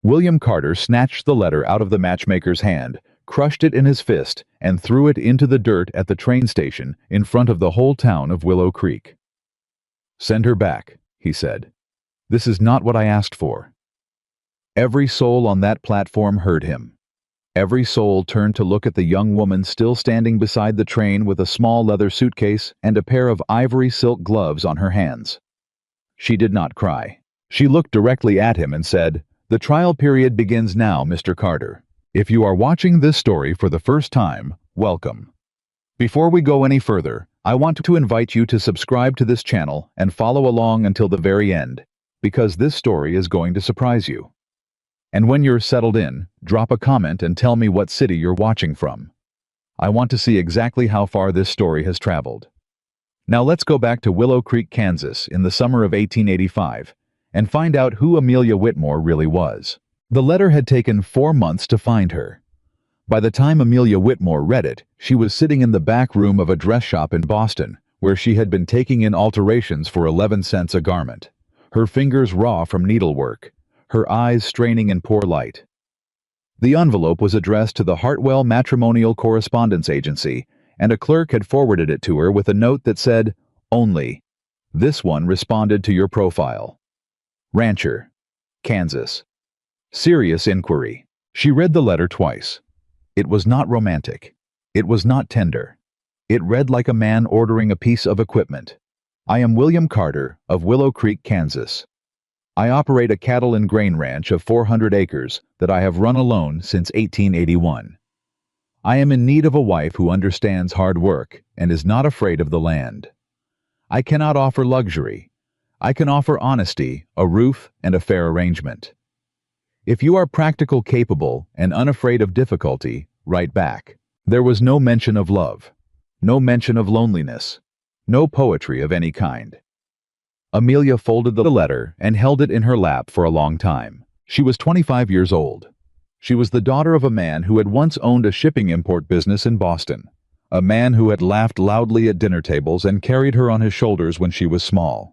William Carter snatched the letter out of the matchmaker's hand, crushed it in his fist, and threw it into the dirt at the train station in front of the whole town of Willow Creek. "Send her back," he said. "This is not what I asked for." Every soul on that platform heard him. Every soul turned to look at the young woman still standing beside the train with a small leather suitcase and a pair of ivory silk gloves on her hands. She did not cry. She looked directly at him and said, "The trial period begins now, Mr. Carter. If you are watching this story for the first time, welcome. Before we go any further, I want to invite you to subscribe to this channel and follow along until the very end, because this story is going to surprise you. And when you're settled in, drop a comment and tell me what city you're watching from. I want to see exactly how far this story has traveled. Now let's go back to Willow Creek, Kansas in the summer of 1885 and find out who Amelia Whitmore really was. The letter had taken 4 months to find her. By the time Amelia Whitmore read it, she was sitting in the back room of a dress shop in Boston, where she had been taking in alterations for 11 cents a garment, her fingers raw from needlework, her eyes straining in poor light. The envelope was addressed to the Hartwell Matrimonial Correspondence Agency, and a clerk had forwarded it to her with a note that said, "Only. This one responded to your profile. Rancher, Kansas. Serious inquiry." She read the letter twice. It was not romantic. It was not tender. It read like a man ordering a piece of equipment. "I am William Carter of Willow Creek, Kansas. I operate a cattle and grain ranch of 400 acres that I have run alone since 1881. I am in need of a wife who understands hard work and is not afraid of the land. I cannot offer luxury. I can offer honesty, a roof, and a fair arrangement. If you are practical, capable, and unafraid of difficulty, write back." There was no mention of love, no mention of loneliness, no poetry of any kind. Amelia folded the letter and held it in her lap for a long time. She was 25 years old. She was the daughter of a man who had once owned a shipping import business in Boston, a man who had laughed loudly at dinner tables and carried her on his shoulders when she was small.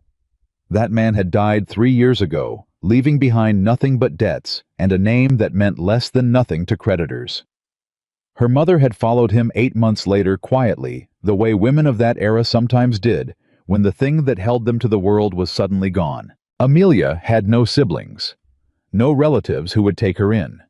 That man had died 3 years ago, leaving behind nothing but debts and a name that meant less than nothing to creditors. Her mother had followed him 8 months later quietly, the way women of that era sometimes did, when the thing that held them to the world was suddenly gone. Amelia had no siblings, no relatives who would take her in.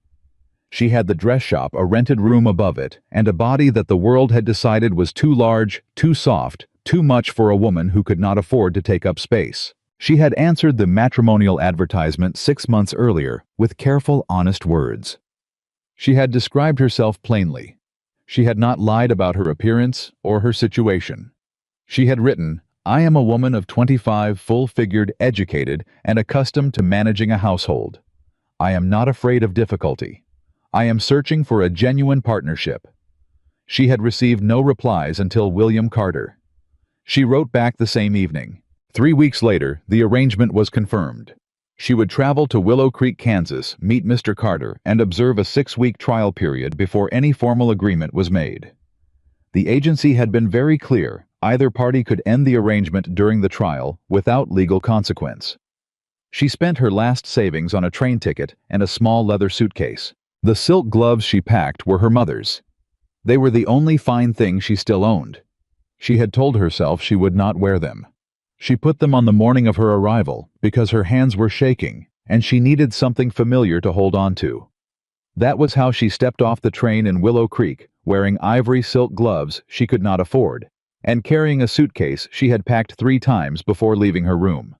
She had the dress shop, a rented room above it, and a body that the world had decided was too large, too soft, too much for a woman who could not afford to take up space. She had answered the matrimonial advertisement 6 months earlier with careful, honest words. She had described herself plainly. She had not lied about her appearance or her situation. She had written, "I am a woman of 25, full-figured, educated, and accustomed to managing a household. I am not afraid of difficulty. I am searching for a genuine partnership." She had received no replies until William Carter. She wrote back the same evening. 3 weeks later, the arrangement was confirmed. She would travel to Willow Creek, Kansas, meet Mr. Carter, and observe a 6-week trial period before any formal agreement was made. The agency had been very clear: either party could end the arrangement during the trial without legal consequence. She spent her last savings on a train ticket and a small leather suitcase. The silk gloves she packed were her mother's. They were the only fine thing she still owned. She had told herself she would not wear them. She put them on the morning of her arrival because her hands were shaking and she needed something familiar to hold on to. That was how she stepped off the train in Willow Creek, wearing ivory silk gloves she could not afford, and carrying a suitcase she had packed 3 times before leaving her room.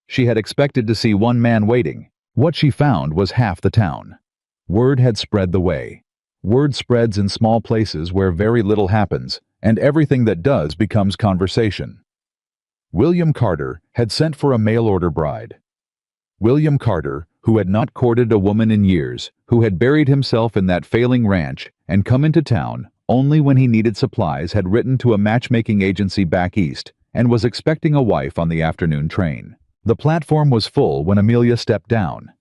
She had expected to see one man waiting. What she found was half the town. Word had spread the way. Word spreads in small places where very little happens, and everything that does becomes conversation. William Carter had sent for a mail-order bride. William Carter, who had not courted a woman in years, who had buried himself in that failing ranch and come into town only when he needed supplies, had written to a matchmaking agency back east and was expecting a wife on the afternoon train. The platform was full when Amelia stepped down.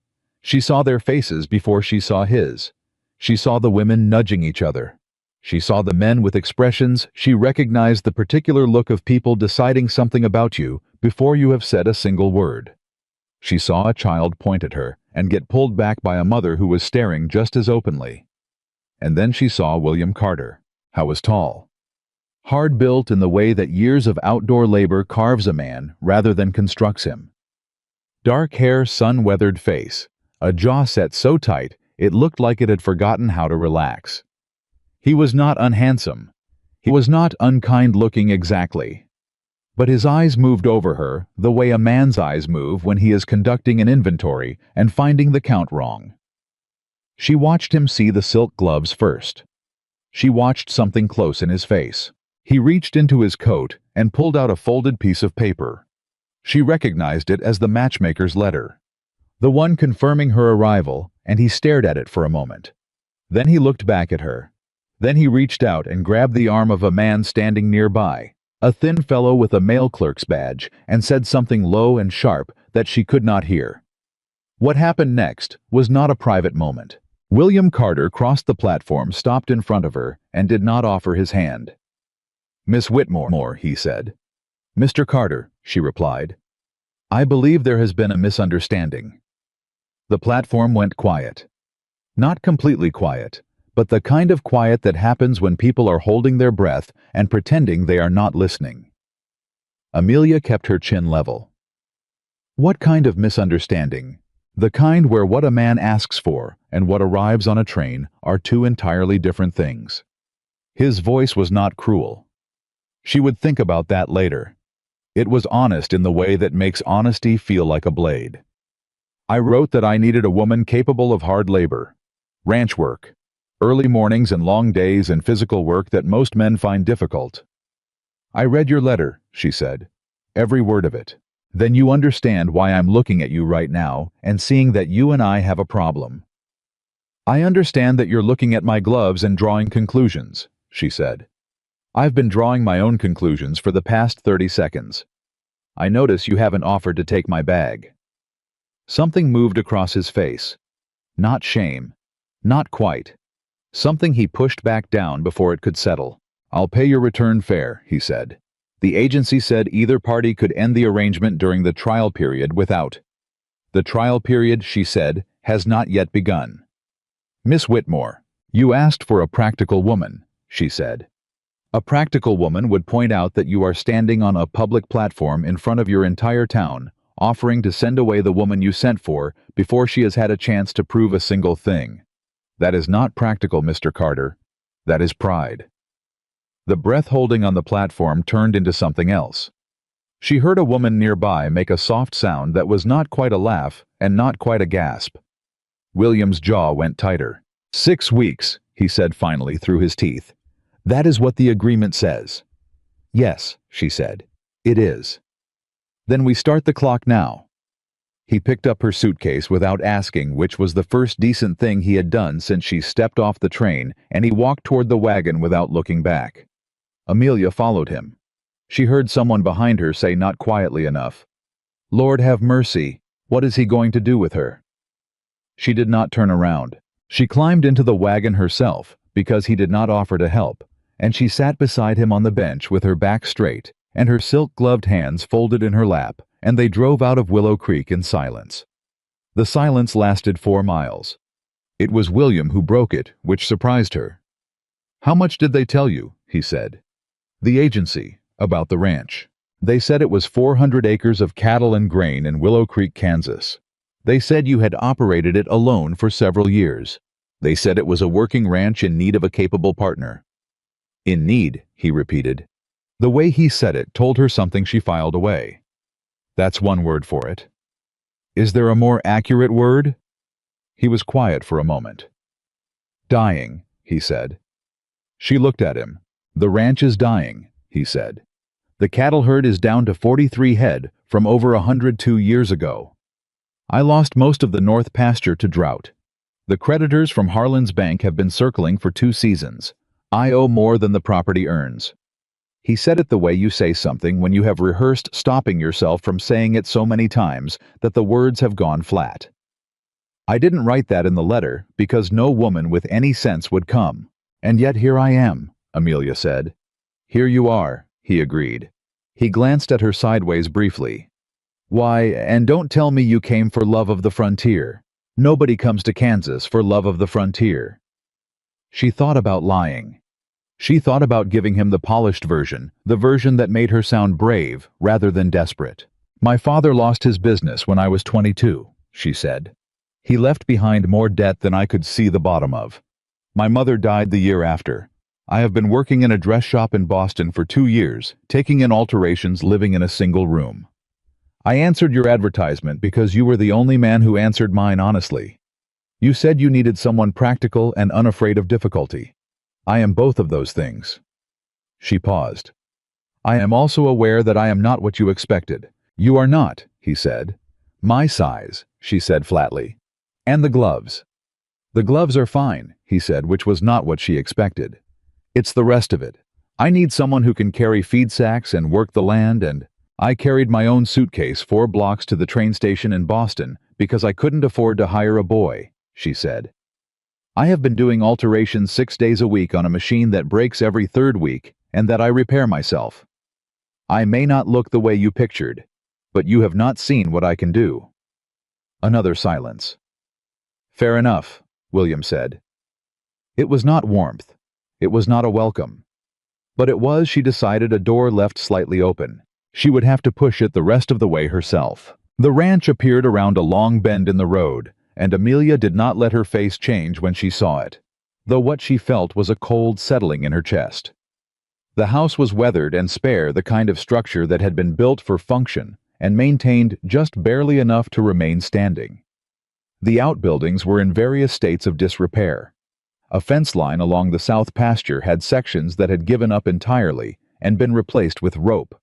She saw their faces before she saw his. She saw the women nudging each other. She saw the men with expressions. She recognized the particular look of people deciding something about you before you have said a single word. She saw a child point at her and get pulled back by a mother who was staring just as openly. And then she saw William Carter. How was tall. Hard-built in the way that years of outdoor labor carves a man rather than constructs him. Dark hair, sun-weathered face, a jaw set so tight it looked like it had forgotten how to relax. He was not unhandsome. He was not unkind-looking exactly. But his eyes moved over her the way a man's eyes move when he is conducting an inventory and finding the count wrong. She watched him see the silk gloves first. She watched something close in his face. He reached into his coat and pulled out a folded piece of paper. She recognized it as the matchmaker's letter, the one confirming her arrival, and he stared at it for a moment. Then he looked back at her. Then he reached out and grabbed the arm of a man standing nearby, a thin fellow with a mail clerk's badge, and said something low and sharp that she could not hear. What happened next was not a private moment. William Carter crossed the platform, stopped in front of her, and did not offer his hand. "Miss Whitmore," he said. "Mr. Carter," she replied. "I believe there has been a misunderstanding." The platform went quiet. Not completely quiet, but the kind of quiet that happens when people are holding their breath and pretending they are not listening. Amelia kept her chin level. What kind of misunderstanding? The kind where what a man asks for and what arrives on a train are two entirely different things. His voice was not cruel. She would think about that later. It was honest in the way that makes honesty feel like a blade. "I wrote that I needed a woman capable of hard labor, ranch work, early mornings and long days and physical work that most men find difficult." "I read your letter," she said. "Every word of it. Then you understand why I'm looking at you right now and seeing that you and I have a problem." "I understand that you're looking at my gloves and drawing conclusions," she said. "I've been drawing my own conclusions for the past 30 seconds. I notice you haven't offered to take my bag." Something moved across his face. Not shame. Not quite. Something he pushed back down before it could settle. "I'll pay your return fare," he said. "The agency said either party could end the arrangement during the trial period without." "The trial period," she said, "has not yet begun." "Miss Whitmore, you asked for a practical woman," she said. "A practical woman would point out that you are standing on a public platform in front of your entire town, offering to send away the woman you sent for before she has had a chance to prove a single thing. That is not practical, Mr. Carter. That is pride." The breath holding on the platform turned into something else. She heard a woman nearby make a soft sound that was not quite a laugh and not quite a gasp. William's jaw went tighter. 6 weeks, he said finally through his teeth. "That is what the agreement says." "Yes," she said. "It is." "Then we start the clock now." He picked up her suitcase without asking, which was the first decent thing he had done since she stepped off the train, and he walked toward the wagon without looking back. Amelia followed him. She heard someone behind her say not quietly enough, "Lord have mercy, what is he going to do with her?" She did not turn around. She climbed into the wagon herself, because he did not offer to help, and she sat beside him on the bench with her back straight and her silk-gloved hands folded in her lap, and they drove out of Willow Creek in silence. The silence lasted 4 miles. It was William who broke it, which surprised her. "How much did they tell you?" he said. "The agency, about the ranch. They said it was 400 acres of cattle and grain in Willow Creek, Kansas. They said you had operated it alone for several years. They said it was a working ranch in need of a capable partner." "In need," he repeated. The way he said it told her something she filed away. "That's one word for it." "Is there a more accurate word?" He was quiet for a moment. "Dying," he said. She looked at him. "The ranch is dying," he said. "The cattle herd is down to 43 head from over 102 years ago. I lost most of the north pasture to drought. The creditors from Harlan's bank have been circling for 2 seasons. I owe more than the property earns." He said it the way you say something when you have rehearsed stopping yourself from saying it so many times that the words have gone flat. "I didn't write that in the letter because no woman with any sense would come. And yet here I am," Amelia said. "Here you are," he agreed. He glanced at her sideways briefly. "Why, and don't tell me you came for love of the frontier. Nobody comes to Kansas for love of the frontier. She thought about lying. She thought about giving him the polished version, the version that made her sound brave rather than desperate. My father lost his business when I was 22, she said. He left behind more debt than I could see the bottom of. My mother died the year after. I have been working in a dress shop in Boston for 2 years, taking in alterations, living in a single room. I answered your advertisement because you were the only man who answered mine honestly. You said you needed someone practical and unafraid of difficulty. I am both of those things. She paused. I am also aware that I am not what you expected. You are not, he said. My size, she said flatly. And the gloves. The gloves are fine, he said, which was not what she expected. It's the rest of it. I need someone who can carry feed sacks and work the land, and I carried my own suitcase 4 blocks to the train station in Boston because I couldn't afford to hire a boy, she said. I have been doing alterations 6 days a week on a machine that breaks every 3rd week and that I repair myself. I may not look the way you pictured, but you have not seen what I can do. Another silence. Fair enough, William said. It was not warmth. It was not a welcome. But it was, she decided, a door left slightly open. She would have to push it the rest of the way herself. The ranch appeared around a long bend in the road, and Amelia did not let her face change when she saw it, though what she felt was a cold settling in her chest. The house was weathered and spare, the kind of structure that had been built for function and maintained just barely enough to remain standing. The outbuildings were in various states of disrepair. A fence line along the south pasture had sections that had given up entirely and been replaced with rope.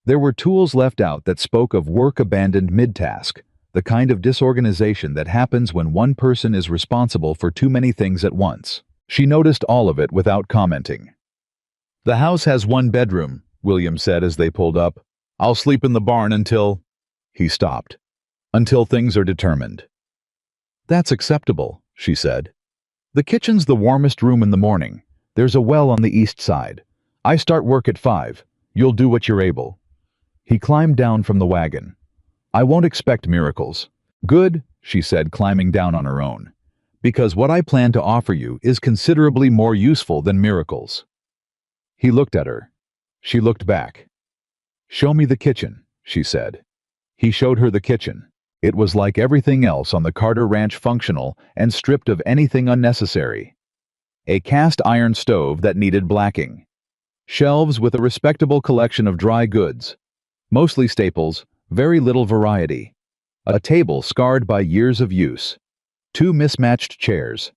There were tools left out that spoke of work abandoned mid-task, the kind of disorganization that happens when one person is responsible for too many things at once. She noticed all of it without commenting. The house has 1 bedroom, William said as they pulled up. I'll sleep in the barn until... He stopped. Until things are determined. That's acceptable, she said. The kitchen's the warmest room in the morning. There's a well on the east side. I start work at 5. You'll do what you're able. He climbed down from the wagon. I won't expect miracles. Good, she said, climbing down on her own. Because what I plan to offer you is considerably more useful than miracles. He looked at her. She looked back. Show me the kitchen, she said. He showed her the kitchen. It was like everything else on the Carter Ranch, functional and stripped of anything unnecessary. A cast iron stove that needed blacking. Shelves with a respectable collection of dry goods. Mostly staples, very little variety. A table scarred by years of use. 2 mismatched chairs.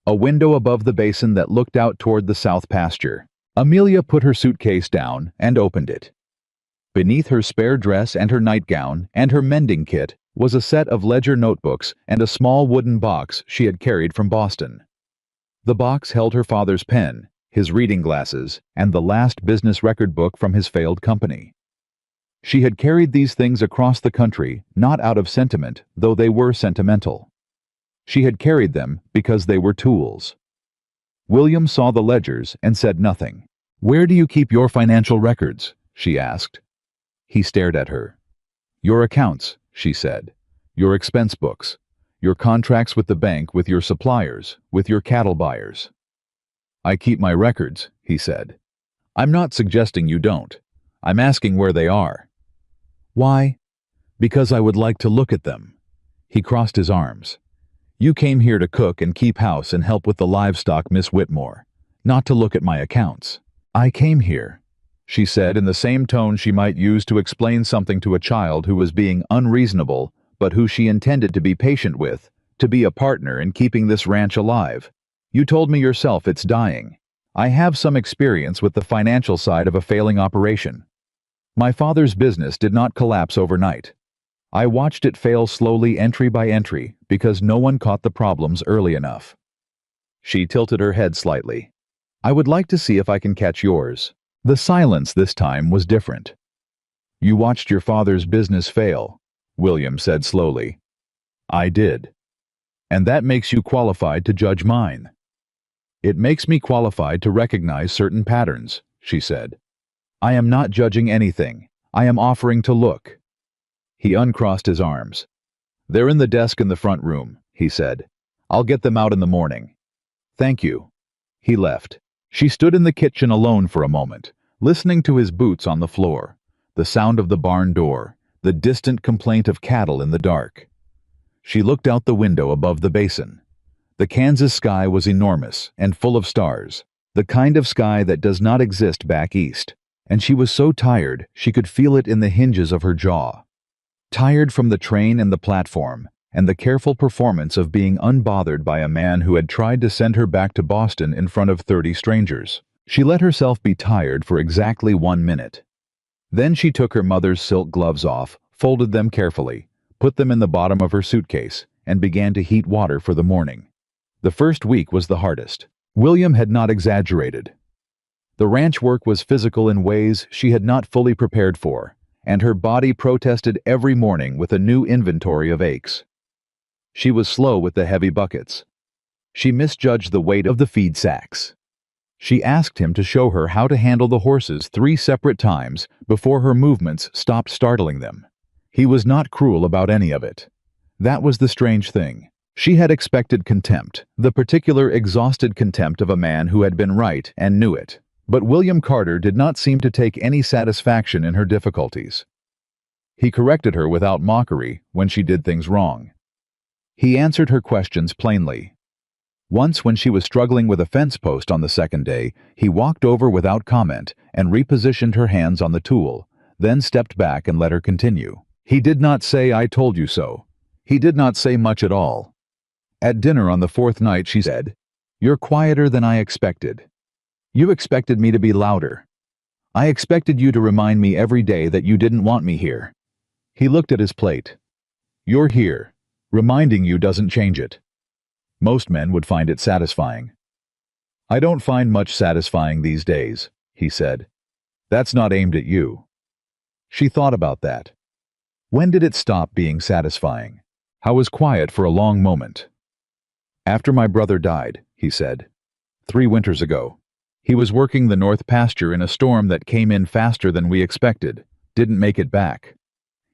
A window above the basin that looked out toward the south pasture. Amelia put her suitcase down and opened it. Beneath her spare dress and her nightgown and her mending kit was a set of ledger notebooks and a small wooden box she had carried from Boston. The box held her father's pen, his reading glasses, and the last business record book from his failed company. She had carried these things across the country, not out of sentiment, though they were sentimental. She had carried them because they were tools. William saw the ledgers and said nothing. Where do you keep your financial records? She asked. He stared at her. Your accounts, she said. Your expense books. Your contracts with the bank, with your suppliers, with your cattle buyers. I keep my records, he said. I'm not suggesting you don't. I'm asking where they are. Why? Because I would like to look at them. He crossed his arms. You came here to cook and keep house and help with the livestock, Miss Whitmore, not to look at my accounts. I came here, she said in the same tone she might use to explain something to a child who was being unreasonable, but who she intended to be patient with, to be a partner in keeping this ranch alive. You told me yourself it's dying. I have some experience with the financial side of a failing operation. My father's business did not collapse overnight. I watched it fail slowly, entry by entry, because no one caught the problems early enough. She tilted her head slightly. I would like to see if I can catch yours. The silence this time was different. You watched your father's business fail, William said slowly. I did. And that makes you qualified to judge mine. It makes me qualified to recognize certain patterns, she said. I am not judging anything. I am offering to look. He uncrossed his arms. They're in the desk in the front room, he said. "I'll get them out in the morning." "Thank you." He left. She stood in the kitchen alone for a moment, listening to his boots on the floor, the sound of the barn door, the distant complaint of cattle in the dark. She looked out the window above the basin. The Kansas sky was enormous and full of stars, the kind of sky that does not exist back east, and she was so tired she could feel it in the hinges of her jaw. Tired from the train and the platform, and the careful performance of being unbothered by a man who had tried to send her back to Boston in front of 30 strangers. She let herself be tired for exactly 1 minute. Then she took her mother's silk gloves off, folded them carefully, put them in the bottom of her suitcase, and began to heat water for the morning. The first week was the hardest. William had not exaggerated. The ranch work was physical in ways she had not fully prepared for, and her body protested every morning with a new inventory of aches. She was slow with the heavy buckets. She misjudged the weight of the feed sacks. She asked him to show her how to handle the horses 3 separate times before her movements stopped startling them. He was not cruel about any of it. That was the strange thing. She had expected contempt, the particular exhausted contempt of a man who had been right and knew it. But William Carter did not seem to take any satisfaction in her difficulties. He corrected her without mockery when she did things wrong. He answered her questions plainly. Once, when she was struggling with a fence post on the second day, he walked over without comment and repositioned her hands on the tool, then stepped back and let her continue. He did not say, "I told you so." He did not say much at all. At dinner on the 4th night she said, "You're quieter than I expected. You expected me to be louder. I expected you to remind me every day that you didn't want me here." He looked at his plate. "You're here. Reminding you doesn't change it." Most men would find it satisfying. "I don't find much satisfying these days," he said. "That's not aimed at you." She thought about that. When did it stop being satisfying? I was quiet for a long moment. "After my brother died," he said. 3 winters ago. He was working the north pasture in a storm that came in faster than we expected, didn't make it back.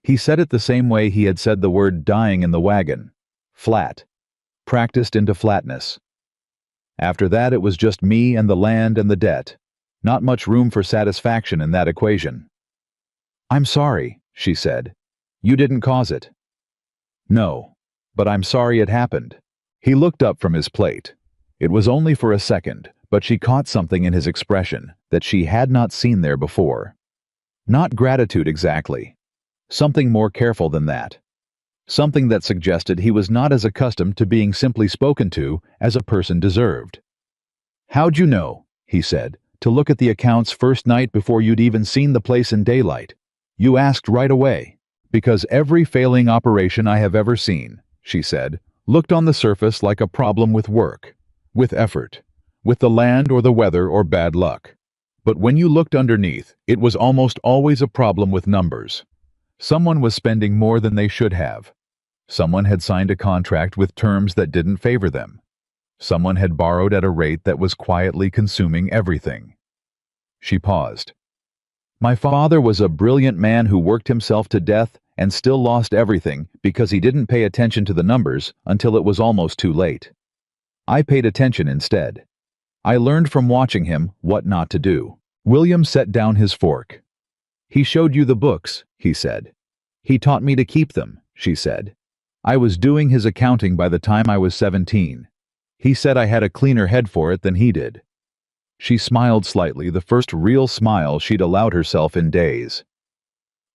He said it the same way he had said the word dying in the wagon. Flat. Practiced into flatness. After that it was just me and the land and the debt. Not much room for satisfaction in that equation. "I'm sorry," she said. "You didn't cause it." "No, but I'm sorry it happened." He looked up from his plate. It was only for a second, but she caught something in his expression that she had not seen there before. Not gratitude exactly. Something more careful than that. Something that suggested he was not as accustomed to being simply spoken to as a person deserved. "How'd you know," he said, "to look at the accounts first night before you'd even seen the place in daylight? You asked right away." "Because every failing operation I have ever seen," she said, "looked on the surface like a problem with work, with effort, with the land or the weather or bad luck. But when you looked underneath, it was almost always a problem with numbers. Someone was spending more than they should have. Someone had signed a contract with terms that didn't favor them. Someone had borrowed at a rate that was quietly consuming everything." She paused. "My father was a brilliant man who worked himself to death and still lost everything because he didn't pay attention to the numbers until it was almost too late. I paid attention instead. I learned from watching him what not to do." William set down his fork. "He showed you the books," he said. "He taught me to keep them," she said. "I was doing his accounting by the time I was 17. He said I had a cleaner head for it than he did." She smiled slightly, the first real smile she'd allowed herself in days.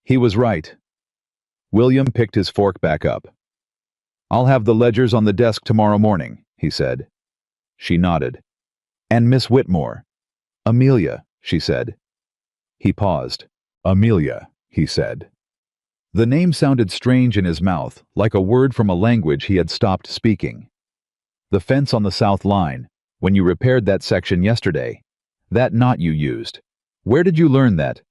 "He was right." William picked his fork back up. "I'll have the ledgers on the desk tomorrow morning," he said. She nodded. "And Miss Whitmore." "Amelia," she said. He paused. "Amelia," he said. The name sounded strange in his mouth, like a word from a language he had stopped speaking. "The fence on the south line, when you repaired that section yesterday. That knot you used. Where did you learn that?"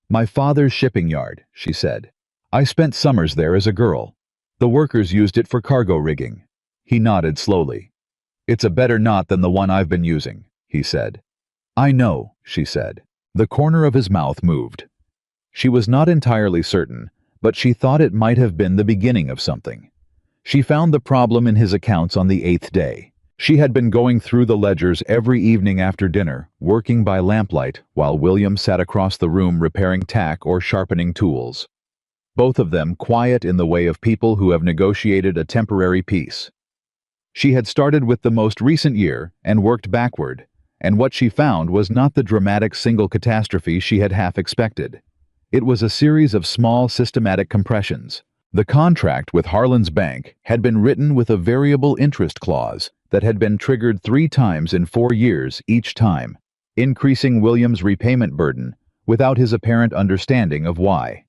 "My father's shipping yard," she said. "I spent summers there as a girl. The workers used it for cargo rigging." He nodded slowly. "It's a better knot than the one I've been using," he said. "I know," she said. The corner of his mouth moved. She was not entirely certain, but she thought it might have been the beginning of something. She found the problem in his accounts on the 8th day. She had been going through the ledgers every evening after dinner, working by lamplight, while William sat across the room repairing tack or sharpening tools. Both of them quiet in the way of people who have negotiated a temporary peace. She had started with the most recent year and worked backward, and what she found was not the dramatic single catastrophe she had half expected. It was a series of small systematic compressions. The contract with Harlan's bank had been written with a variable interest clause that had been triggered 3 times in 4 years each time, increasing William's repayment burden without his apparent understanding of why.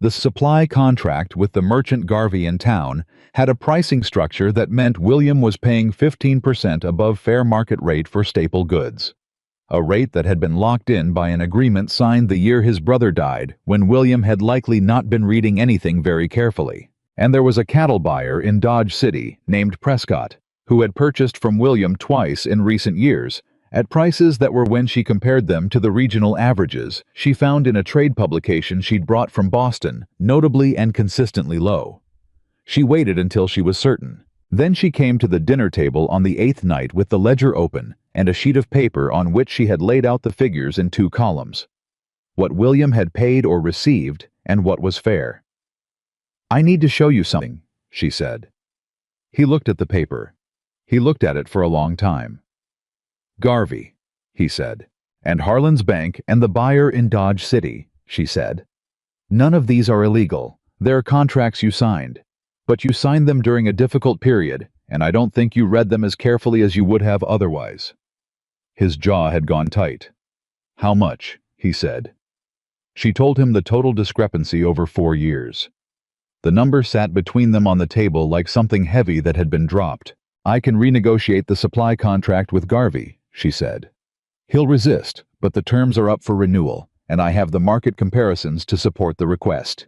The supply contract with the merchant Garvey in town had a pricing structure that meant William was paying 15% above fair market rate for staple goods, a rate that had been locked in by an agreement signed the year his brother died, when William had likely not been reading anything very carefully. And there was a cattle buyer in Dodge City named Prescott, who had purchased from William twice in recent years, at prices that were, when she compared them to the regional averages she found in a trade publication she'd brought from Boston, notably and consistently low. She waited until she was certain. Then she came to the dinner table on the 8th night with the ledger open and a sheet of paper on which she had laid out the figures in 2 columns. What William had paid or received, and what was fair. "I need to show you something," she said. He looked at the paper. He looked at it for a long time. "Garvey," he said, "and Harlan's bank and the buyer in Dodge City," she said. "None of these are illegal. They're contracts you signed. But you signed them during a difficult period, and I don't think you read them as carefully as you would have otherwise." His jaw had gone tight. "How much?" he said. She told him the total discrepancy over 4 years. The number sat between them on the table like something heavy that had been dropped. "I can renegotiate the supply contract with Garvey," she said. "He'll resist, but the terms are up for renewal, and I have the market comparisons to support the request.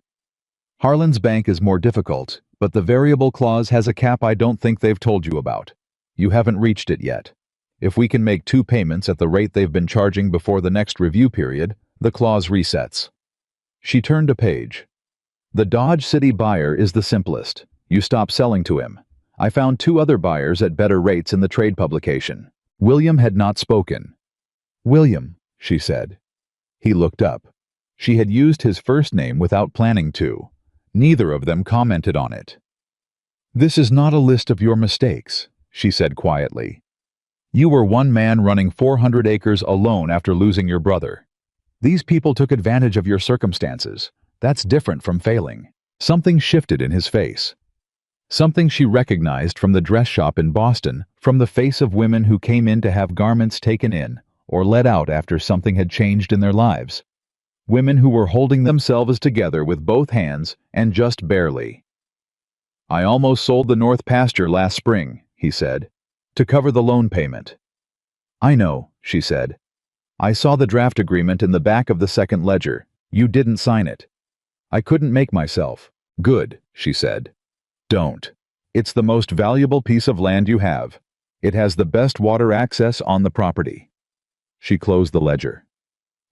Harlan's bank is more difficult, but the variable clause has a cap I don't think they've told you about. You haven't reached it yet. If we can make 2 payments at the rate they've been charging before the next review period, the clause resets." She turned a page. "The Dodge City buyer is the simplest. You stop selling to him. I found 2 other buyers at better rates in the trade publication." William had not spoken. "William," she said. He looked up. She had used his first name without planning to. Neither of them commented on it. "This is not a list of your mistakes," she said quietly. "You were one man running 400 acres alone after losing your brother. These people took advantage of your circumstances. That's different from failing." Something shifted in his face. Something she recognized from the dress shop in Boston, from the face of women who came in to have garments taken in or let out after something had changed in their lives. Women who were holding themselves together with both hands and just barely. "I almost sold the north pasture last spring," he said, "to cover the loan payment." "I know," she said. "I saw the draft agreement in the back of the second ledger. You didn't sign it." "I couldn't make myself." "Good," she said. "Don't. It's the most valuable piece of land you have. It has the best water access on the property." She closed the ledger.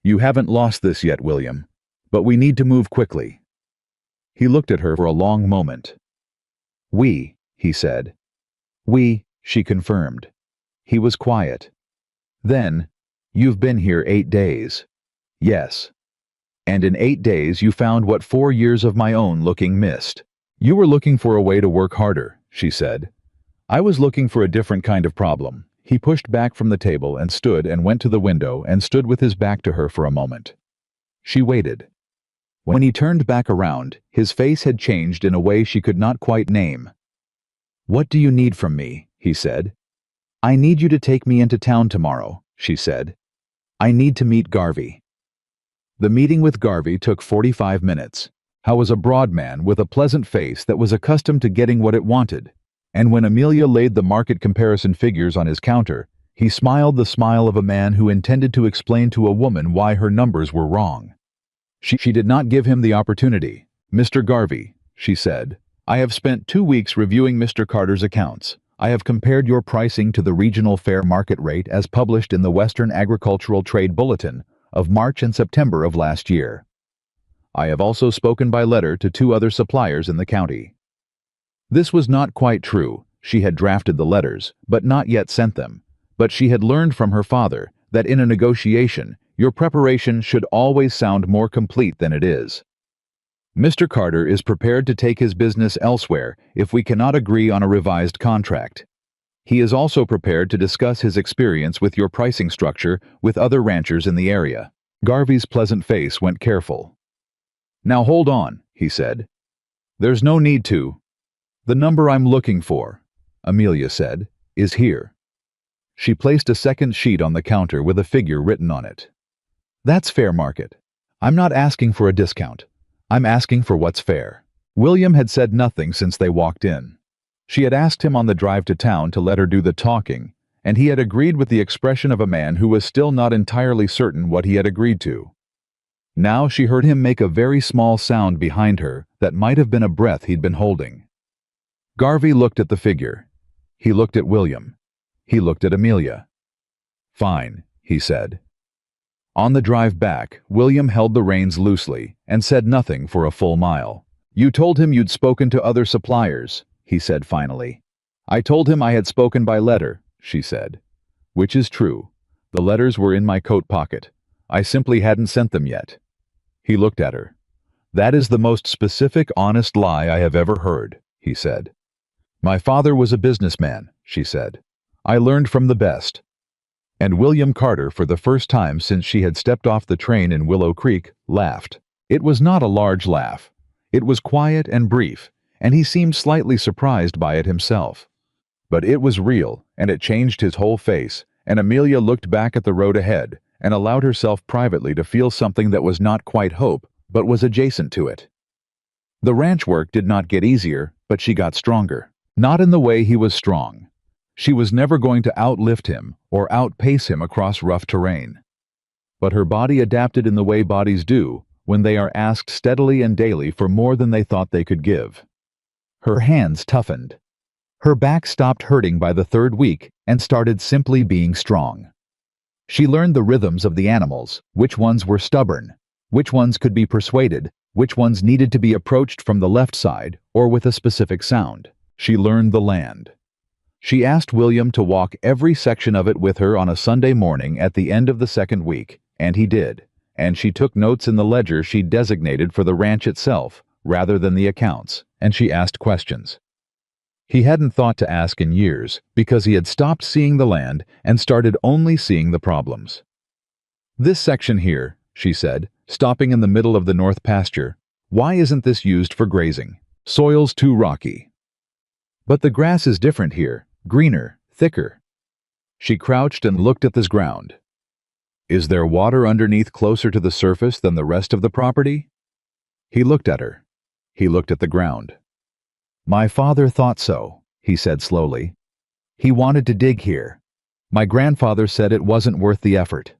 "You haven't lost this yet, William, but we need to move quickly." He looked at her for a long moment. "We," he said. "We," she confirmed. He was quiet. Then, "You've been here 8 days." "Yes. And in 8 days you found what 4 years of my own looking missed." "You were looking for a way to work harder," she said. "I was looking for a different kind of problem." He pushed back from the table and went to the window and stood with his back to her for a moment. She waited. When he turned back around, his face had changed in a way she could not quite name. "What do you need from me?" he said. "I need you to take me into town tomorrow," she said. "I need to meet Garvey." The meeting with Garvey took 45 minutes. Howe was a broad man with a pleasant face that was accustomed to getting what it wanted, and when Amelia laid the market comparison figures on his counter, he smiled the smile of a man who intended to explain to a woman why her numbers were wrong. She did not give him the opportunity. "Mr. Garvey," she said, "I have spent 2 weeks reviewing Mr. Carter's accounts. I have compared your pricing to the regional fair market rate as published in the Western Agricultural Trade Bulletin of March and September of last year. I have also spoken by letter to 2 other suppliers in the county." This was not quite true. She had drafted the letters, but not yet sent them. But she had learned from her father that in a negotiation, your preparation should always sound more complete than it is. Mr. Carter is prepared to take his business elsewhere if we cannot agree on a revised contract. He is also prepared to discuss his experience with your pricing structure with other ranchers in the area. Garvey's pleasant face went careful. Now hold on, he said. There's no need to. The number I'm looking for, Amelia said, is here. She placed a second sheet on the counter with a figure written on it. That's fair market. I'm not asking for a discount. I'm asking for what's fair. William had said nothing since they walked in. She had asked him on the drive to town to let her do the talking, and he had agreed with the expression of a man who was still not entirely certain what he had agreed to. Now she heard him make a very small sound behind her that might have been a breath he'd been holding. Garvey looked at the figure. He looked at William. He looked at Amelia. Fine, he said. On the drive back, William held the reins loosely and said nothing for a full mile. You told him you'd spoken to other suppliers, he said finally. I told him I had spoken by letter, she said. Which is true. The letters were in my coat pocket. I simply hadn't sent them yet. He looked at her. That is the most specific, honest lie I have ever heard, he said. My father was a businessman, she said. I learned from the best. And William Carter, for the first time since she had stepped off the train in Willow Creek, laughed. It was not a large laugh. It was quiet and brief, and he seemed slightly surprised by it himself. But it was real, and it changed his whole face, and Amelia looked back at the road ahead and allowed herself privately to feel something that was not quite hope, but was adjacent to it. The ranch work did not get easier, but she got stronger. Not in the way he was strong. She was never going to outlift him or outpace him across rough terrain. But her body adapted in the way bodies do when they are asked steadily and daily for more than they thought they could give. Her hands toughened. Her back stopped hurting by the third week and started simply being strong. She learned the rhythms of the animals, which ones were stubborn, which ones could be persuaded, which ones needed to be approached from the left side or with a specific sound. She learned the land. She asked William to walk every section of it with her on a Sunday morning at the end of the second week, and he did, and she took notes in the ledger she designated for the ranch itself, rather than the accounts, and she asked questions. He hadn't thought to ask in years, because he had stopped seeing the land and started only seeing the problems. This section here, she said, stopping in the middle of the north pasture, why isn't this used for grazing? Soil's too rocky. But the grass is different here, greener, thicker. She crouched and looked at this ground. Is there water underneath closer to the surface than the rest of the property? He looked at her. He looked at the ground. My father thought so, he said slowly. He wanted to dig here. My grandfather said it wasn't worth the effort.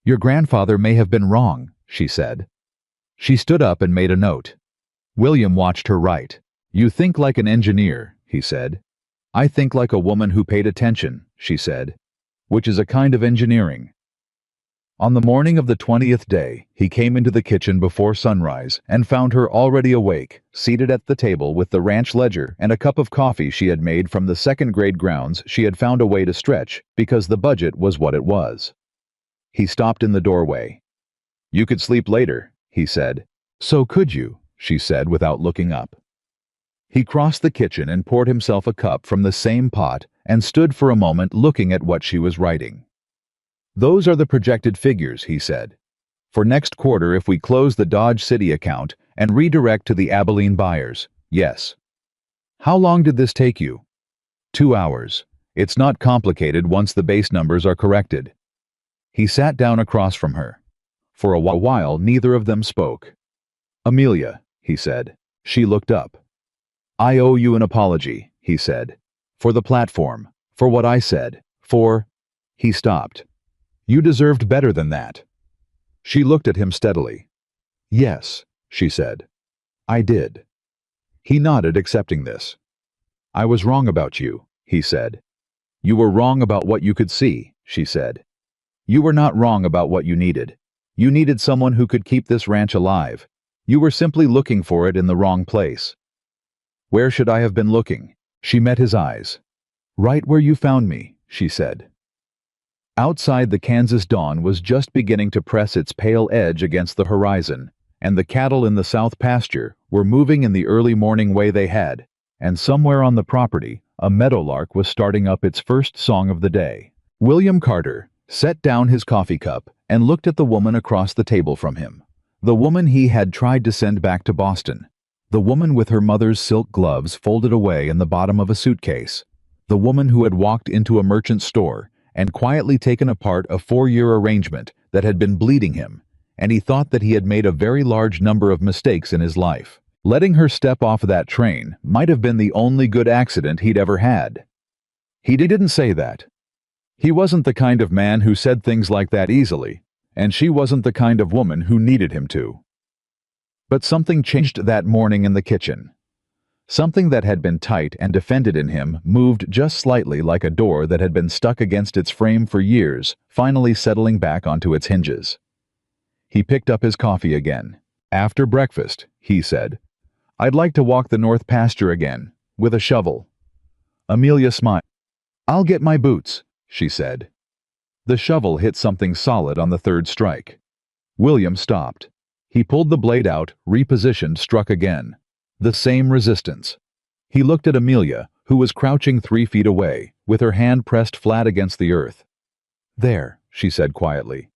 Your grandfather may have been wrong, she said. She stood up and made a note. William watched her write. You think like an engineer, he said. I think like a woman who paid attention, she said, which is a kind of engineering. On the morning of the 20th day, he came into the kitchen before sunrise and found her already awake, seated at the table with the ranch ledger and a cup of coffee she had made from the second-grade grounds she had found a way to stretch because the budget was what it was. He stopped in the doorway. You could sleep later, he said. So could you, she said without looking up. He crossed the kitchen and poured himself a cup from the same pot and stood for a moment looking at what she was writing. Those are the projected figures, he said. For next quarter if we close the Dodge City account and redirect to the Abilene buyers, yes. How long did this take you? 2 hours. It's not complicated once the base numbers are corrected. He sat down across from her. For a while neither of them spoke. Amelia, he said. She looked up. I owe you an apology, he said. For the platform, for what I said, for... He stopped. You deserved better than that. She looked at him steadily. Yes, she said. I did. He nodded, accepting this. I was wrong about you, he said. You were wrong about what you could see, she said. You were not wrong about what you needed. You needed someone who could keep this ranch alive. You were simply looking for it in the wrong place. Where should I have been looking? She met his eyes. Right where you found me, she said. Outside, the Kansas dawn was just beginning to press its pale edge against the horizon, and the cattle in the south pasture were moving in the early morning way they had, and somewhere on the property, a meadowlark was starting up its first song of the day. William Carter set down his coffee cup and looked at the woman across the table from him. The woman he had tried to send back to Boston. The woman with her mother's silk gloves folded away in the bottom of a suitcase. The woman who had walked into a merchant store and quietly taken apart a 4-year arrangement that had been bleeding him, and he thought that he had made a very large number of mistakes in his life. Letting her step off that train might have been the only good accident he'd ever had. He didn't say that. He wasn't the kind of man who said things like that easily, and she wasn't the kind of woman who needed him to. But something changed that morning in the kitchen. Something that had been tight and defended in him moved just slightly, like a door that had been stuck against its frame for years, finally settling back onto its hinges. He picked up his coffee again. After breakfast, he said, I'd like to walk the north pasture again, with a shovel. Amelia smiled. I'll get my boots, she said. The shovel hit something solid on the third strike. William stopped. He pulled the blade out, repositioned, struck again. The same resistance. He looked at Amelia, who was crouching 3 feet away, with her hand pressed flat against the earth. There, she said quietly.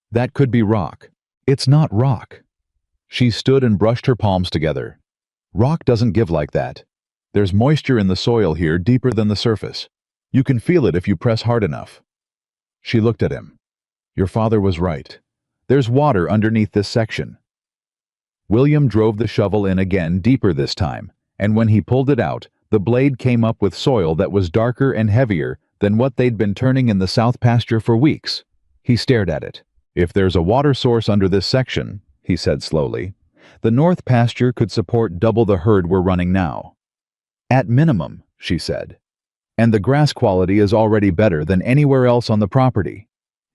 That could be rock. It's not rock. She stood and brushed her palms together. Rock doesn't give like that. There's moisture in the soil here deeper than the surface. You can feel it if you press hard enough. She looked at him. Your father was right. There's water underneath this section. William drove the shovel in again, deeper this time, and when he pulled it out, the blade came up with soil that was darker and heavier than what they'd been turning in the south pasture for weeks. He stared at it. If there's a water source under this section, he said slowly, the north pasture could support double the herd we're running now. At minimum, she said. And the grass quality is already better than anywhere else on the property.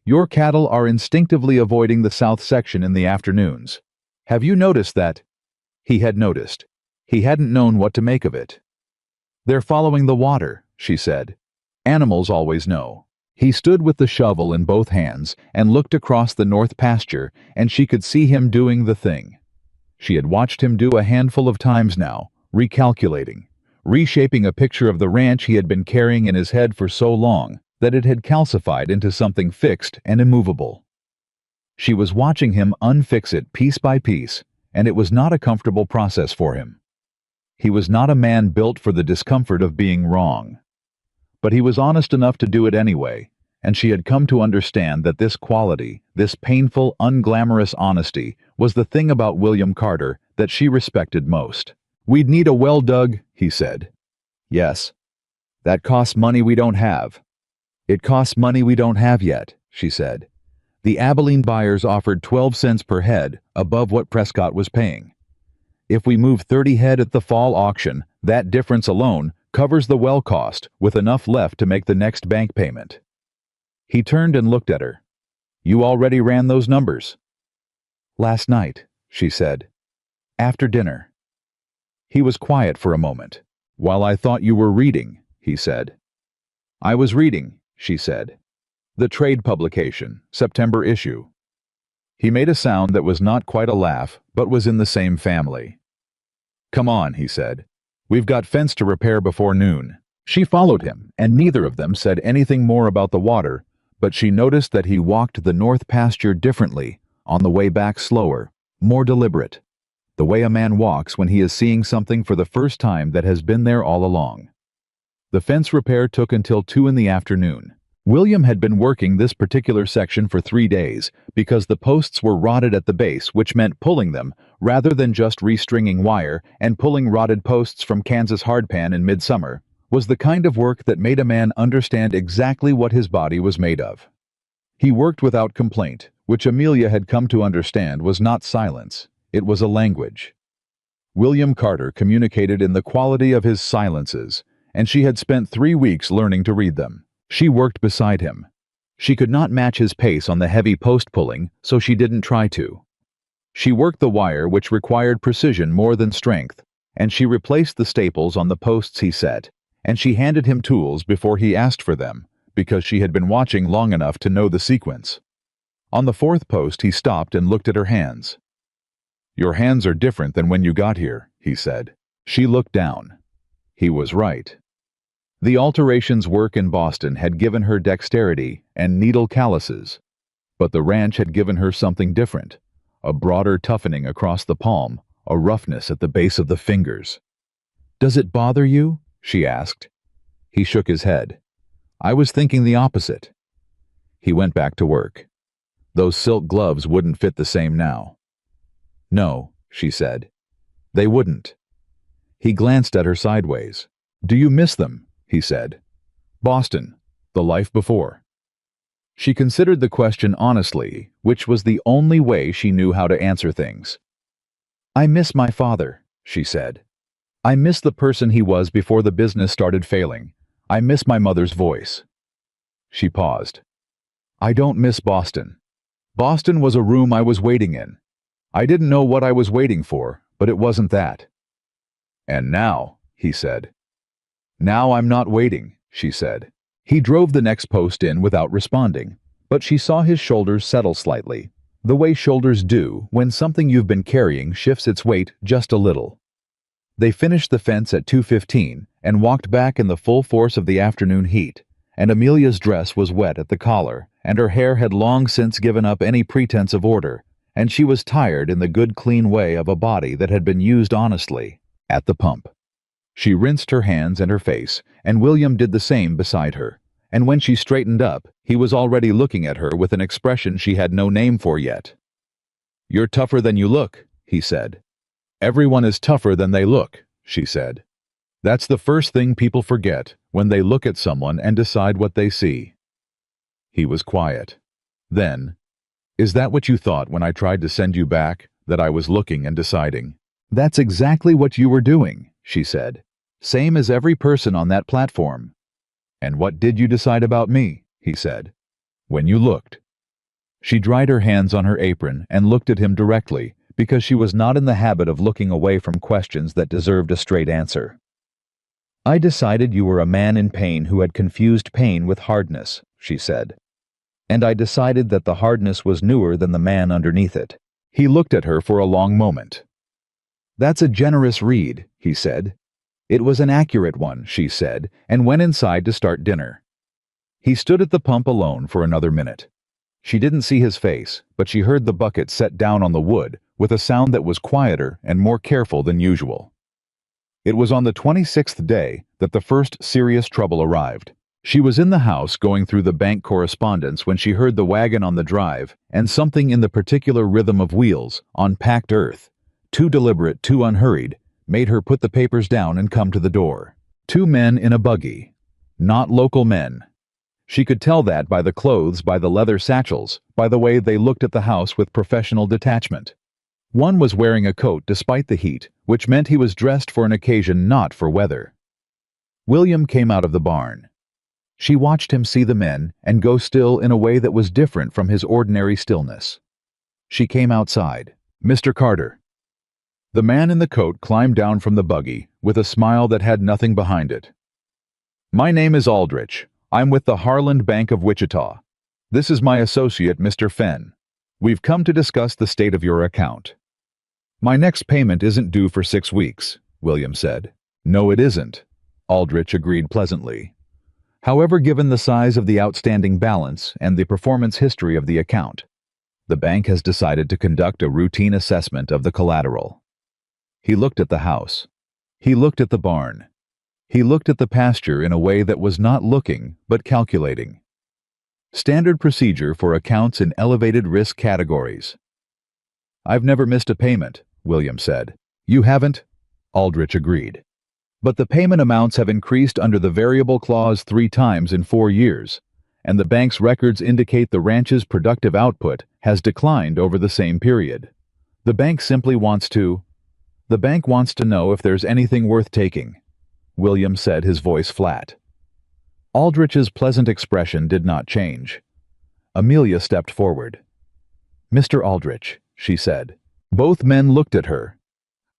Your cattle are instinctively avoiding the south section in the afternoons. Have you noticed that? He had noticed. He hadn't known what to make of it. They're following the water, she said. Animals always know. He stood with the shovel in both hands and looked across the north pasture, and she could see him doing the thing. She had watched him do a handful of times now, recalculating, reshaping a picture of the ranch he had been carrying in his head for so long that it had calcified into something fixed and immovable. She was watching him unfix it piece by piece, and it was not a comfortable process for him. He was not a man built for the discomfort of being wrong. But he was honest enough to do it anyway, and she had come to understand that this quality, this painful, unglamorous honesty, was the thing about William Carter that she respected most. We'd need a well dug, he said. Yes. That costs money we don't have. It costs money we don't have yet, she said. The Abilene buyers offered 12 cents per head, above what Prescott was paying. If we move 30 head at the fall auction, that difference alone covers the well cost, with enough left to make the next bank payment. He turned and looked at her. You already ran those numbers? Last night, she said. After dinner. He was quiet for a moment. While I thought you were reading, he said. I was reading, she said. The trade publication, September issue. He made a sound that was not quite a laugh, but was in the same family. Come on, he said. We've got fence to repair before noon. She followed him, and neither of them said anything more about the water, but she noticed that he walked the north pasture differently, on the way back slower, more deliberate. The way a man walks when he is seeing something for the first time that has been there all along. The fence repair took until 2 in the afternoon. William had been working this particular section for 3 days because the posts were rotted at the base, which meant pulling them rather than just restringing wire, and pulling rotted posts from Kansas hardpan in midsummer was the kind of work that made a man understand exactly what his body was made of. He worked without complaint, which Amelia had come to understand was not silence, it was a language. William Carter communicated in the quality of his silences, and she had spent 3 weeks learning to read them. She worked beside him. She could not match his pace on the heavy post pulling, so she didn't try to. She worked the wire, which required precision more than strength, and she replaced the staples on the posts he set, and she handed him tools before he asked for them, because she had been watching long enough to know the sequence. On the fourth post he stopped and looked at her hands. "Your hands are different than when you got here," he said. She looked down. He was right. The alterations work in Boston had given her dexterity and needle calluses, but the ranch had given her something different, a broader toughening across the palm, a roughness at the base of the fingers. "Does it bother you?" she asked. He shook his head. "I was thinking the opposite." He went back to work. Those silk gloves wouldn't fit the same now. "No," she said. "They wouldn't." He glanced at her sideways. "Do you miss them?" he said. "Boston, the life before." She considered the question honestly, which was the only way she knew how to answer things. "I miss my father," she said. "I miss the person he was before the business started failing. I miss my mother's voice." She paused. "I don't miss Boston. Boston was a room I was waiting in. I didn't know what I was waiting for, but it wasn't that." "And now," he said. "Now I'm not waiting," she said. He drove the next post in without responding, but she saw his shoulders settle slightly, the way shoulders do when something you've been carrying shifts its weight just a little. They finished the fence at 2:15 and walked back in the full force of the afternoon heat, and Amelia's dress was wet at the collar, and her hair had long since given up any pretense of order, and she was tired in the good clean way of a body that had been used honestly, at the pump. She rinsed her hands and her face, and William did the same beside her, and when she straightened up, he was already looking at her with an expression she had no name for yet. "You're tougher than you look," he said. "Everyone is tougher than they look," she said. "That's the first thing people forget when they look at someone and decide what they see." He was quiet. Then, "Is that what you thought when I tried to send you back, that I was looking and deciding?" "That's exactly what you were doing," she said. "Same as every person on that platform." "And what did you decide about me?" he said. "When you looked." She dried her hands on her apron and looked at him directly, because she was not in the habit of looking away from questions that deserved a straight answer. "I decided you were a man in pain who had confused pain with hardness," she said. "And I decided that the hardness was newer than the man underneath it." He looked at her for a long moment. "That's a generous read," he said. "It was an accurate one," she said, and went inside to start dinner. He stood at the pump alone for another minute. She didn't see his face, but she heard the bucket set down on the wood with a sound that was quieter and more careful than usual. It was on the 26th day that the first serious trouble arrived. She was in the house going through the bank correspondence when she heard the wagon on the drive and something in the particular rhythm of wheels on packed earth, too deliberate, too unhurried, made her put the papers down and come to the door. Two men in a buggy. Not local men. She could tell that by the clothes, by the leather satchels, by the way they looked at the house with professional detachment. One was wearing a coat despite the heat, which meant he was dressed for an occasion not for weather. William came out of the barn. She watched him see the men and go still in a way that was different from his ordinary stillness. She came outside. "Mr. Carter." The man in the coat climbed down from the buggy with a smile that had nothing behind it. "My name is Aldrich. I'm with the Harland Bank of Wichita. This is my associate, Mr. Fenn. We've come to discuss the state of your account." "My next payment isn't due for 6 weeks," William said. "No, it isn't," Aldrich agreed pleasantly. "However, given the size of the outstanding balance and the performance history of the account, the bank has decided to conduct a routine assessment of the collateral." He looked at the house. He looked at the barn. He looked at the pasture in a way that was not looking, but calculating. Standard procedure for accounts in elevated risk categories. "I've never missed a payment," William said. "You haven't?" Aldrich agreed. "But the payment amounts have increased under the variable clause 3 times in 4 years, and the bank's records indicate the ranch's productive output has declined over the same period. The bank wants to know if there's anything worth taking," William said, his voice flat. Aldrich's pleasant expression did not change. Amelia stepped forward. "Mr. Aldrich," she said. Both men looked at her.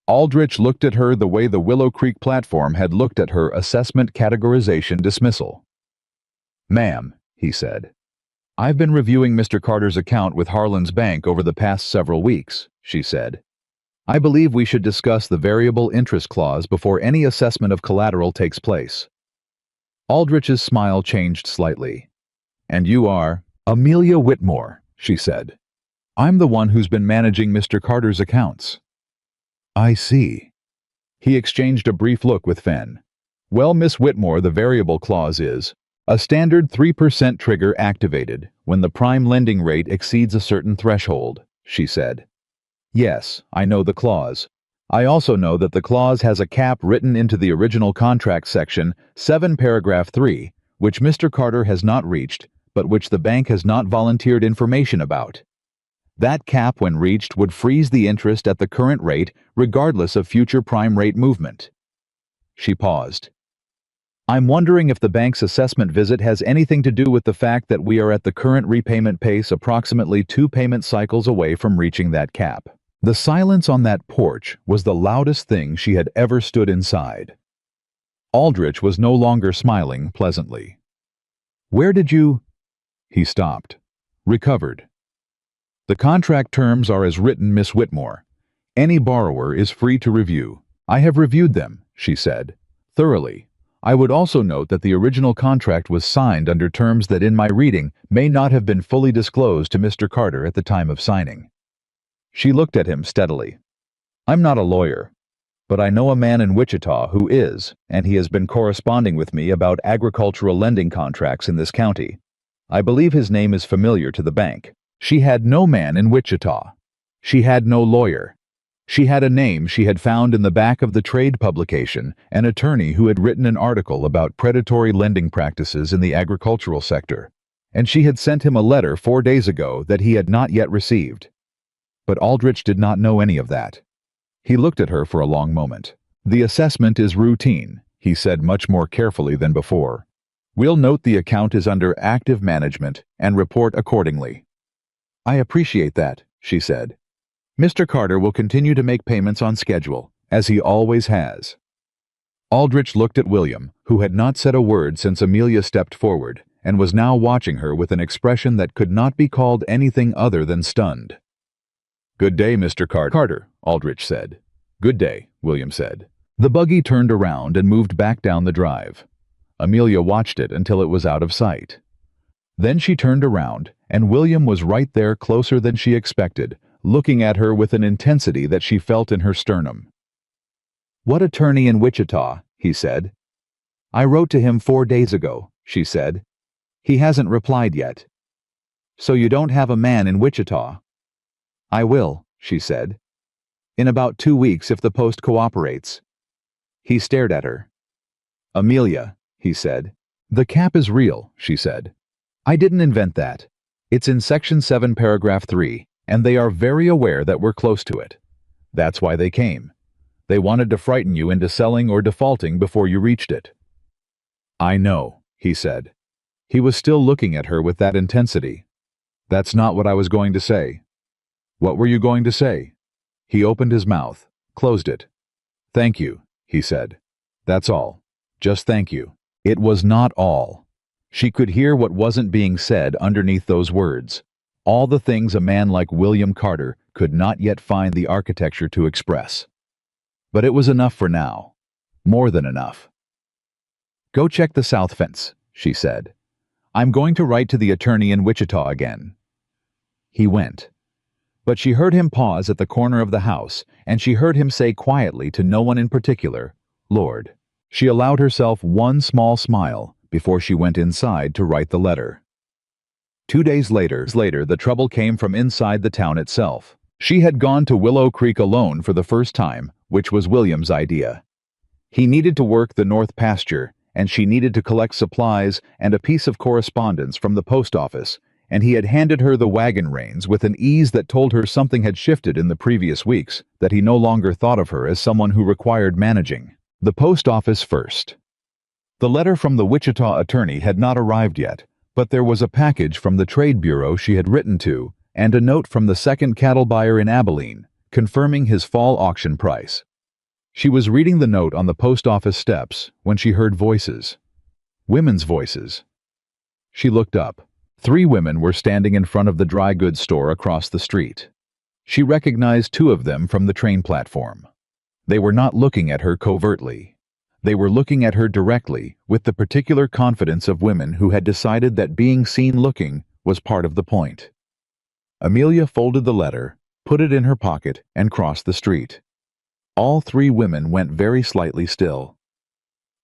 Aldrich looked at her the way the Willow Creek platform had looked at her assessment categorization dismissal. "Ma'am," he said, "I've been reviewing Mr. Carter's account with Harlan's Bank over the past several weeks," she said. "I believe we should discuss the variable interest clause before any assessment of collateral takes place." Aldrich's smile changed slightly. "And you are?" "Amelia Whitmore," she said. "I'm the one who's been managing Mr. Carter's accounts." "I see." He exchanged a brief look with Fenn. "Well, Miss Whitmore, the variable clause is a standard 3% trigger activated when the prime lending rate exceeds a certain threshold," she said. "Yes, I know the clause. I also know that the clause has a cap written into the original contract section 7 paragraph 3, which Mr. Carter has not reached, but which the bank has not volunteered information about. That cap, when reached, would freeze the interest at the current rate regardless of future prime rate movement." She paused. "I'm wondering if the bank's assessment visit has anything to do with the fact that we are at the current repayment pace approximately 2 payment cycles away from reaching that cap." The silence on that porch was the loudest thing she had ever stood inside. Aldrich was no longer smiling pleasantly. "Where did you—" He stopped. "Recovered. The contract terms are as written, Miss Whitmore. Any borrower is free to review. I have reviewed them," she said, "thoroughly. I would also note that the original contract was signed under terms that in my reading may not have been fully disclosed to Mr. Carter at the time of signing." She looked at him steadily. "I'm not a lawyer, but I know a man in Wichita who is, and he has been corresponding with me about agricultural lending contracts in this county. I believe his name is familiar to the bank." She had no man in Wichita. She had no lawyer. She had a name she had found in the back of the trade publication, an attorney who had written an article about predatory lending practices in the agricultural sector, and she had sent him a letter 4 days ago that he had not yet received. But Aldrich did not know any of that. He looked at her for a long moment. "The assessment is routine," he said much more carefully than before. "We'll note the account is under active management and report accordingly." "I appreciate that," she said. "Mr. Carter will continue to make payments on schedule, as he always has." Aldrich looked at William, who had not said a word since Amelia stepped forward, and was now watching her with an expression that could not be called anything other than stunned. "Good day, Mr. Carter," Aldrich said. "Good day," William said. The buggy turned around and moved back down the drive. Amelia watched it until it was out of sight. Then she turned around, and William was right there closer than she expected, looking at her with an intensity that she felt in her sternum. "What attorney in Wichita?" he said. "I wrote to him 4 days ago," she said. "He hasn't replied yet." "So you don't have a man in Wichita?" "I will," she said. "In about 2 weeks if the Post cooperates." He stared at her. "Amelia," he said. "The cap is real," she said. "I didn't invent that. It's in Section 7, Paragraph 3, and they are very aware that we're close to it. That's why they came. They wanted to frighten you into selling or defaulting before you reached it." "I know," he said. He was still looking at her with that intensity. "That's not what I was going to say." "What were you going to say?" He opened his mouth, closed it. "Thank you," he said. "That's all. Just thank you." It was not all. She could hear what wasn't being said underneath those words. All the things a man like William Carter could not yet find the architecture to express. But it was enough for now. More than enough. "Go check the south fence," she said. "I'm going to write to the attorney in Wichita again." He went. But she heard him pause at the corner of the house, and she heard him say quietly to no one in particular, "Lord." She allowed herself one small smile before she went inside to write the letter. 2 days later, the trouble came from inside the town itself. She had gone to Willow Creek alone for the first time, which was William's idea. He needed to work the north pasture, and she needed to collect supplies and a piece of correspondence from the post office, and he had handed her the wagon reins with an ease that told her something had shifted in the previous weeks, that he no longer thought of her as someone who required managing. The post office first. The letter from the Wichita attorney had not arrived yet, but there was a package from the trade bureau she had written to, and a note from the second cattle buyer in Abilene, confirming his fall auction price. She was reading the note on the post office steps when she heard voices. Women's voices. She looked up. 3 women were standing in front of the dry goods store across the street. She recognized 2 of them from the train platform. They were not looking at her covertly. They were looking at her directly, with the particular confidence of women who had decided that being seen looking was part of the point. Amelia folded the letter, put it in her pocket, and crossed the street. All 3 women went very slightly still.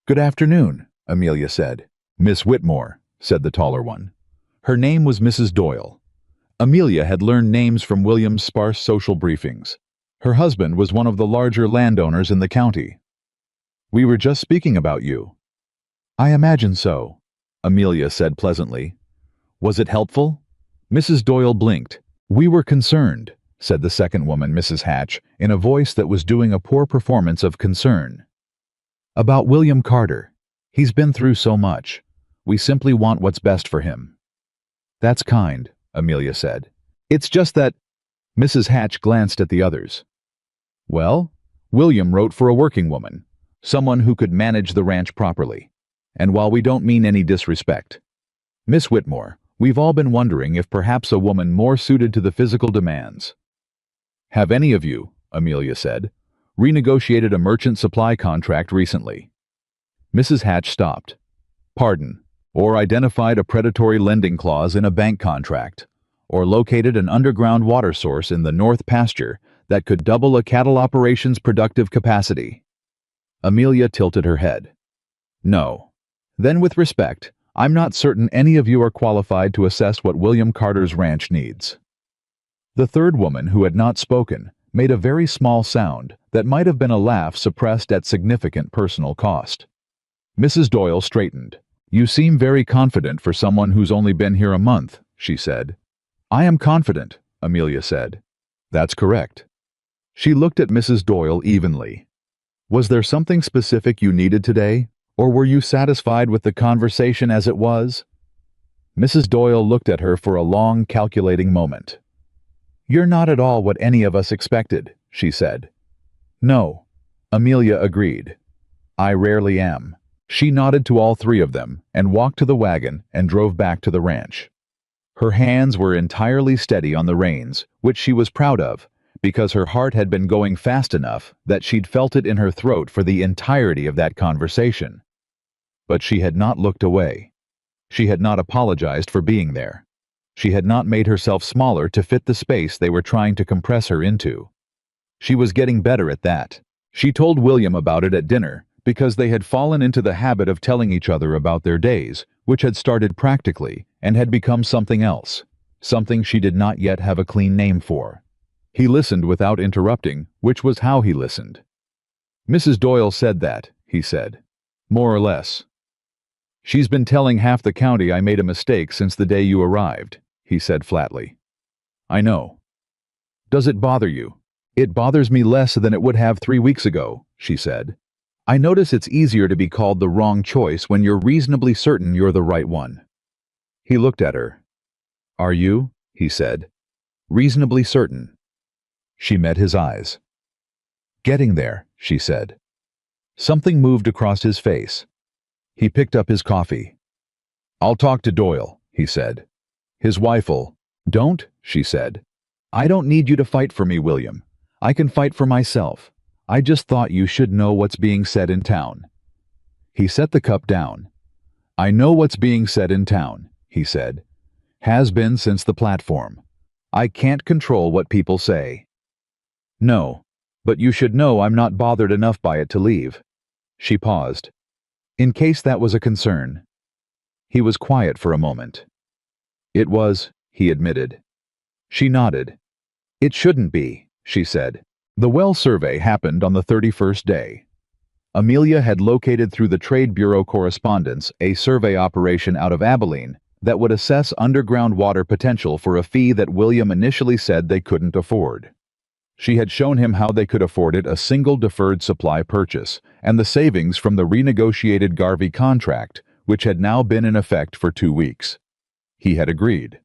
"Good afternoon," Amelia said. "Miss Whitmore," said the taller one. Her name was Mrs. Doyle. Amelia had learned names from William's sparse social briefings. Her husband was one of the larger landowners in the county. "We were just speaking about you." "I imagine so," Amelia said pleasantly. "Was it helpful?" Mrs. Doyle blinked. "We were concerned," said the second woman, Mrs. Hatch, in a voice that was doing a poor performance of concern. "About William Carter. He's been through so much. We simply want what's best for him." "That's kind," Amelia said. "It's just that—" Mrs. Hatch glanced at the others. "Well, William wrote for a working woman, someone who could manage the ranch properly. And while we don't mean any disrespect, Miss Whitmore, we've all been wondering if perhaps a woman more suited to the physical demands." "Have any of you," Amelia said, "renegotiated a merchant supply contract recently?" Mrs. Hatch stopped. "Pardon. Or identified a predatory lending clause in a bank contract, or located an underground water source in the north pasture that could double a cattle operation's productive capacity?" Amelia tilted her head. "No. Then with respect, I'm not certain any of you are qualified to assess what William Carter's ranch needs." The third woman, who had not spoken, made a very small sound that might have been a laugh suppressed at significant personal cost. Mrs. Doyle straightened. "You seem very confident for someone who's only been here a month," she said. "I am confident," Amelia said. "That's correct." She looked at Mrs. Doyle evenly. "Was there something specific you needed today, or were you satisfied with the conversation as it was?" Mrs. Doyle looked at her for a long, calculating moment. "You're not at all what any of us expected," she said. "No," Amelia agreed. "I rarely am." She nodded to all 3 of them and walked to the wagon and drove back to the ranch. Her hands were entirely steady on the reins, which she was proud of, because her heart had been going fast enough that she'd felt it in her throat for the entirety of that conversation. But she had not looked away. She had not apologized for being there. She had not made herself smaller to fit the space they were trying to compress her into. She was getting better at that. She told William about it at dinner, because they had fallen into the habit of telling each other about their days, which had started practically and had become something else, something she did not yet have a clean name for. He listened without interrupting, which was how he listened. "Mrs. Doyle said that," he said. "More or less. She's been telling half the county I made a mistake since the day you arrived," he said flatly. "I know." "Does it bother you?" "It bothers me less than it would have 3 weeks ago," she said. "I notice it's easier to be called the wrong choice when you're reasonably certain you're the right one." He looked at her. "Are you?" he said. "Reasonably certain?" She met his eyes. "Getting there," she said. Something moved across his face. He picked up his coffee. "I'll talk to Doyle," he said. "His wife'll—" "Don't," she said. "I don't need you to fight for me, William. I can fight for myself. I just thought you should know what's being said in town." He set the cup down. "I know what's being said in town," he said. "Has been since the platform. I can't control what people say." "No, but you should know I'm not bothered enough by it to leave." She paused. "In case that was a concern." He was quiet for a moment. "It was," he admitted. She nodded. "It shouldn't be," she said. The well survey happened on the 31st day. Amelia had located through the Trade Bureau correspondence a survey operation out of Abilene that would assess underground water potential for a fee that William initially said they couldn't afford. She had shown him how they could afford it, a single deferred supply purchase, and the savings from the renegotiated Garvey contract, which had now been in effect for 2 weeks. He had agreed.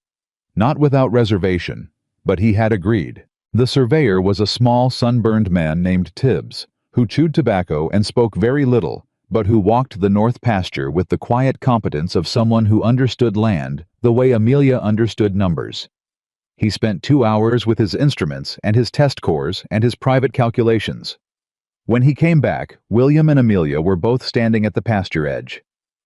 Not without reservation, but he had agreed. The surveyor was a small, sunburned man named Tibbs, who chewed tobacco and spoke very little, but who walked the north pasture with the quiet competence of someone who understood land the way Amelia understood numbers. He spent 2 hours with his instruments and his test cores and his private calculations. When he came back, William and Amelia were both standing at the pasture edge.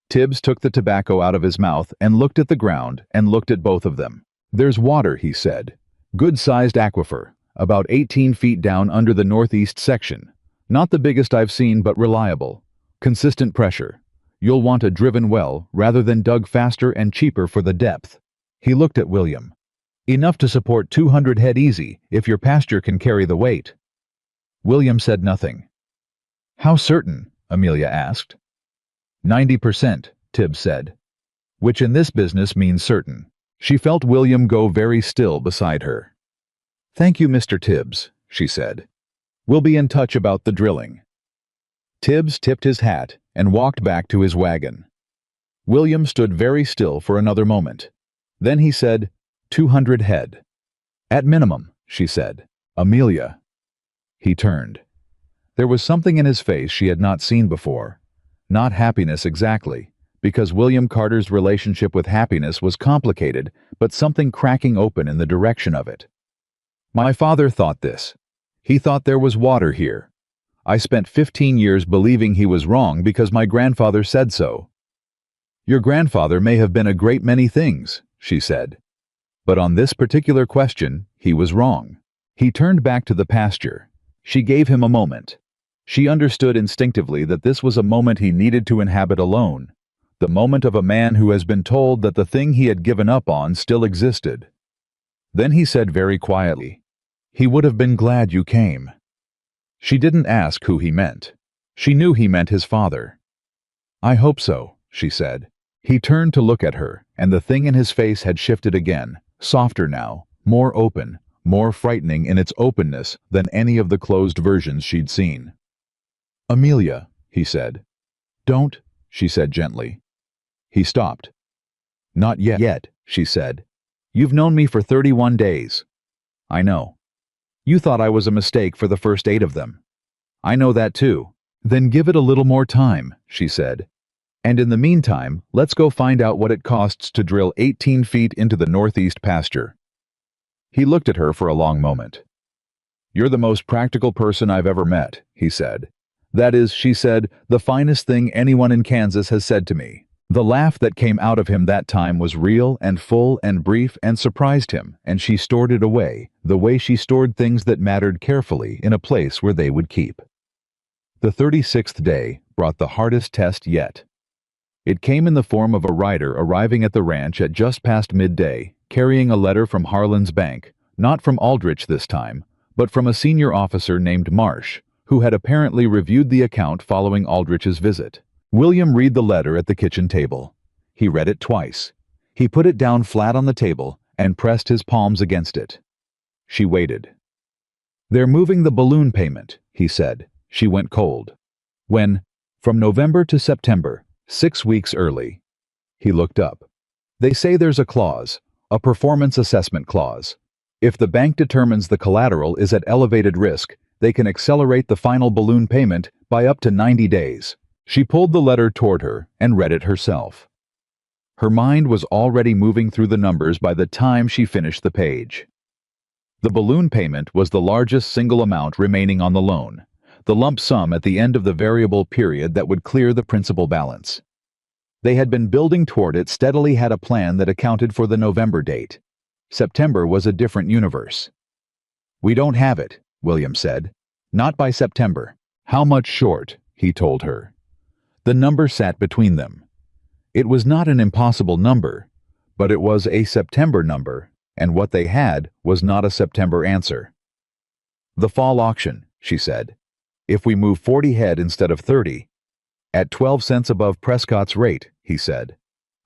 Tibbs took the tobacco out of his mouth and looked at the ground and looked at both of them. "There's water," he said. "Good-sized aquifer, about 18 feet down under the northeast section. Not the biggest I've seen, but reliable. Consistent pressure. You'll want a driven well rather than dug faster and cheaper for the depth." He looked at William. "Enough to support 200 head easy if your pasture can carry the weight." William said nothing. "How certain?" Amelia asked. 90%, Tibbs said. Which in this business means certain. She felt William go very still beside her. "Thank you, Mr. Tibbs," she said. "We'll be in touch about the drilling." Tibbs tipped his hat and walked back to his wagon. William stood very still for another moment. Then he said, 200 head. "At minimum," she said. "Amelia." He turned. There was something in his face she had not seen before. Not happiness exactly, because William Carter's relationship with happiness was complicated, but something cracking open in the direction of it. "My father thought this. He thought there was water here. I spent 15 years believing he was wrong because my grandfather said so." "Your grandfather may have been a great many things," she said. "But on this particular question, he was wrong." He turned back to the pasture. She gave him a moment. She understood instinctively that this was a moment he needed to inhabit alone, the moment of a man who has been told that the thing he had given up on still existed. Then he said very quietly, "He would have been glad you came." She didn't ask who he meant. She knew he meant his father. "I hope so," she said. He turned to look at her, and the thing in his face had shifted again, softer now, more open, more frightening in its openness than any of the closed versions she'd seen. "Amelia," he said. "Don't," she said gently. He stopped. "Not yet," she said. "You've known me for 31 days. I know. You thought I was a mistake for the first 8 of them. I know that too. Then give it a little more time," she said. "And in the meantime, let's go find out what it costs to drill 18 feet into the northeast pasture." He looked at her for a long moment. "You're the most practical person I've ever met," he said. "That is," she said, "the finest thing anyone in Kansas has said to me." The laugh that came out of him that time was real and full and brief and surprised him, and she stored it away, the way she stored things that mattered carefully in a place where they would keep. The 36th day brought the hardest test yet. It came in the form of a rider arriving at the ranch at just past midday, carrying a letter from Harlan's bank, not from Aldrich this time, but from a senior officer named Marsh, who had apparently reviewed the account following Aldrich's visit. William read the letter at the kitchen table. He read it twice. He put it down flat on the table and pressed his palms against it. She waited. "They're moving the balloon payment," he said. She went cold. "When? From November to September, 6 weeks early." He looked up. "They say there's a clause, a performance assessment clause. If the bank determines the collateral is at elevated risk, they can accelerate the final balloon payment by up to 90 days. She pulled the letter toward her and read it herself. Her mind was already moving through the numbers by the time she finished the page. The balloon payment was the largest single amount remaining on the loan, the lump sum at the end of the variable period that would clear the principal balance. They had been building toward it steadily, had a plan that accounted for the November date. September was a different universe. "We don't have it," William said. "Not by September." "How much short?" he told her. The number sat between them. It was not an impossible number, but it was a September number, and what they had was not a September answer. "The fall auction," she said. "If we move 40 head instead of 30, at 12 cents above Prescott's rate," he said.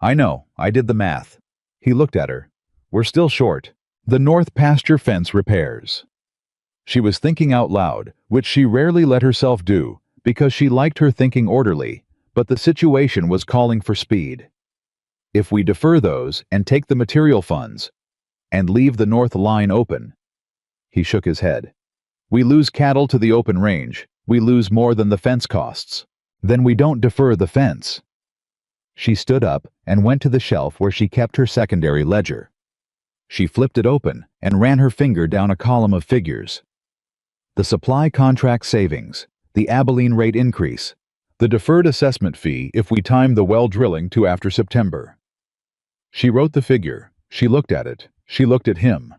"I know, I did the math." He looked at her. "We're still short. The north pasture fence repairs." She was thinking out loud, which she rarely let herself do, because she liked her thinking orderly, but the situation was calling for speed. "If we defer those and take the material funds, and leave the north line open." He shook his head. "We lose cattle to the open range, We lose more than the fence costs. Then we don't defer the fence." She stood up and went to the shelf where she kept her secondary ledger. She flipped it open and ran her finger down a column of figures. The supply contract savings, the Abilene rate increase, the deferred assessment fee if we time the well drilling to after September. She wrote the figure. She looked at it. She looked at him.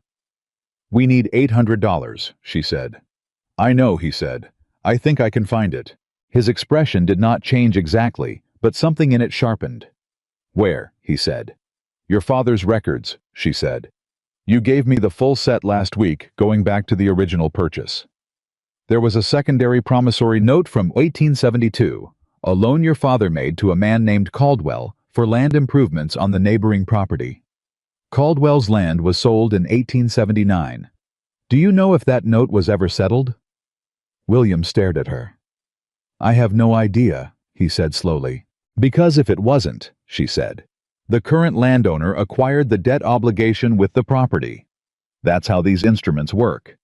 "We need $800, she said. "I know," he said. "I think I can find it." His expression did not change exactly, but something in it sharpened. "Where?" he said. "Your father's records," she said. "You gave me the full set last week, going back to the original purchase. There was a secondary promissory note from 1872, a loan your father made to a man named Caldwell for land improvements on the neighboring property. Caldwell's land was sold in 1879. Do you know if that note was ever settled?" William stared at her. "I have no idea," he said slowly. "Because if it wasn't," she said, "the current landowner acquired the debt obligation with the property. That's how these instruments work.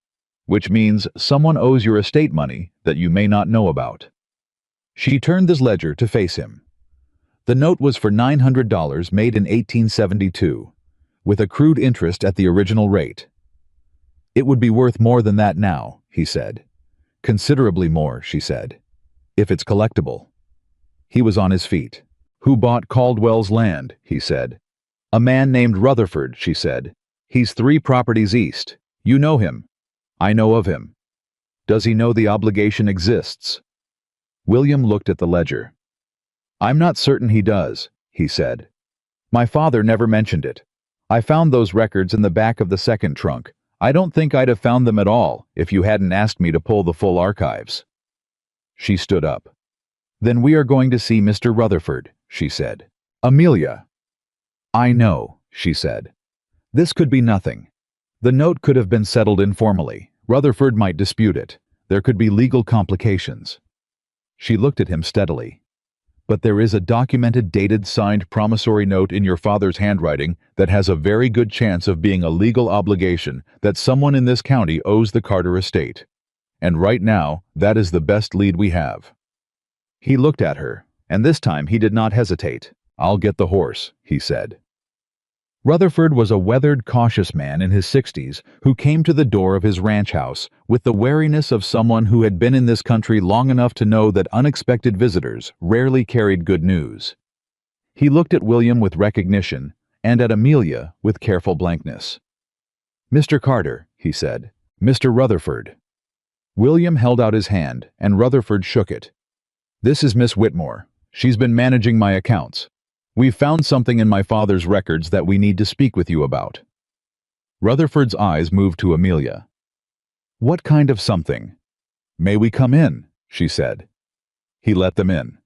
Which means someone owes your estate money that you may not know about." She turned this ledger to face him. The note was for $900 made in 1872, with accrued interest at the original rate. "It would be worth more than that now," he said. "Considerably more," she said, "if it's collectible." He was on his feet. "Who bought Caldwell's land?" he said. "A man named Rutherford," she said. "He's 3 properties east. You know him." "I know of him." "Does he know the obligation exists?" William looked at the ledger. "I'm not certain he does," he said. "My father never mentioned it. I found those records in the back of the second trunk. I don't think I'd have found them at all if you hadn't asked me to pull the full archives." She stood up. "Then we are going to see Mr. Rutherford," she said. "Amelia." "I know," she said. "This could be nothing. The note could have been settled informally. Rutherford might dispute it. There could be legal complications." She looked at him steadily. "But there is a documented, dated, signed promissory note in your father's handwriting that has a very good chance of being a legal obligation that someone in this county owes the Carter estate. And right now, that is the best lead we have." He looked at her, and this time he did not hesitate. "I'll get the horse," he said. Rutherford was a weathered, cautious man in his 60s who came to the door of his ranch house with the wariness of someone who had been in this country long enough to know that unexpected visitors rarely carried good news. He looked at William with recognition and at Amelia with careful blankness. "Mr. Carter," he said. "Mr. Rutherford." William held out his hand, and Rutherford shook it. "This is Miss Whitmore. She's been managing my accounts. We've found something in my father's records that we need to speak with you about." Rutherford's eyes moved to Amelia. "What kind of something?" "May we come in?" she said. He let them in.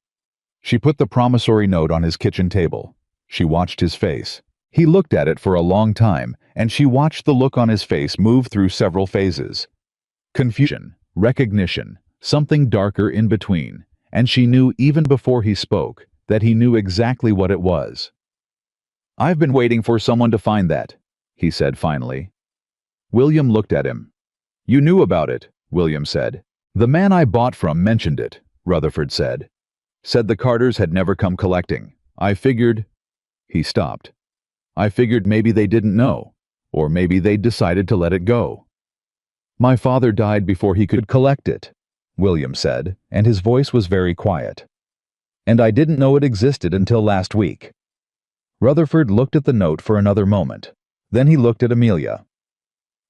She put the promissory note on his kitchen table. She watched his face. He looked at it for a long time, and she watched the look on his face move through several phases. Confusion, recognition, something darker in between, and she knew even before he spoke that he knew exactly what it was. "I've been waiting for someone to find that," he said finally. William looked at him. "You knew about it," William said. "The man I bought from mentioned it," Rutherford said. "Said the Carters had never come collecting. I figured—" He stopped. "I figured maybe they didn't know, or maybe they'd decided to let it go." "My father died before he could collect it," William said, and his voice was very quiet. "And I didn't know it existed until last week." Rutherford looked at the note for another moment. Then he looked at Amelia.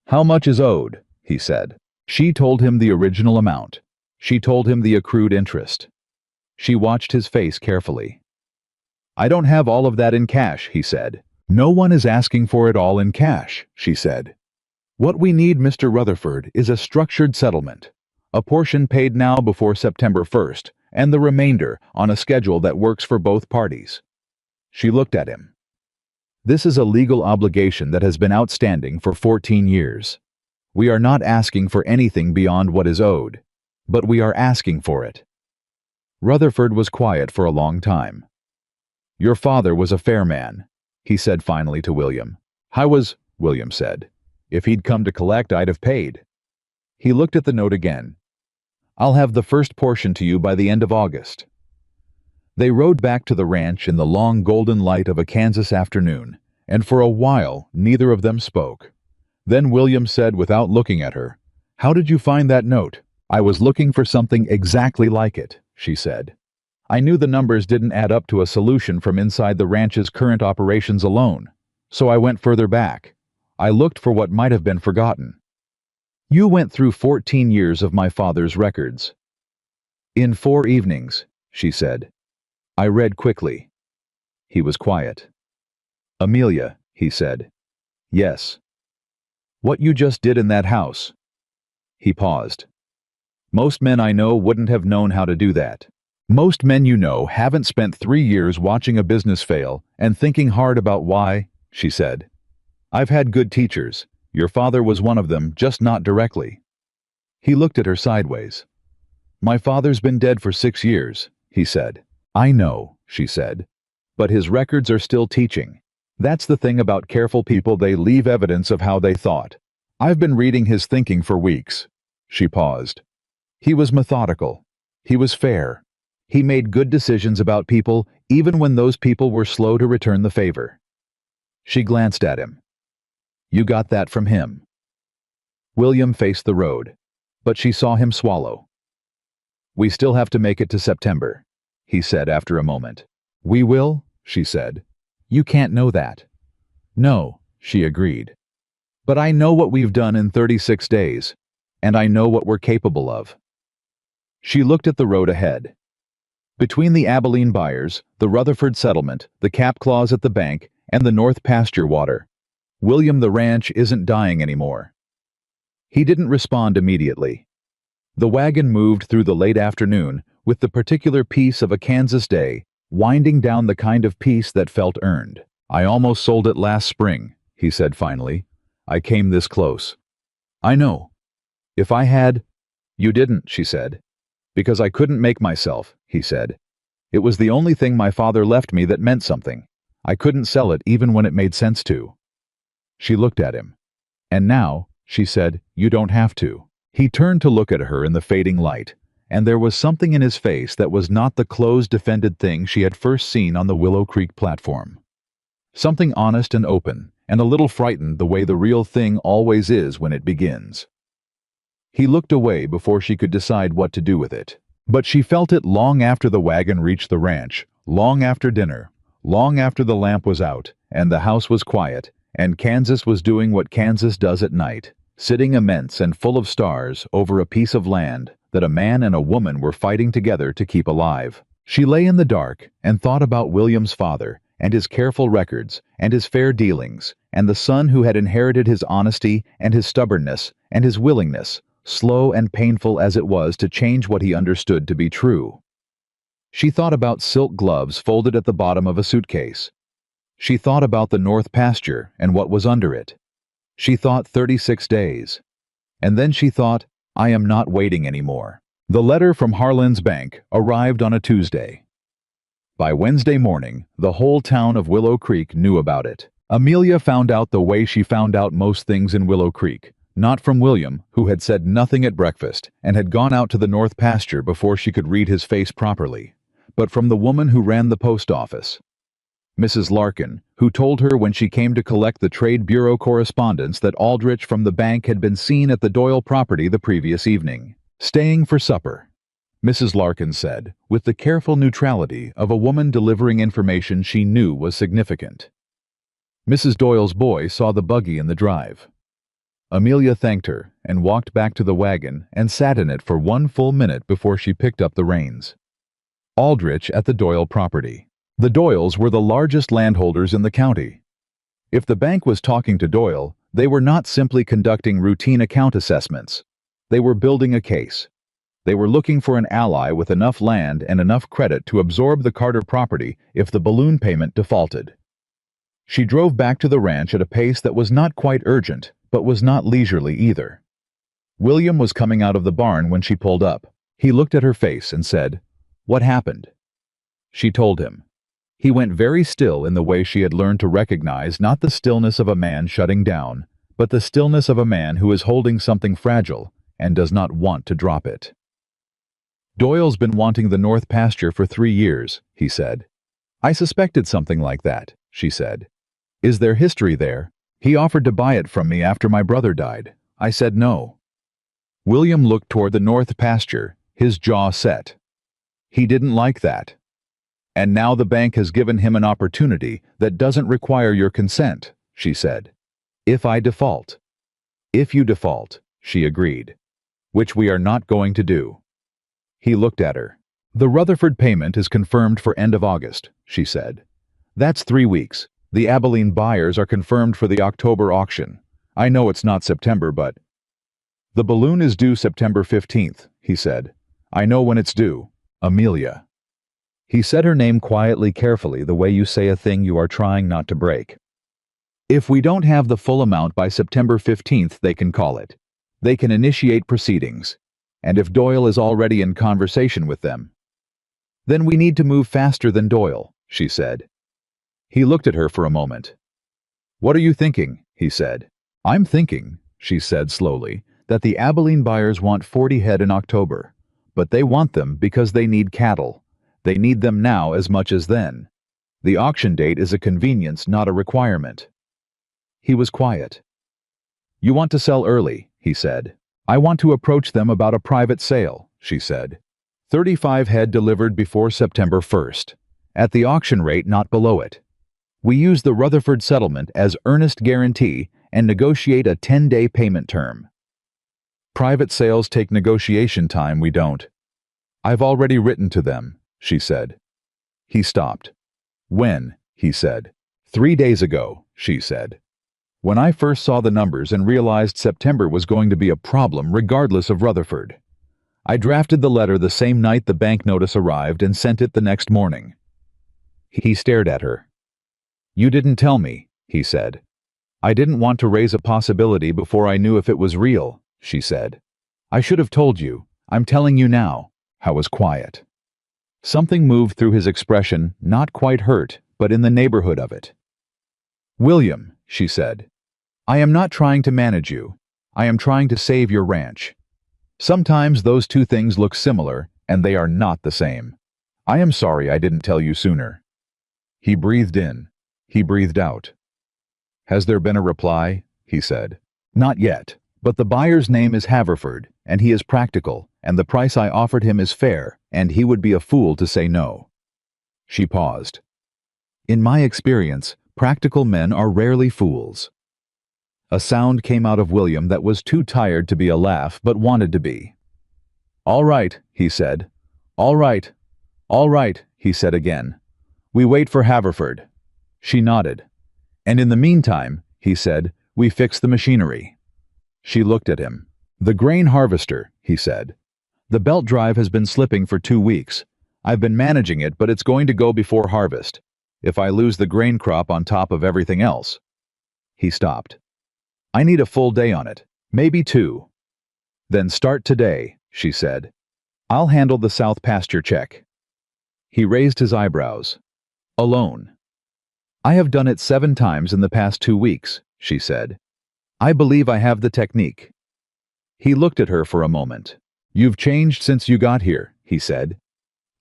"How much is owed?" he said. She told him the original amount. She told him the accrued interest. She watched his face carefully. "I don't have all of that in cash," he said. "No one is asking for it all in cash," she said. "What we need, Mr. Rutherford, is a structured settlement. A portion paid now before September 1st, and the remainder on a schedule that works for both parties." She looked at him. "This is a legal obligation that has been outstanding for 14 years. We are not asking for anything beyond what is owed, but we are asking for it." Rutherford was quiet for a long time. "Your father was a fair man," he said finally to William. William said. "If he'd come to collect, I'd have paid." He looked at the note again. I'll have the first portion to you by the end of August." They rode back to the ranch in the long golden light of a Kansas afternoon, and for a while neither of them spoke. Then William said without looking at her, "How did you find that note?" "I was looking for something exactly like it," she said. "I knew the numbers didn't add up to a solution from inside the ranch's current operations alone, so I went further back. I looked for what might have been forgotten. You went through 14 years of my father's records." "In 4 evenings," she said. I read quickly. He was quiet. "Amelia," he said. "Yes." "What you just did in that house." He paused. "Most men I know wouldn't have known how to do that. Most men you know haven't spent 3 years watching a business fail and thinking hard about why," she said. "I've had good teachers. Your father was one of them, just not directly." He looked at her sideways. "My father's been dead for 6 years," he said. "I know," she said. "But his records are still teaching. That's the thing about careful people, they leave evidence of how they thought. I've been reading his thinking for weeks." She paused. "He was methodical. He was fair. He made good decisions about people, even when those people were slow to return the favor." She glanced at him. "You got that from him." William faced the road, but she saw him swallow. "We still have to make it to September," he said after a moment. "We will?" she said. "You can't know that." "No," she agreed. "But I know what we've done in 36 days, and I know what we're capable of." She looked at the road ahead. Between the Abilene buyers, the Rutherford settlement, the cap clause at the bank, and the North pasture water, William the ranch isn't dying anymore. He didn't respond immediately. The wagon moved through the late afternoon with the particular peace of a Kansas day, winding down the kind of peace that felt earned. "I almost sold it last spring," he said finally. "I came this close." "I know. If I had—" "You didn't," she said. "Because I couldn't make myself," he said. "It was the only thing my father left me that meant something. I couldn't sell it even when it made sense to." She looked at him. "And now," she said, "you don't have to." He turned to look at her in the fading light, and there was something in his face that was not the closed, defended thing she had first seen on the Willow Creek platform. Something honest and open, and a little frightened the way the real thing always is when it begins. He looked away before she could decide what to do with it. But she felt it long after the wagon reached the ranch, long after dinner, long after the lamp was out, and the house was quiet, and Kansas was doing what Kansas does at night, sitting immense and full of stars over a piece of land that a man and a woman were fighting together to keep alive. She lay in the dark and thought about William's father, and his careful records, and his fair dealings, and the son who had inherited his honesty and his stubbornness and his willingness, slow and painful as it was to change what he understood to be true. She thought about silk gloves folded at the bottom of a suitcase. She thought about the North pasture and what was under it. She thought 36 days. And then she thought, I am not waiting anymore. The letter from Harlan's bank arrived on a Tuesday. By Wednesday morning, the whole town of Willow Creek knew about it. Amelia found out the way she found out most things in Willow Creek, not from William, who had said nothing at breakfast and had gone out to the North pasture before she could read his face properly, but from the woman who ran the post office, Mrs. Larkin, who told her when she came to collect the Trade Bureau correspondence that Aldrich from the bank had been seen at the Doyle property the previous evening, staying for supper. Mrs. Larkin said, with the careful neutrality of a woman delivering information she knew was significant. Mrs. Doyle's boy saw the buggy in the drive. Amelia thanked her and walked back to the wagon and sat in it for 1 full minute before she picked up the reins. Aldrich at the Doyle property. The Doyles were the largest landholders in the county. If the bank was talking to Doyle, they were not simply conducting routine account assessments. They were building a case. They were looking for an ally with enough land and enough credit to absorb the Carter property if the balloon payment defaulted. She drove back to the ranch at a pace that was not quite urgent, but was not leisurely either. William was coming out of the barn when she pulled up. He looked at her face and said, "What happened?" She told him. He went very still in the way she had learned to recognize not the stillness of a man shutting down, but the stillness of a man who is holding something fragile and does not want to drop it. Doyle's been wanting the north pasture for 3 years, he said. I suspected something like that, she said. Is there history there? He offered to buy it from me after my brother died. I said no. William looked toward the north pasture, his jaw set. He didn't like that. And now the bank has given him an opportunity that doesn't require your consent, she said. If I default. If you default, she agreed. Which we are not going to do. He looked at her. The Rutherford payment is confirmed for end of August, she said. That's 3 weeks. The Abilene buyers are confirmed for the October auction. I know it's not September, but... The balloon is due September 15th, he said. I know when it's due. Amelia. He said her name quietly, carefully, the way you say a thing you are trying not to break. If we don't have the full amount by September 15th, they can call it. They can initiate proceedings. And if Doyle is already in conversation with them, then we need to move faster than Doyle, she said. He looked at her for a moment. What are you thinking? He said. I'm thinking, she said slowly, that the Abilene buyers want 40 head in October. But they want them because they need cattle. They need them now as much as then. The auction date is a convenience, not a requirement. He was quiet. You want to sell early, he said. I want to approach them about a private sale, she said. 35 head delivered before September 1st. At the auction rate, not below it. We use the Rutherford settlement as earnest guarantee and negotiate a 10-day payment term. Private sales take negotiation time, we don't. I've already written to them, she said. He stopped. When? He said. 3 days ago, she said. When I first saw the numbers and realized September was going to be a problem regardless of Rutherford. I drafted the letter the same night the bank notice arrived and sent it the next morning. He stared at her. You didn't tell me, he said. I didn't want to raise a possibility before I knew if it was real, she said. I should have told you. I'm telling you now. I was quiet. Something moved through his expression, not quite hurt, but in the neighborhood of it. William, she said. I am not trying to manage you. I am trying to save your ranch. Sometimes those two things look similar, and they are not the same. I am sorry I didn't tell you sooner. He breathed in. He breathed out. Has there been a reply? He said. Not yet, but the buyer's name is Haverford, and he is practical, and the price I offered him is fair, and he would be a fool to say no. She paused. In my experience, practical men are rarely fools. A sound came out of William that was too tired to be a laugh but wanted to be. All right, he said. All right. All right, he said again. We wait for Haverford. She nodded. And in the meantime, he said, we fix the machinery. She looked at him. The grain harvester, he said. The belt drive has been slipping for 2 weeks. I've been managing it, but it's going to go before harvest. If I lose the grain crop on top of everything else. He stopped. I need a full day on it, maybe 2. Then start today, she said. I'll handle the south pasture check. He raised his eyebrows. Alone. I have done it 7 times in the past 2 weeks, she said. I believe I have the technique. He looked at her for a moment. You've changed since you got here, he said.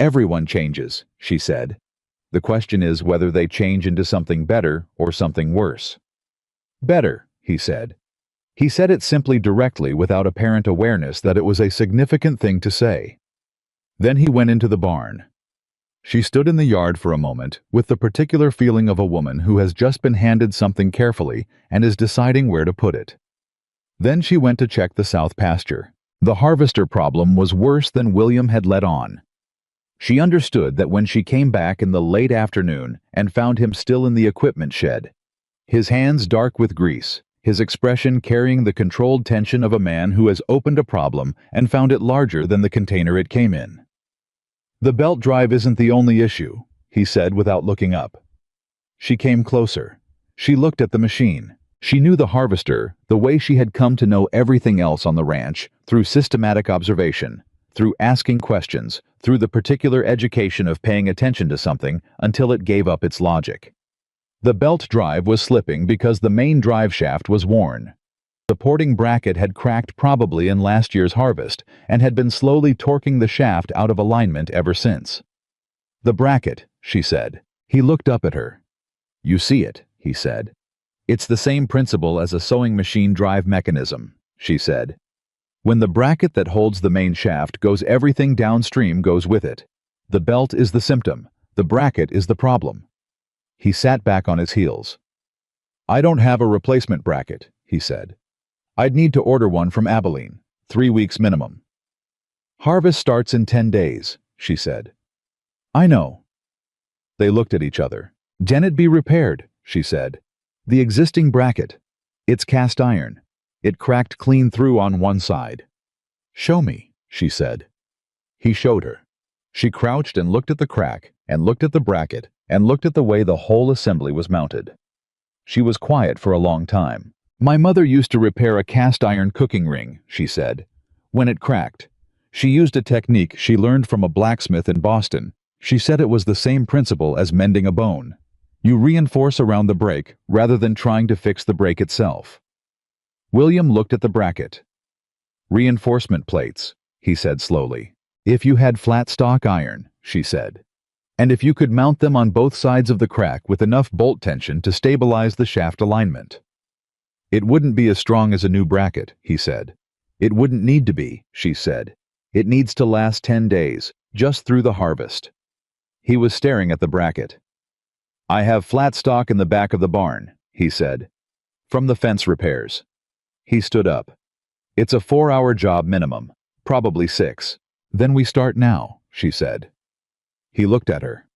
Everyone changes, she said. The question is whether they change into something better or something worse. Better, he said. He said it simply, directly, without apparent awareness that it was a significant thing to say. Then he went into the barn. She stood in the yard for a moment, with the particular feeling of a woman who has just been handed something carefully and is deciding where to put it. Then she went to check the south pasture. The harvester problem was worse than William had let on. She understood that when she came back in the late afternoon and found him still in the equipment shed, his hands dark with grease, his expression carrying the controlled tension of a man who has opened a problem and found it larger than the container it came in. The belt drive isn't the only issue, he said without looking up. She came closer. She looked at the machine. She knew the harvester the way she had come to know everything else on the ranch, through systematic observation, through asking questions, through the particular education of paying attention to something until it gave up its logic. The belt drive was slipping because the main drive shaft was worn. supporting bracket had cracked probably in last year's harvest and had been slowly torquing the shaft out of alignment ever since. "The bracket," she said. He looked up at her. "You see it," he said. "It's the same principle as a sewing machine drive mechanism," she said. "When the bracket that holds the main shaft goes, everything downstream goes with it. The belt is the symptom. The bracket is the problem." He sat back on his heels. "I don't have a replacement bracket," he said. "I'd need to order one from Abilene, 3 weeks minimum." "Harvest starts in 10 days, she said. "I know." They looked at each other. "Can it be repaired?" she said. "The existing bracket. It's cast iron. It cracked clean through on one side." "Show me," she said. He showed her. She crouched and looked at the crack, and looked at the bracket, and looked at the way the whole assembly was mounted. She was quiet for a long time. "My mother used to repair a cast iron cooking ring," she said. "When it cracked, she used a technique she learned from a blacksmith in Boston. She said it was the same principle as mending a bone. You reinforce around the break rather than trying to fix the break itself." William looked at the bracket. "Reinforcement plates," he said slowly. "If you had flat stock iron," she said. "And if you could mount them on both sides of the crack with enough bolt tension to stabilize the shaft alignment." "It wouldn't be as strong as a new bracket," he said. "It wouldn't need to be," she said. "It needs to last 10 days, just through the harvest." He was staring at the bracket. "I have flat stock in the back of the barn," he said. "From the fence repairs." He stood up. "It's a 4-hour job minimum, probably 6. "Then we start now," she said. He looked at her.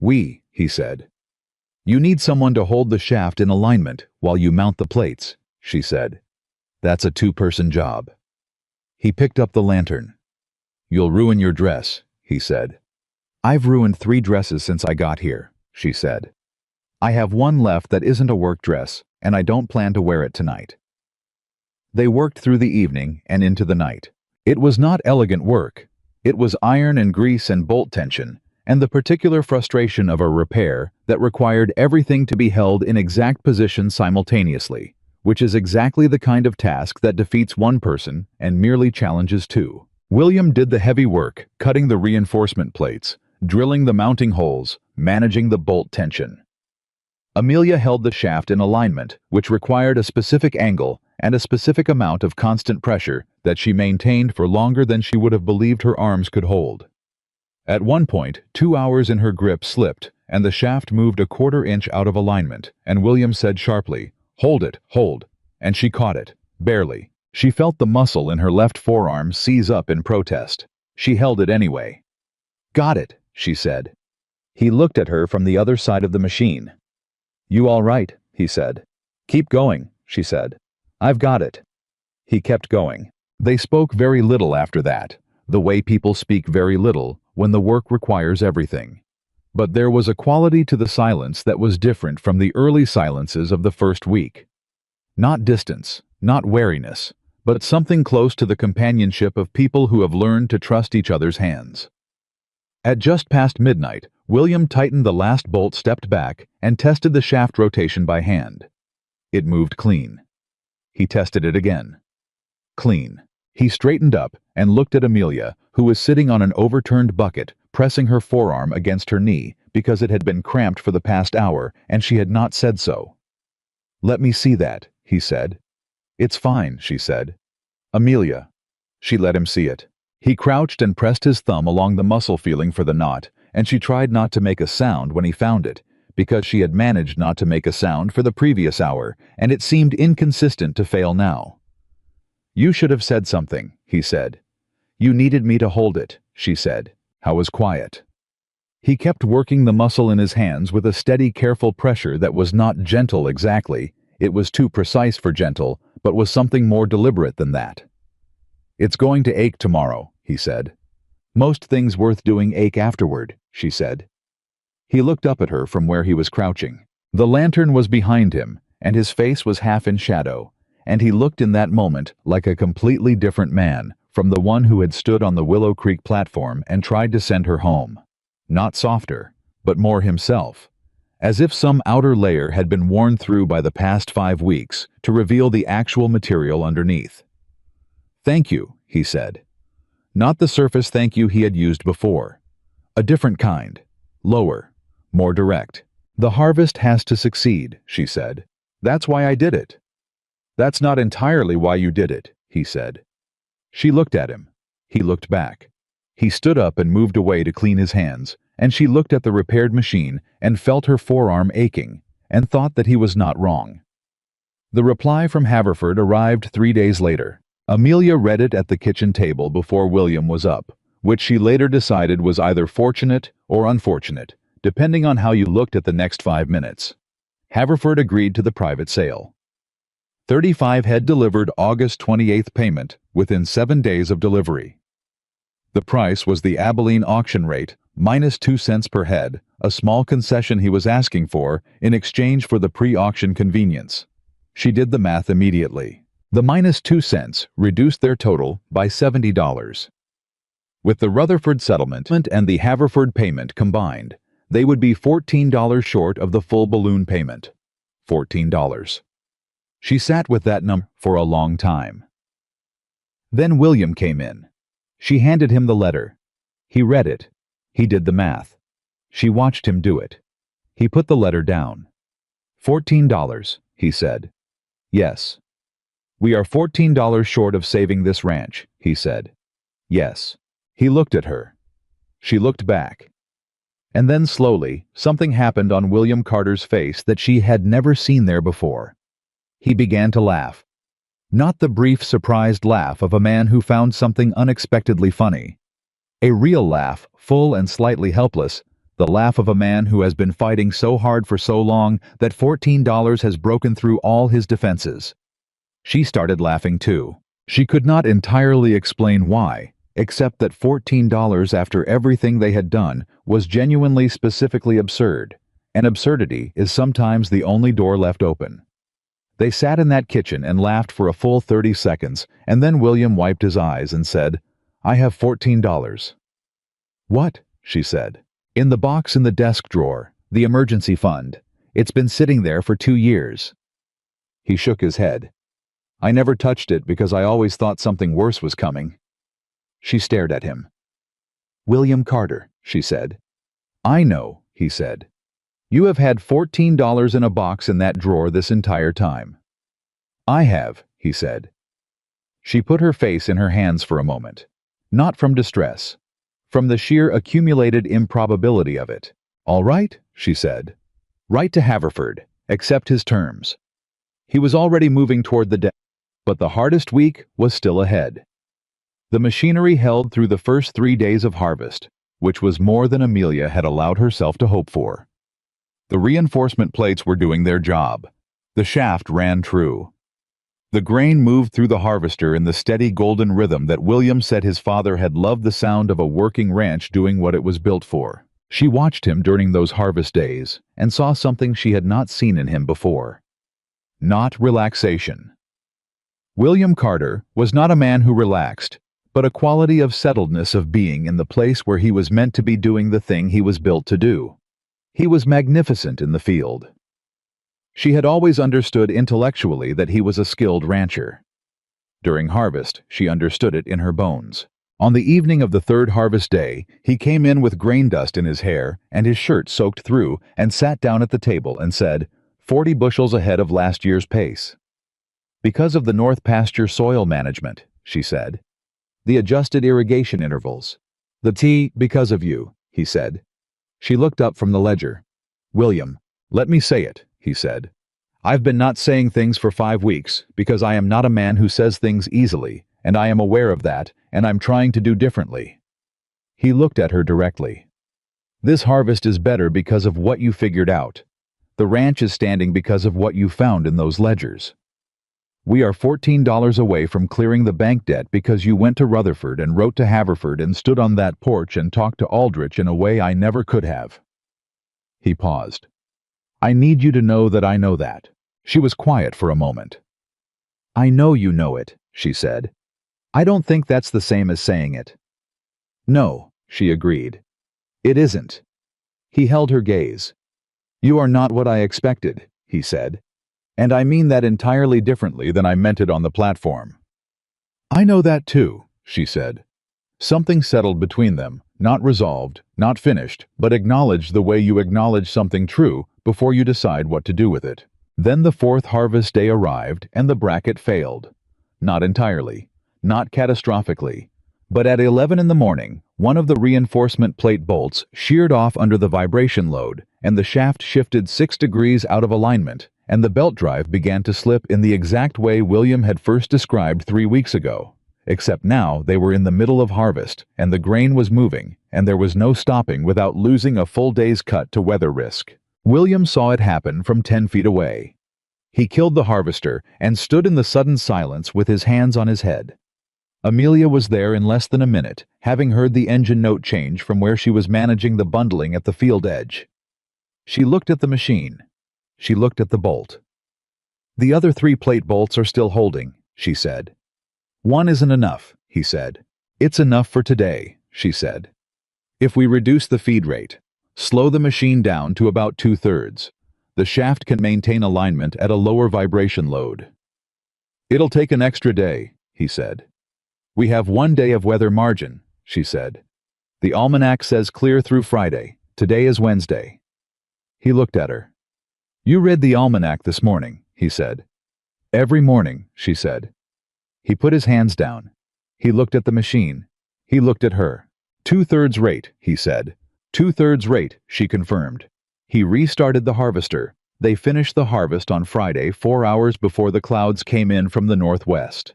He said. "You need someone to hold the shaft in alignment while you mount the plates," she said. "That's a 2-person job." He picked up the lantern. "You'll ruin your dress," he said. "I've ruined 3 dresses since I got here," she said. "I have one left that isn't a work dress, and I don't plan to wear it tonight." They worked through the evening and into the night. It was not elegant work. It was iron and grease and bolt tension, and the particular frustration of a repair that required everything to be held in exact position simultaneously, which is exactly the kind of task that defeats 1 person and merely challenges 2. William did the heavy work, cutting the reinforcement plates, drilling the mounting holes, managing the bolt tension. Amelia held the shaft in alignment, which required a specific angle and a specific amount of constant pressure that she maintained for longer than she would have believed her arms could hold. At one point, 2 hours in her grip slipped, and the shaft moved a 1/4 inch out of alignment, and William said sharply, "Hold it, hold," and she caught it, barely. She felt the muscle in her left forearm seize up in protest. She held it anyway. "Got it," she said. He looked at her from the other side of the machine. "You all right?" he said. "Keep going," she said. "I've got it." He kept going. They spoke very little after that, the way people speak very little when the work requires everything. But there was a quality to the silence that was different from the early silences of the first week. Not distance, not wariness, but something close to the companionship of people who have learned to trust each other's hands. At just past midnight, William tightened the last bolt, stepped back, and tested the shaft rotation by hand. It moved clean. He tested it again. Clean. He straightened up and looked at Amelia, who was sitting on an overturned bucket, pressing her forearm against her knee because it had been cramped for the past hour and she had not said so. "Let me see that," he said. "It's fine," she said. "Amelia." She let him see it. He crouched and pressed his thumb along the muscle, feeling for the knot, and she tried not to make a sound when he found it, because she had managed not to make a sound for the previous hour, and it seemed inconsistent to fail now. "You should have said something," he said. "You needed me to hold it," she said. I was quiet. He kept working the muscle in his hands with a steady, careful pressure that was not gentle exactly. It was too precise for gentle, but was something more deliberate than that. "It's going to ache tomorrow," he said. "Most things worth doing ache afterward," she said. He looked up at her from where he was crouching. The lantern was behind him, and his face was half in shadow, and he looked in that moment like a completely different man from the one who had stood on the Willow Creek platform and tried to send her home. Not softer, but more himself, as if some outer layer had been worn through by the past 5 weeks to reveal the actual material underneath. "Thank you," he said. Not the surface thank you he had used before. A different kind. Lower. More direct. "The harvest has to succeed," she said. "That's why I did it." "That's not entirely why you did it," he said. She looked at him. He looked back. He stood up and moved away to clean his hands, and she looked at the repaired machine and felt her forearm aching, and thought that he was not wrong. The reply from Haverford arrived 3 days later. Amelia read it at the kitchen table before William was up, which she later decided was either fortunate or unfortunate, depending on how you looked at the next 5 minutes. Haverford agreed to the private sale. 35 head delivered August 28th payment within 7 days of delivery. The price was the Abilene auction rate, minus 2 cents per head, a small concession he was asking for in exchange for the pre-auction convenience. She did the math immediately. The minus 2 cents reduced their total by $70. With the Rutherford settlement and the Haverford payment combined, they would be $14 short of the full balloon payment. $14. She sat with that number for a long time. Then William came in. She handed him the letter. He read it. He did the math. She watched him do it. He put the letter down. $14, he said. Yes. We are $14 short of saving this ranch, he said. Yes. He looked at her. She looked back. And then slowly, something happened on William Carter's face that she had never seen there before. He began to laugh. Not the brief, surprised laugh of a man who found something unexpectedly funny. A real laugh, full and slightly helpless, the laugh of a man who has been fighting so hard for so long that $14 has broken through all his defenses. She started laughing too. She could not entirely explain why, except that $14 after everything they had done was genuinely specifically absurd, and absurdity is sometimes the only door left open. They sat in that kitchen and laughed for a full 30 seconds, and then William wiped his eyes and said, I have $14. What? She said. In the box in the desk drawer, the emergency fund. It's been sitting there for 2 years. He shook his head. I never touched it because I always thought something worse was coming. She stared at him. William Carter, she said. I know, he said. You have had $14 in a box in that drawer this entire time. I have, he said. She put her face in her hands for a moment. Not from distress. From the sheer accumulated improbability of it. All right, she said. Write to Haverford. Accept his terms. He was already moving toward the desk, but the hardest week was still ahead. The machinery held through the first 3 days of harvest, which was more than Amelia had allowed herself to hope for. The reinforcement plates were doing their job. The shaft ran true. The grain moved through the harvester in the steady golden rhythm that William said his father had loved the sound of a working ranch doing what it was built for. She watched him during those harvest days and saw something she had not seen in him before. Not relaxation. William Carter was not a man who relaxed, but a quality of settledness of being in the place where he was meant to be doing the thing he was built to do. He was magnificent in the field. She had always understood intellectually that he was a skilled rancher. During harvest, she understood it in her bones. On the evening of the third harvest day, he came in with grain dust in his hair and his shirt soaked through and sat down at the table and said, 40 bushels ahead of last year's pace. Because of the north pasture soil management, she said. The adjusted irrigation intervals. The tea, because of you, he said. She looked up from the ledger. William, let me say it, he said. I've been not saying things for 5 weeks because I am not a man who says things easily, and I am aware of that, and I'm trying to do differently. He looked at her directly. This harvest is better because of what you figured out. The ranch is standing because of what you found in those ledgers. We are $14 away from clearing the bank debt because you went to Rutherford and wrote to Haverford and stood on that porch and talked to Aldrich in a way I never could have. He paused. I need you to know that I know that. She was quiet for a moment. I know you know it, she said. I don't think that's the same as saying it. No, she agreed. It isn't. He held her gaze. You are not what I expected, he said. And I mean that entirely differently than I meant it on the platform. I know that too, she said. Something settled between them, not resolved, not finished, but acknowledged the way you acknowledge something true before you decide what to do with it. Then the fourth harvest day arrived and the bracket failed. Not entirely, not catastrophically, but at 11 in the morning, one of the reinforcement plate bolts sheared off under the vibration load, and the shaft shifted 6 degrees out of alignment, and the belt drive began to slip in the exact way William had first described 3 weeks ago. Except now they were in the middle of harvest, and the grain was moving, and there was no stopping without losing a full day's cut to weather risk. William saw it happen from 10 feet away. He killed the harvester and stood in the sudden silence with his hands on his head. Amelia was there in less than a minute, having heard the engine note change from where she was managing the bundling at the field edge. She looked at the machine. She looked at the bolt. The other 3 plate bolts are still holding, she said. One isn't enough, he said. It's enough for today, she said. If we reduce the feed rate, slow the machine down to about 2/3, the shaft can maintain alignment at a lower vibration load. It'll take an extra day, he said. We have 1 day of weather margin, she said. The almanac says clear through Friday. Today is Wednesday. He looked at her. You read the almanac this morning, he said. Every morning, she said. He put his hands down. He looked at the machine. He looked at her. 2/3 rate, he said. 2/3 rate, she confirmed. He restarted the harvester. They finished the harvest on Friday 4 hours before the clouds came in from the northwest.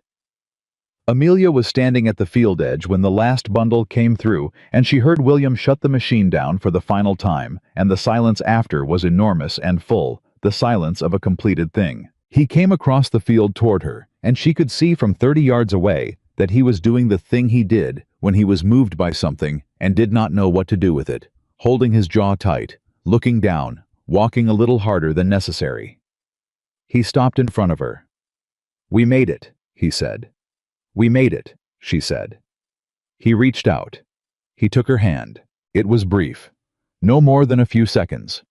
Amelia was standing at the field edge when the last bundle came through, and she heard William shut the machine down for the final time, and the silence after was enormous and full, the silence of a completed thing. He came across the field toward her, and she could see from 30 yards away that he was doing the thing he did when he was moved by something and did not know what to do with it, holding his jaw tight, looking down, walking a little harder than necessary. He stopped in front of her. We made it, he said. We made it, she said. He reached out. He took her hand. It was brief. No more than a few seconds.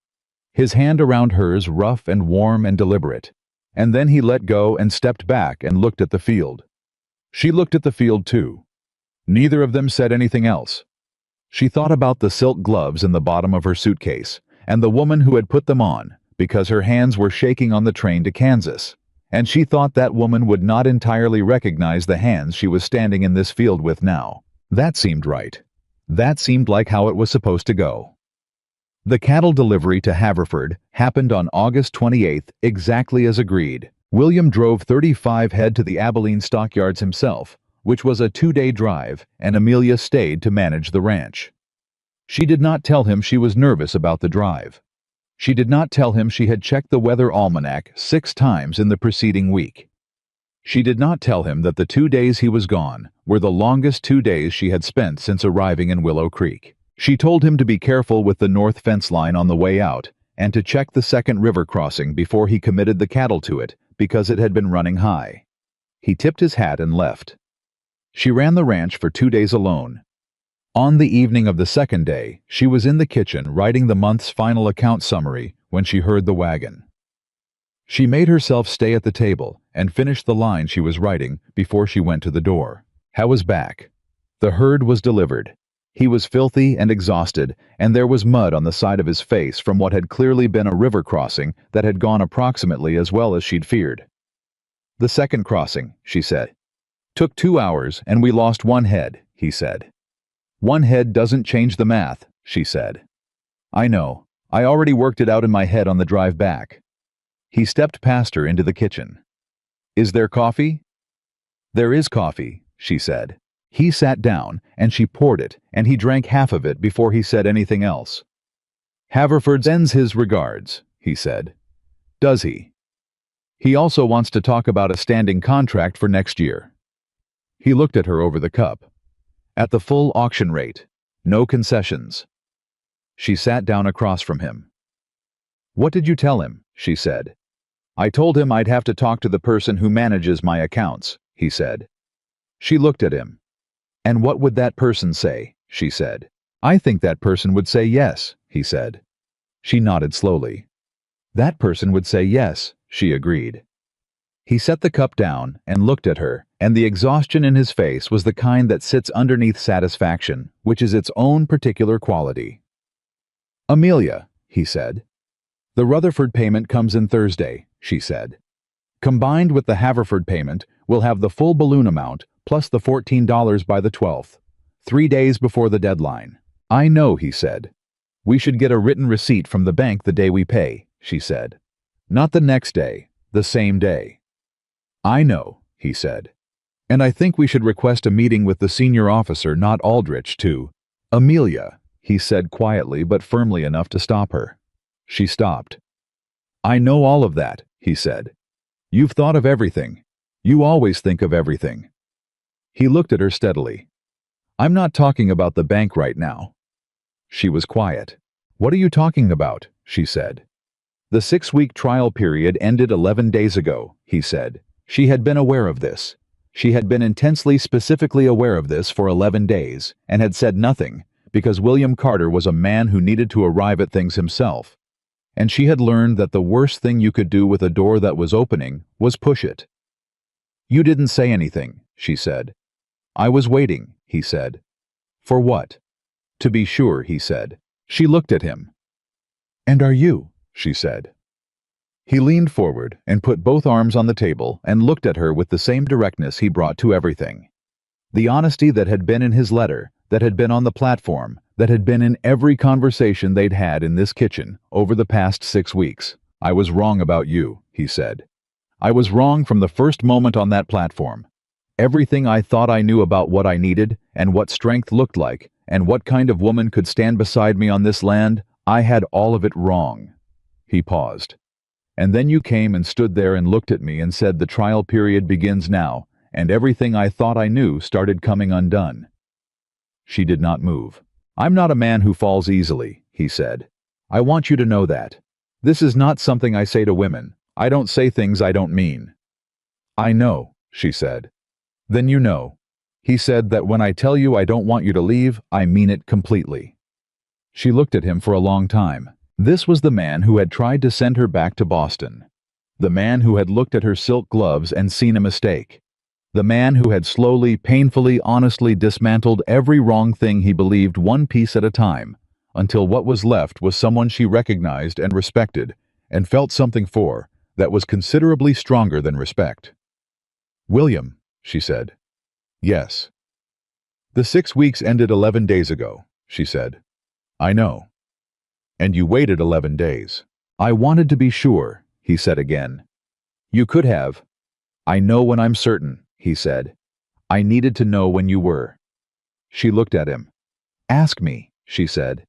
His hand around hers rough and warm and deliberate. And then he let go and stepped back and looked at the field. She looked at the field too. Neither of them said anything else. She thought about the silk gloves in the bottom of her suitcase, and the woman who had put them on, because her hands were shaking on the train to Kansas. And she thought that woman would not entirely recognize the hands she was standing in this field with now. That seemed right. That seemed like how it was supposed to go. The cattle delivery to Haverford happened on August 28th, exactly as agreed. William drove 35 head to the Abilene stockyards himself, which was a 2-day drive, and Amelia stayed to manage the ranch. She did not tell him she was nervous about the drive. She did not tell him she had checked the weather almanac 6 times in the preceding week. She did not tell him that the 2 days he was gone were the longest 2 days she had spent since arriving in Willow Creek. She told him to be careful with the north fence line on the way out and to check the second river crossing before he committed the cattle to it because it had been running high. He tipped his hat and left. She ran the ranch for 2 days alone. On the evening of the second day, she was in the kitchen writing the month's final account summary when she heard the wagon. She made herself stay at the table and finish the line she was writing before she went to the door. Howe was back. The herd was delivered. He was filthy and exhausted, and there was mud on the side of his face from what had clearly been a river crossing that had gone approximately as well as she'd feared. The second crossing, she said. Took 2 hours, and we lost 1 head, he said. 1 head doesn't change the math, she said. I know. I already worked it out in my head on the drive back. He stepped past her into the kitchen. Is there coffee? There is coffee, she said. He sat down, and she poured it, and he drank half of it before he said anything else. Haverford sends his regards, he said. Does he? He also wants to talk about a standing contract for next year. He looked at her over the cup. At the full auction rate. No concessions. She sat down across from him. What did you tell him? She said. I told him I'd have to talk to the person who manages my accounts, he said. She looked at him. And what would that person say? She said. I think that person would say yes, he said. She nodded slowly. That person would say yes, she agreed. He set the cup down and looked at her, and the exhaustion in his face was the kind that sits underneath satisfaction, which is its own particular quality. Amelia, he said. The Rutherford payment comes in Thursday, she said. Combined with the Haverford payment, we'll have the full balloon amount, plus the $14 by the 12th, 3 days before the deadline. I know, he said. We should get a written receipt from the bank the day we pay, she said. Not the next day, the same day. I know, he said. And I think we should request a meeting with the senior officer, not Aldrich, too. Amelia, he said quietly but firmly enough to stop her. She stopped. I know all of that, he said. You've thought of everything. You always think of everything. He looked at her steadily. I'm not talking about the bank right now. She was quiet. What are you talking about? She said. The 6-week trial period ended 11 days ago, he said. She had been aware of this. She had been intensely specifically aware of this for 11 days, and had said nothing, because William Carter was a man who needed to arrive at things himself. And she had learned that the worst thing you could do with a door that was opening was push it. You didn't say anything, she said. I was waiting, he said. For what? To be sure, he said. She looked at him. And are you? She said. He leaned forward and put both arms on the table and looked at her with the same directness he brought to everything. The honesty that had been in his letter, that had been on the platform, that had been in every conversation they'd had in this kitchen over the past 6 weeks. I was wrong about you, he said. I was wrong from the first moment on that platform. Everything I thought I knew about what I needed and what strength looked like and what kind of woman could stand beside me on this land, I had all of it wrong. He paused. And then you came and stood there and looked at me and said the trial period begins now, and everything I thought I knew started coming undone. She did not move. I'm not a man who falls easily, he said. I want you to know that. This is not something I say to women. I don't say things I don't mean. I know, she said. Then you know. He said that when I tell you I don't want you to leave, I mean it completely. She looked at him for a long time. This was the man who had tried to send her back to Boston. The man who had looked at her silk gloves and seen a mistake. The man who had slowly, painfully, honestly dismantled every wrong thing he believed one piece at a time, until what was left was someone she recognized and respected, and felt something for, that was considerably stronger than respect. William, she said. Yes. The 6 weeks ended 11 days ago, she said. I know. And you waited 11 days. I wanted to be sure, he said again. You could have. I know when I'm certain, he said. I needed to know when you were. She looked at him. Ask me, she said.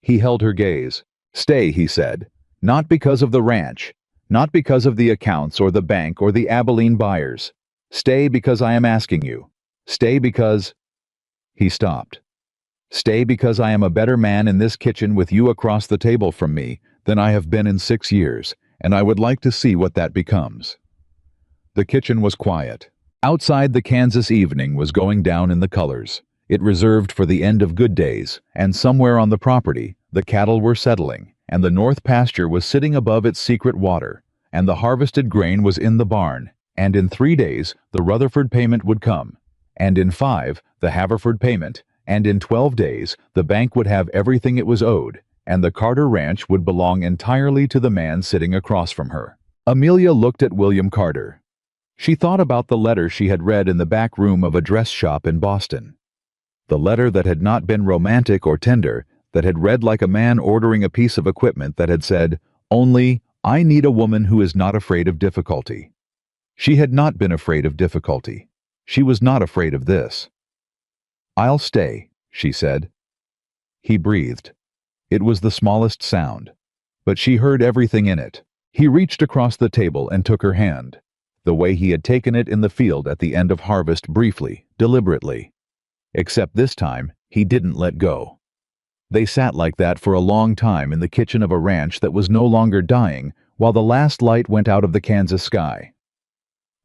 He held her gaze. Stay, he said. Not because of the ranch. Not because of the accounts or the bank or the Abilene buyers. Stay because I am asking you. Stay because... He stopped. Stay because I am a better man in this kitchen with you across the table from me than I have been in 6 years, and I would like to see what that becomes. The kitchen was quiet. Outside, the Kansas evening was going down in the colors. It reserved for the end of good days, and somewhere on the property, the cattle were settling, and the north pasture was sitting above its secret water, and the harvested grain was in the barn, and in 3 days the Rutherford payment would come, and in 5 the Haverford payment, and in 12 days the bank would have everything it was owed, and the Carter ranch would belong entirely to the man sitting across from her. Amelia looked at William Carter. She thought about the letter she had read in the back room of a dress shop in Boston. The letter that had not been romantic or tender, that had read like a man ordering a piece of equipment that had said, only, I need a woman who is not afraid of difficulty. She had not been afraid of difficulty. She was not afraid of this. I'll stay, she said. He breathed. It was the smallest sound, but she heard everything in it. He reached across the table and took her hand, the way he had taken it in the field at the end of harvest, briefly, deliberately. Except this time, he didn't let go. They sat like that for a long time in the kitchen of a ranch that was no longer dying while the last light went out of the Kansas sky.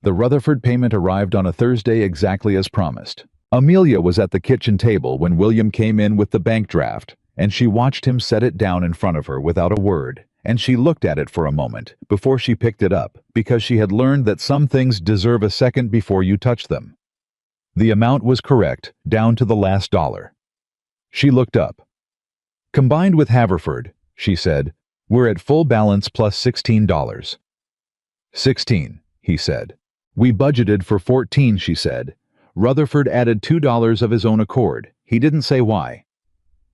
The Rutherford payment arrived on a Thursday exactly as promised. Amelia was at the kitchen table when William came in with the bank draft, and she watched him set it down in front of her without a word, and she looked at it for a moment before she picked it up, because she had learned that some things deserve a second before you touch them. The amount was correct, down to the last dollar. She looked up. "Combined with Haverford," she said, "we're at full balance plus $16. 16, he said. "We budgeted for 14, she said. Rutherford added $2 of his own accord. He didn't say why."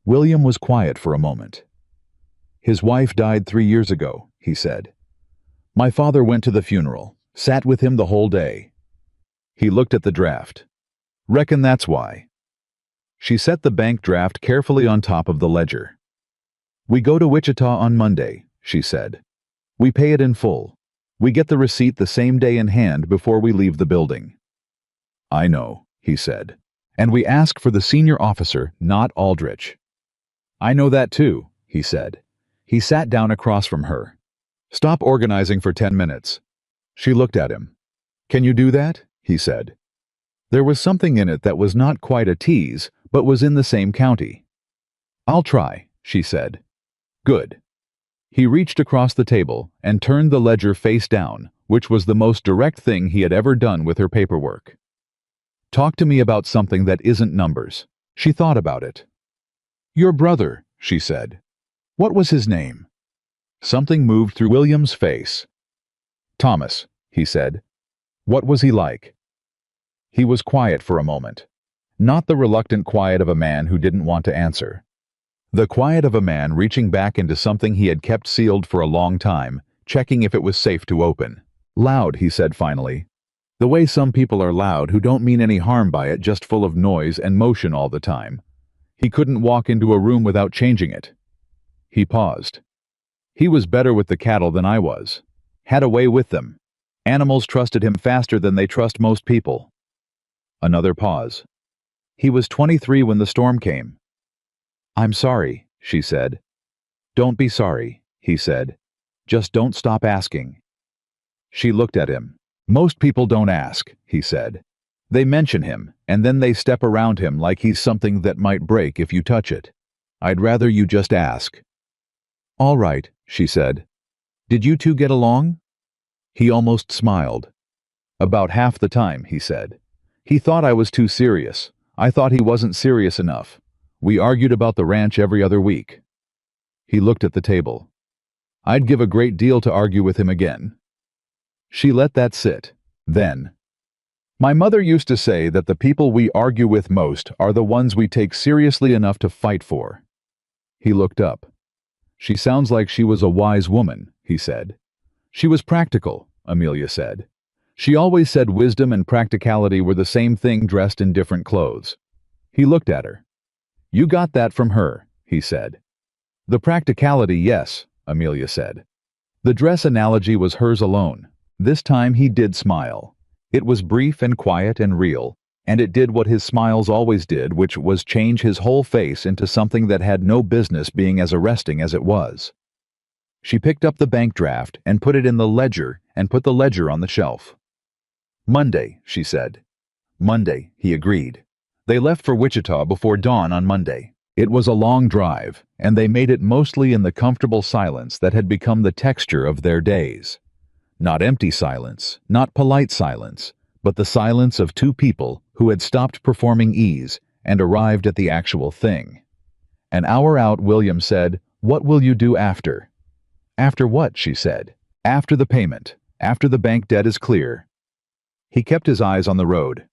William was quiet for a moment. "His wife died 3 years ago," he said. "My father went to the funeral, sat with him the whole day." He looked at the draft. "Reckon that's why." She set the bank draft carefully on top of the ledger. "We go to Wichita on Monday," she said. "We pay it in full. We get the receipt the same day in hand before we leave the building." "I know," he said. "And we ask for the senior officer, not Aldrich." "I know that too," he said. He sat down across from her. "Stop organizing for 10 minutes. She looked at him. "Can you do that?" he said. There was something in it that was not quite a tease, but was in the same county. "I'll try," she said. "Good." He reached across the table and turned the ledger face down, which was the most direct thing he had ever done with her paperwork. "Talk to me about something that isn't numbers." She thought about it. "Your brother," she said. "What was his name?" Something moved through William's face. "Thomas," he said. "What was he like?" He was quiet for a moment. Not the reluctant quiet of a man who didn't want to answer. The quiet of a man reaching back into something he had kept sealed for a long time, checking if it was safe to open. "Loud," he said finally. "The way some people are loud who don't mean any harm by it, just full of noise and motion all the time. He couldn't walk into a room without changing it." He paused. "He was better with the cattle than I was. Had a way with them. Animals trusted him faster than they trust most people." Another pause. "He was 23 when the storm came." "I'm sorry," she said. "Don't be sorry," he said. "Just don't stop asking." She looked at him. "Most people don't ask," he said. "They mention him, and then they step around him like he's something that might break if you touch it. I'd rather you just ask." "All right," she said. "Did you two get along?" He almost smiled. "About half the time," he said. "He thought I was too serious. I thought he wasn't serious enough. We argued about the ranch every other week." He looked at the table. "I'd give a great deal to argue with him again." She let that sit. Then, "My mother used to say that the people we argue with most are the ones we take seriously enough to fight for." He looked up. "She sounds like she was a wise woman," he said. "She was practical," Amelia said. "She always said wisdom and practicality were the same thing dressed in different clothes." He looked at her. "You got that from her," he said. "The practicality, yes," Amelia said. The dress analogy was hers alone. This time he did smile. It was brief and quiet and real, and it did what his smiles always did, which was change his whole face into something that had no business being as arresting as it was. She picked up the bank draft and put it in the ledger and put the ledger on the shelf. "Monday," she said. "Monday," he agreed. They left for Wichita before dawn on Monday. It was a long drive, and they made it mostly in the comfortable silence that had become the texture of their days. Not empty silence, not polite silence, but the silence of two people who had stopped performing ease and arrived at the actual thing. An hour out, William said, "What will you do after?" "After what?" she said. "After the payment. After the bank debt is clear." He kept his eyes on the road.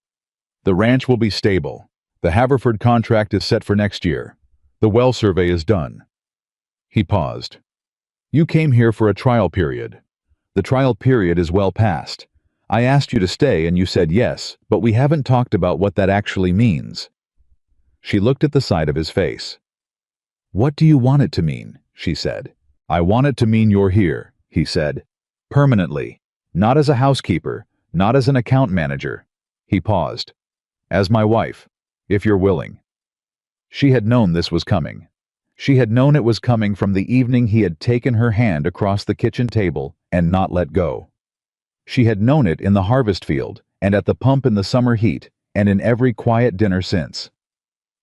"The ranch will be stable. The Haverford contract is set for next year. The well survey is done." He paused. "You came here for a trial period. The trial period is well past. I asked you to stay and you said yes, but we haven't talked about what that actually means." She looked at the side of his face. "What do you want it to mean?" she said. "I want it to mean you're here," he said. "Permanently. Not as a housekeeper, not as an account manager." He paused. "As my wife, if you're willing." She had known this was coming. She had known it was coming from the evening he had taken her hand across the kitchen table and not let go. She had known it in the harvest field, and at the pump in the summer heat, and in every quiet dinner since.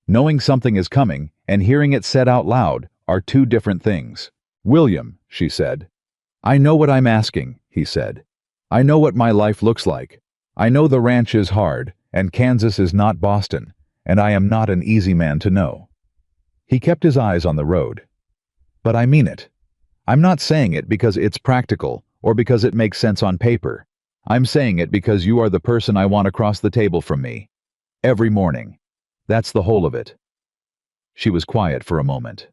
Knowing something is coming and hearing it said out loud are two different things. "William," she said. "I know what I'm asking," he said. "I know what my life looks like. I know the ranch is hard, and Kansas is not Boston, and I am not an easy man to know." He kept his eyes on the road. "But I mean it. I'm not saying it because it's practical or because it makes sense on paper. I'm saying it because you are the person I want across the table from me. Every morning. That's the whole of it." She was quiet for a moment.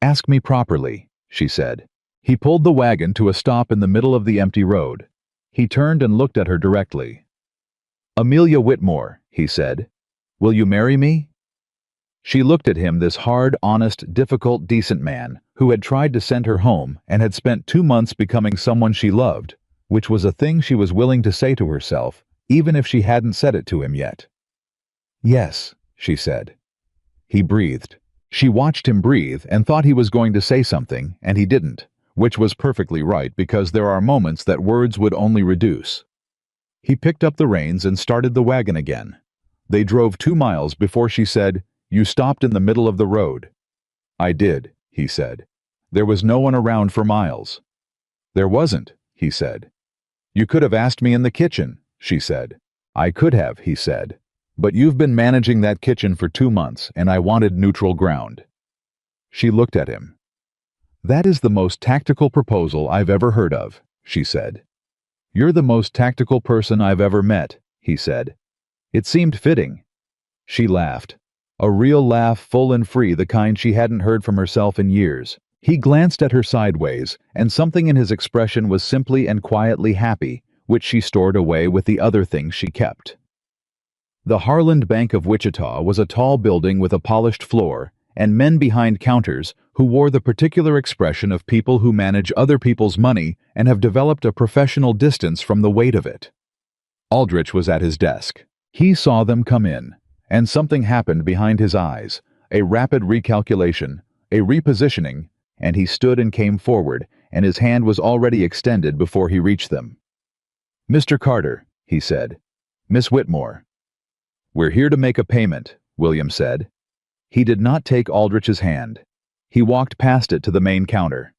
"Ask me properly," she said. He pulled the wagon to a stop in the middle of the empty road. He turned and looked at her directly. "Amelia Whitmore," he said, "will you marry me?" She looked at him, this hard, honest, difficult, decent man who had tried to send her home and had spent 2 months becoming someone she loved, which was a thing she was willing to say to herself, even if she hadn't said it to him yet. "Yes," she said. He breathed. She watched him breathe and thought he was going to say something, and he didn't, which was perfectly right because there are moments that words would only reduce. He picked up the reins and started the wagon again. They drove 2 miles before she said, "You stopped in the middle of the road." "I did," he said. "There was no one around for miles." "There wasn't," he said. "You could have asked me in the kitchen," she said. "I could have," he said. "But you've been managing that kitchen for 2 months, and I wanted neutral ground." She looked at him. "That is the most tactical proposal I've ever heard of," she said. "You're the most tactical person I've ever met," he said. It seemed fitting. She laughed. A real laugh, full and free, the kind she hadn't heard from herself in years. He glanced at her sideways, and something in his expression was simply and quietly happy, which she stored away with the other things she kept. The Harland Bank of Wichita was a tall building with a polished floor, and men behind counters who wore the particular expression of people who manage other people's money and have developed a professional distance from the weight of it. Aldrich was at his desk. He saw them come in, and something happened behind his eyes, a rapid recalculation, a repositioning, and he stood and came forward, and his hand was already extended before he reached them. "Mr. Carter," he said. "Miss Whitmore." "We're here to make a payment," William said. He did not take Aldrich's hand. He walked past it to the main counter.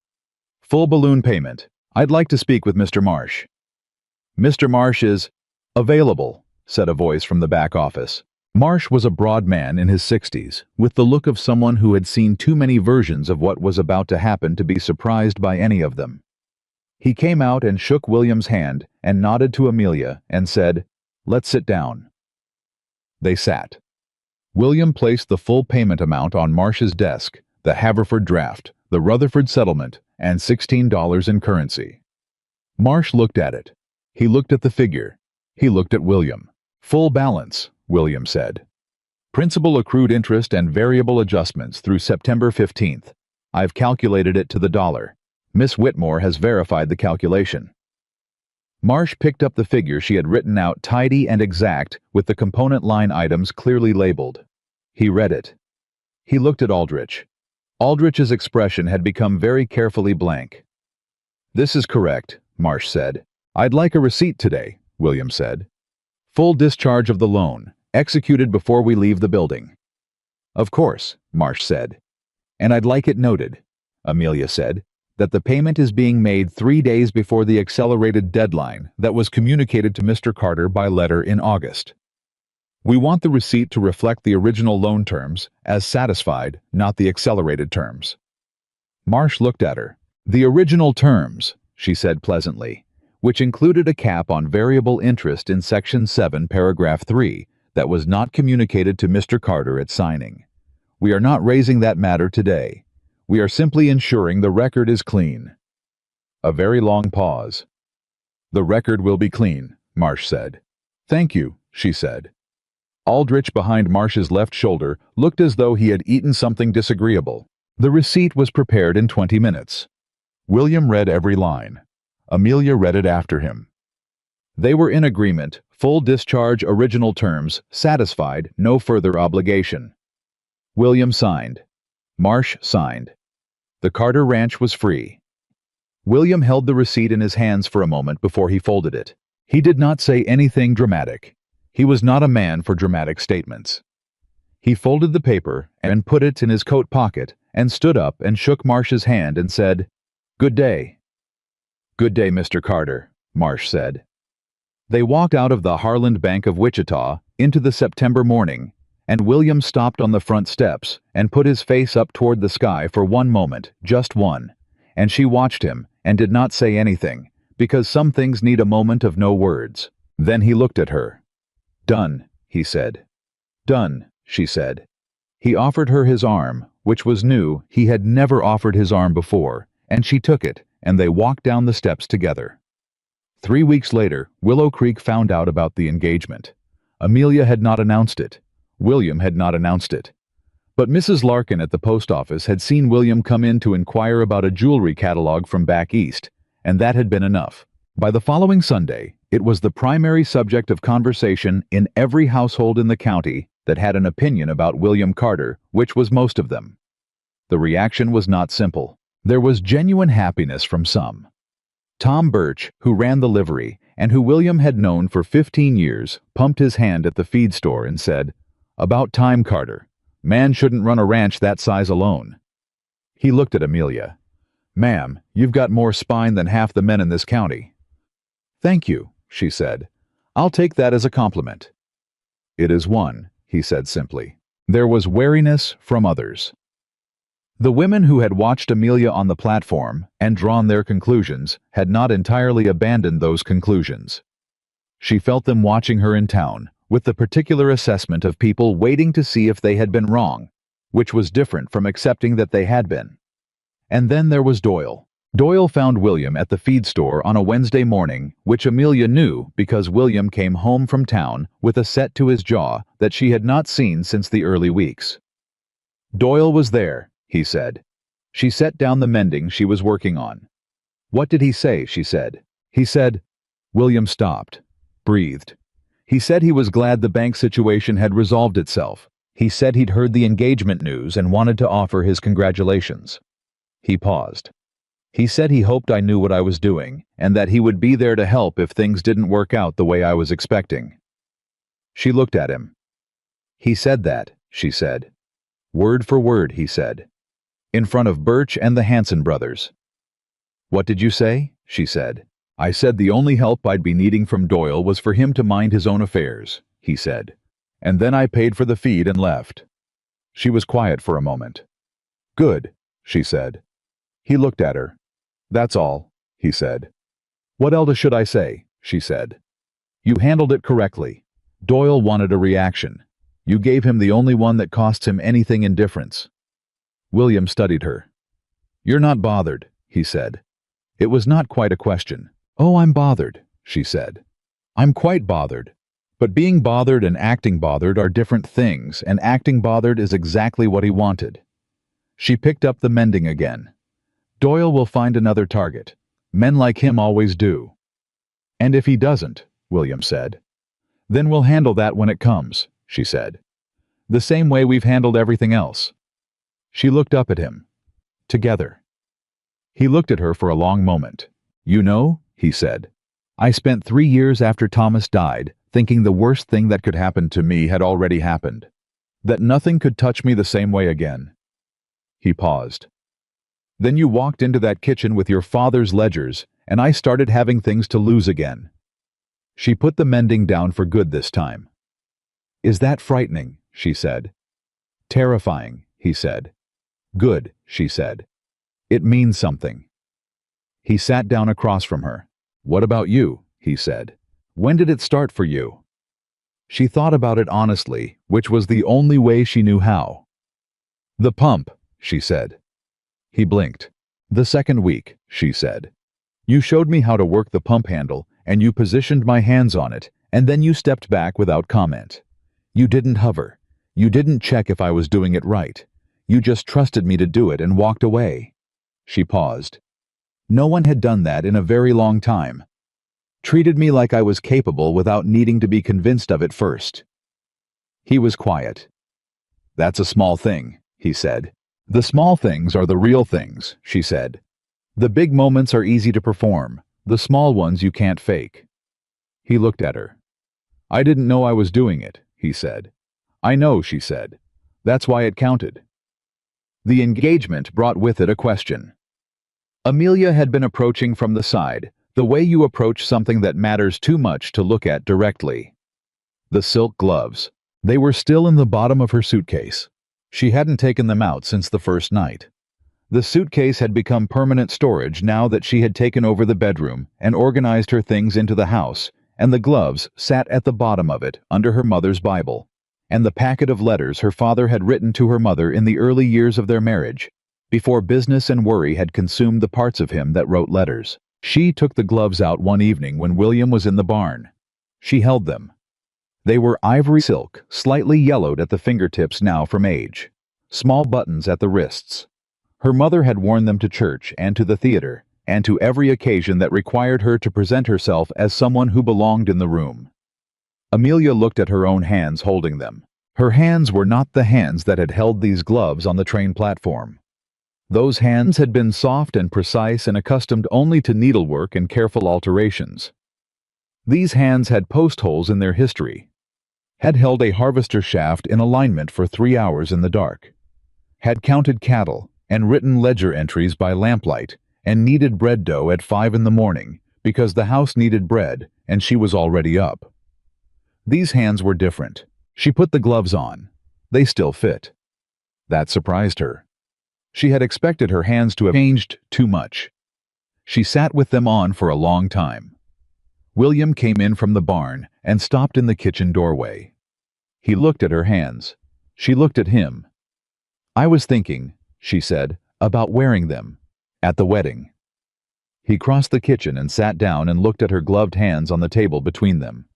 "Full balloon payment. I'd like to speak with Mr. Marsh." "Mr. Marsh is available," said a voice from the back office. Marsh was a broad man in his 60s, with the look of someone who had seen too many versions of what was about to happen to be surprised by any of them. He came out and shook William's hand and nodded to Amelia and said, "Let's sit down." They sat. William placed the full payment amount on Marsh's desk, the Haverford draft, the Rutherford settlement, and $16 in currency. Marsh looked at it. He looked at the figure. He looked at William. "Full balance," William said. "Principal, accrued interest, and variable adjustments through September 15th. I've calculated it to the dollar. Miss Whitmore has verified the calculation." Marsh picked up the figure she had written out, tidy and exact, with the component line items clearly labeled. He read it. He looked at Aldrich. Aldrich's expression had become very carefully blank. "This is correct," Marsh said. "I'd like a receipt today," William said. "Full discharge of the loan, executed before we leave the building." "Of course," Marsh said. "And I'd like it noted," Amelia said, "that the payment is being made 3 days before the accelerated deadline that was communicated to Mr. Carter by letter in August. We want the receipt to reflect the original loan terms as satisfied, not the accelerated terms." Marsh looked at her. "The original terms," she said pleasantly, "which included a cap on variable interest in Section 7, Paragraph 3, that was not communicated to Mr. Carter at signing. We are not raising that matter today. We are simply ensuring the record is clean." A very long pause. "The record will be clean," Marsh said. "Thank you," she said. Aldrich, behind Marsh's left shoulder, looked as though he had eaten something disagreeable. The receipt was prepared in 20 minutes. William read every line. Amelia read it after him. They were in agreement, full discharge, original terms, satisfied, no further obligation. William signed. Marsh signed. The Carter Ranch was free. William held the receipt in his hands for a moment before he folded it. He did not say anything dramatic. He was not a man for dramatic statements. He folded the paper and put it in his coat pocket and stood up and shook Marsh's hand and said, "Good day." "Good day, Mr. Carter," Marsh said. They walked out of the Harland Bank of Wichita into the September morning, and William stopped on the front steps and put his face up toward the sky for one moment, just one, and she watched him and did not say anything, because some things need a moment of no words. Then he looked at her. "Done," he said. "Done," she said. He offered her his arm, which was new. He had never offered his arm before, and she took it, and they walked down the steps together. 3 weeks later, Willow Creek found out about the engagement. Amelia had not announced it. William had not announced it. But Mrs. Larkin at the post office had seen William come in to inquire about a jewelry catalog from back east, and that had been enough. By the following Sunday, it was the primary subject of conversation in every household in the county that had an opinion about William Carter, which was most of them. The reaction was not simple. There was genuine happiness from some. Tom Birch, who ran the livery, and who William had known for 15 years, pumped his hand at the feed store and said, "About time, Carter. Man shouldn't run a ranch that size alone." He looked at Amelia. "Ma'am, you've got more spine than half the men in this county." "Thank you," she said. "I'll take that as a compliment." "It is one," he said simply. There was wariness from others. The women who had watched Amelia on the platform and drawn their conclusions had not entirely abandoned those conclusions. She felt them watching her in town, with the particular assessment of people waiting to see if they had been wrong, which was different from accepting that they had been. And then there was Doyle. Doyle found William at the feed store on a Wednesday morning, which Amelia knew because William came home from town with a set to his jaw that she had not seen since the early weeks. Doyle was there, he said. She set down the mending she was working on. "What did he say?" she said. "He said—" William stopped, breathed. "He said he was glad the bank situation had resolved itself. He said he'd heard the engagement news and wanted to offer his congratulations." He paused. "He said he hoped I knew what I was doing, and that he would be there to help if things didn't work out the way I was expecting." She looked at him. "He said that," she said. "Word for word," he said. "In front of Birch and the Hanson brothers." "What did you say?" she said. "I said the only help I'd be needing from Doyle was for him to mind his own affairs," he said. "And then I paid for the feed and left." She was quiet for a moment. "Good," she said. He looked at her. "That's all," he said. "What else should I say?" she said. "You handled it correctly. Doyle wanted a reaction. You gave him the only one that costs him anything in difference." William studied her. "You're not bothered," he said. It was not quite a question. "Oh, I'm bothered," she said. "I'm quite bothered. But being bothered and acting bothered are different things, and acting bothered is exactly what he wanted." She picked up the mending again. "Doyle will find another target. Men like him always do." "And if he doesn't," William said. "Then we'll handle that when it comes," she said. "The same way we've handled everything else." She looked up at him. "Together." He looked at her for a long moment. "You know," he said, "I spent 3 years after Thomas died thinking the worst thing that could happen to me had already happened. That nothing could touch me the same way again." He paused. "Then you walked into that kitchen with your father's ledgers, and I started having things to lose again." She put the mending down for good this time. "Is that frightening?" she said. "Terrifying," he said. "Good," she said. "It means something." He sat down across from her. "What about you?" he said. "When did it start for you?" She thought about it honestly, which was the only way she knew how. "The pump," she said. He blinked. "The second week," she said. "You showed me how to work the pump handle, and you positioned my hands on it, and then you stepped back without comment. You didn't hover. You didn't check if I was doing it right. You just trusted me to do it and walked away." She paused. "No one had done that in a very long time. Treated me like I was capable without needing to be convinced of it first." He was quiet. "That's a small thing," he said. "The small things are the real things," she said. "The big moments are easy to perform. The small ones you can't fake." He looked at her. "I didn't know I was doing it," he said. "I know," she said. That's why it counted. The engagement brought with it a question. Amelia had been approaching from the side, the way you approach something that matters too much to look at directly. The silk gloves. They were still in the bottom of her suitcase. She hadn't taken them out since the first night. The suitcase had become permanent storage now that she had taken over the bedroom and organized her things into the house, and the gloves sat at the bottom of it under her mother's Bible, and the packet of letters her father had written to her mother in the early years of their marriage, before business and worry had consumed the parts of him that wrote letters. She took the gloves out one evening when William was in the barn. She held them. They were ivory silk, slightly yellowed at the fingertips now from age. Small buttons at the wrists. Her mother had worn them to church and to the theater, and to every occasion that required her to present herself as someone who belonged in the room. Amelia looked at her own hands holding them. Her hands were not the hands that had held these gloves on the train platform. Those hands had been soft and precise and accustomed only to needlework and careful alterations. These hands had post holes in their history, had held a harvester shaft in alignment for 3 hours in the dark, had counted cattle and written ledger entries by lamplight, and kneaded bread dough at 5 in the morning because the house needed bread and she was already up. These hands were different. She put the gloves on. They still fit. That surprised her. She had expected her hands to have changed too much. She sat with them on for a long time. William came in from the barn and stopped in the kitchen doorway. He looked at her hands. She looked at him. "I was thinking," she said, "about wearing them at the wedding." He crossed the kitchen and sat down and looked at her gloved hands on the table between them.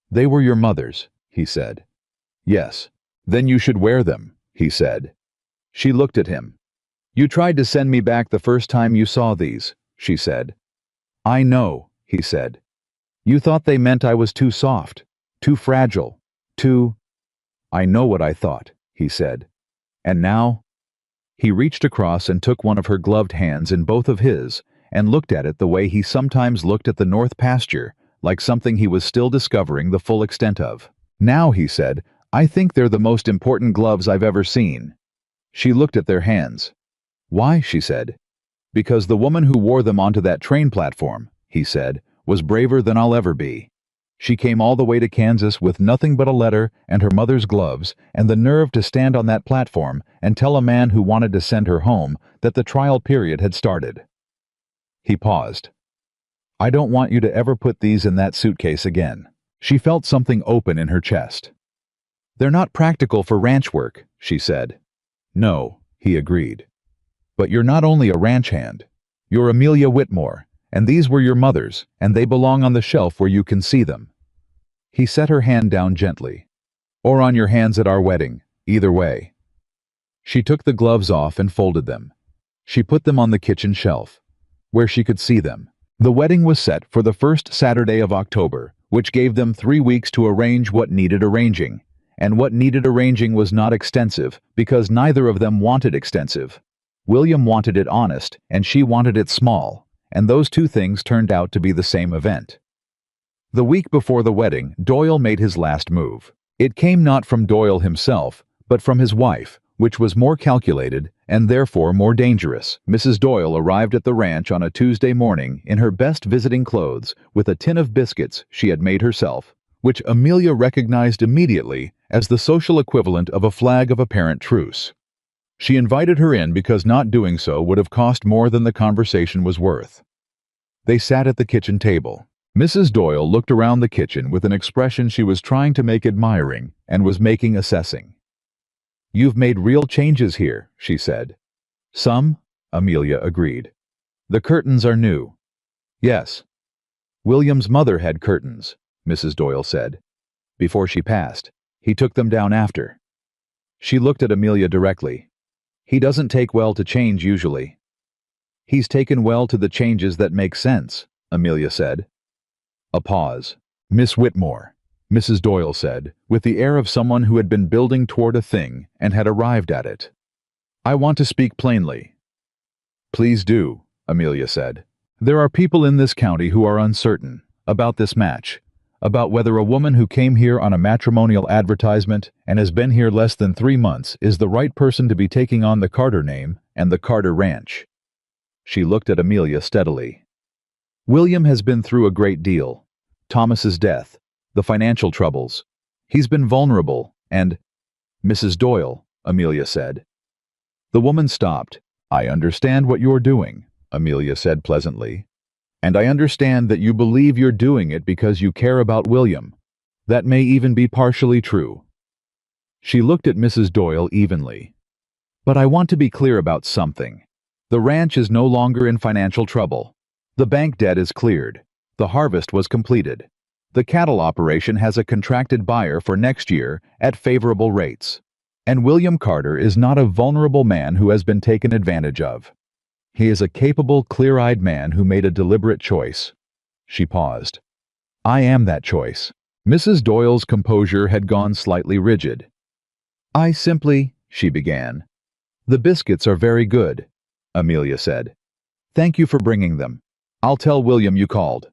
"They were your mother's," he said. "Yes. Then you should wear them," he said. She looked at him. "You tried to send me back the first time you saw these," she said. "I know," he said. "You thought they meant I was too soft, too fragile, too—" "I know what I thought," he said. "And now—" He reached across and took one of her gloved hands in both of his and looked at it the way he sometimes looked at the north pasture, like something he was still discovering the full extent of. "Now," he said, "I think they're the most important gloves I've ever seen." She looked at their hands. "Why?" she said. "Because the woman who wore them onto that train platform," he said, "was braver than I'll ever be. She came all the way to Kansas with nothing but a letter and her mother's gloves and the nerve to stand on that platform and tell a man who wanted to send her home that the trial period had started." He paused. "I don't want you to ever put these in that suitcase again." She felt something open in her chest. "They're not practical for ranch work," she said. "No," he agreed. "But you're not only a ranch hand. You're Amelia Whitmore, and these were your mother's, and they belong on the shelf where you can see them." He set her hand down gently. "Or on your hands at our wedding, either way." She took the gloves off and folded them. She put them on the kitchen shelf, where she could see them. The wedding was set for the first Saturday of October, which gave them 3 weeks to arrange what needed arranging. And what needed arranging was not extensive, because neither of them wanted extensive. William wanted it honest, and she wanted it small, and those two things turned out to be the same event. The week before the wedding, Doyle made his last move. It came not from Doyle himself, but from his wife, which was more calculated and therefore more dangerous. Mrs. Doyle arrived at the ranch on a Tuesday morning in her best visiting clothes with a tin of biscuits she had made herself, which Amelia recognized immediately as the social equivalent of a flag of apparent truce. She invited her in because not doing so would have cost more than the conversation was worth. They sat at the kitchen table. Mrs. Doyle looked around the kitchen with an expression she was trying to make admiring and was making assessing. "You've made real changes here," she said. "Some," Amelia agreed. "The curtains are new." "Yes." "William's mother had curtains," Mrs. Doyle said. "Before she passed. He took them down after." She looked at Amelia directly. "He doesn't take well to change usually." "He's taken well to the changes that make sense," Amelia said. A pause. "Miss Whitmore," Mrs. Doyle said, with the air of someone who had been building toward a thing and had arrived at it. "I want to speak plainly." "Please do," Amelia said. "There are people in this county who are uncertain about this match, about whether a woman who came here on a matrimonial advertisement and has been here less than 3 months is the right person to be taking on the Carter name and the Carter Ranch. She looked at Amelia steadily. William has been through a great deal. Thomas's death, the financial troubles. He's been vulnerable, and— Mrs. Doyle, Amelia said. The woman stopped. I understand what you're doing, Amelia said pleasantly. And I understand that you believe you're doing it because you care about William. That may even be partially true. She looked at Mrs. Doyle evenly. But I want to be clear about something. The ranch is no longer in financial trouble. The bank debt is cleared. The harvest was completed. The cattle operation has a contracted buyer for next year at favorable rates. And William Carter is not a vulnerable man who has been taken advantage of. He is a capable, clear-eyed man who made a deliberate choice. She paused. I am that choice. Mrs. Doyle's composure had gone slightly rigid. I simply— she began. The biscuits are very good, Amelia said. Thank you for bringing them. I'll tell William you called.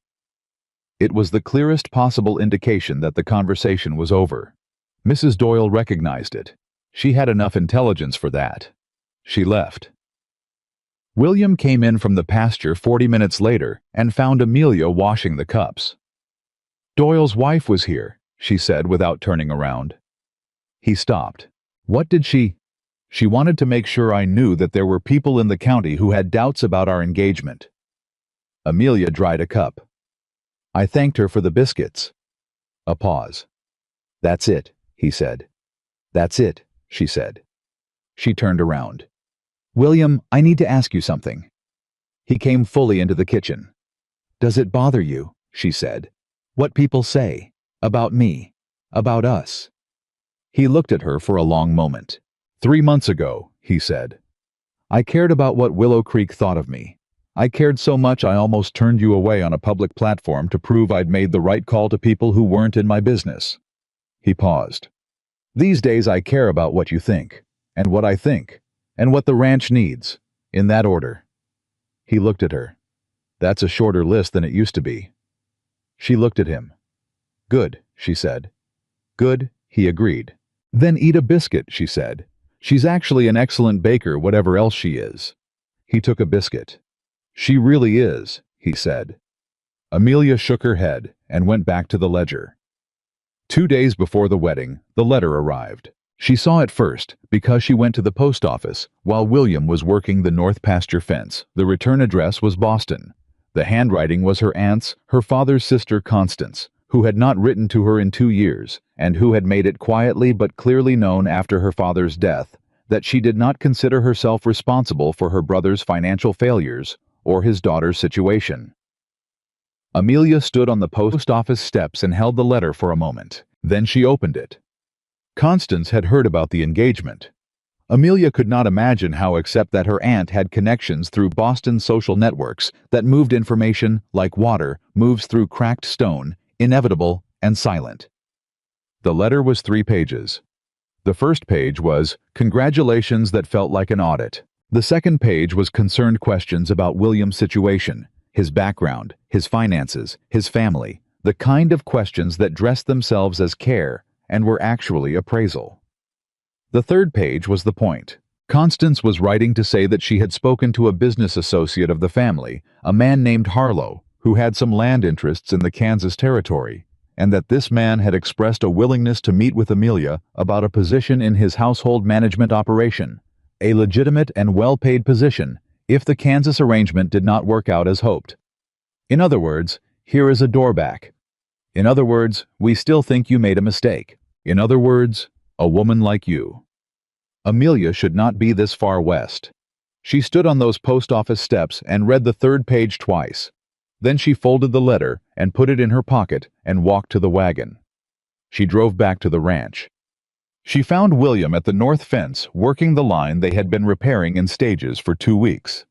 It was the clearest possible indication that the conversation was over. Mrs. Doyle recognized it. She had enough intelligence for that. She left. William came in from the pasture 40 minutes later and found Amelia washing the cups. Doyle's wife was here, she said without turning around. He stopped. What did she— She wanted to make sure I knew that there were people in the county who had doubts about our engagement. Amelia dried a cup. I thanked her for the biscuits. A pause. That's it, he said. That's it, she said. She turned around. William, I need to ask you something. He came fully into the kitchen. Does it bother you, she said, what people say, about me, about us? He looked at her for a long moment. 3 months ago, he said. I cared about what Willow Creek thought of me. I cared so much I almost turned you away on a public platform to prove I'd made the right call to people who weren't in my business. He paused. These days I care about what you think, and what I think, and what the ranch needs, in that order. He looked at her. That's a shorter list than it used to be. She looked at him. Good, she said. Good, he agreed. Then eat a biscuit, she said. She's actually an excellent baker, whatever else she is. He took a biscuit. She really is, he said. Amelia shook her head and went back to the ledger. 2 days before the wedding, the letter arrived. She saw it first because she went to the post office while William was working the north pasture fence. The return address was Boston. The handwriting was her aunt's, her father's sister Constance, who had not written to her in 2 years, and who had made it quietly but clearly known after her father's death that she did not consider herself responsible for her brother's financial failures or his daughter's situation. Amelia stood on the post office steps and held the letter for a moment. Then she opened it. Constance had heard about the engagement. Amelia could not imagine how, except that her aunt had connections through Boston's social networks that moved information, like water, moves through cracked stone, inevitable and silent. The letter was 3 pages. The first page was congratulations that felt like an audit. The second page was concerned questions about William's situation, his background, his finances, his family, the kind of questions that dressed themselves as care and were actually appraisal. The third page was the point. Constance was writing to say that she had spoken to a business associate of the family, a man named Harlow, who had some land interests in the Kansas territory, and that this man had expressed a willingness to meet with Amelia about a position in his household management operation, a legitimate and well-paid position, if the Kansas arrangement did not work out as hoped. In other words, here is a doorback. In other words, we still think you made a mistake. In other words, a woman like you. Amelia should not be this far west. She stood on those post office steps and read the third page twice. Then she folded the letter and put it in her pocket and walked to the wagon. She drove back to the ranch. She found William at the north fence working the line they had been repairing in stages for 2 weeks.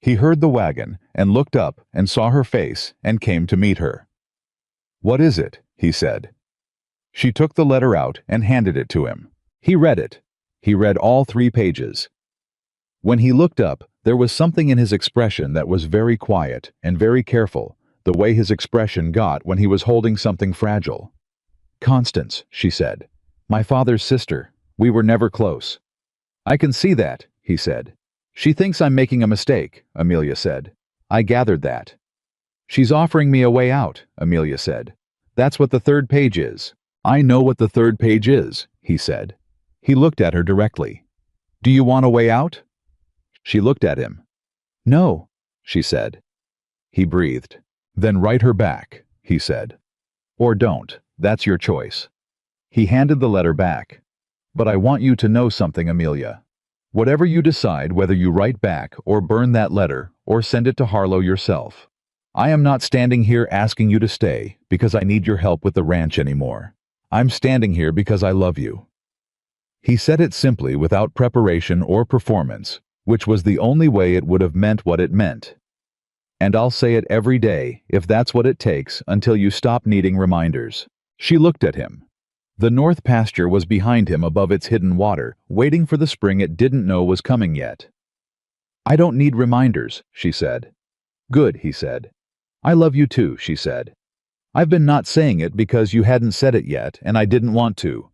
He heard the wagon and looked up and saw her face and came to meet her. What is it? He said. She took the letter out and handed it to him. He read it. He read all 3 pages. When he looked up, there was something in his expression that was very quiet and very careful, the way his expression got when he was holding something fragile. "Constance," she said. "My father's sister. We were never close." "I can see that," he said. "She thinks I'm making a mistake," Amelia said. "I gathered that." "She's offering me a way out," Amelia said. "That's what the third page is." "I know what the third page is," he said. He looked at her directly. "Do you want a way out?" She looked at him. "No," she said. He breathed. "Then write her back," he said. "Or don't. That's your choice." He handed the letter back. "But I want you to know something, Amelia. Whatever you decide, whether you write back or burn that letter or send it to Harlow yourself, I am not standing here asking you to stay because I need your help with the ranch anymore. I'm standing here because I love you." He said it simply, without preparation or performance, which was the only way it would have meant what it meant. "And I'll say it every day, if that's what it takes, until you stop needing reminders." She looked at him. The north pasture was behind him above its hidden water, waiting for the spring it didn't know was coming yet. "I don't need reminders," she said. "Good," he said. "I love you too," she said. "I've been not saying it because you hadn't said it yet, and I didn't want to."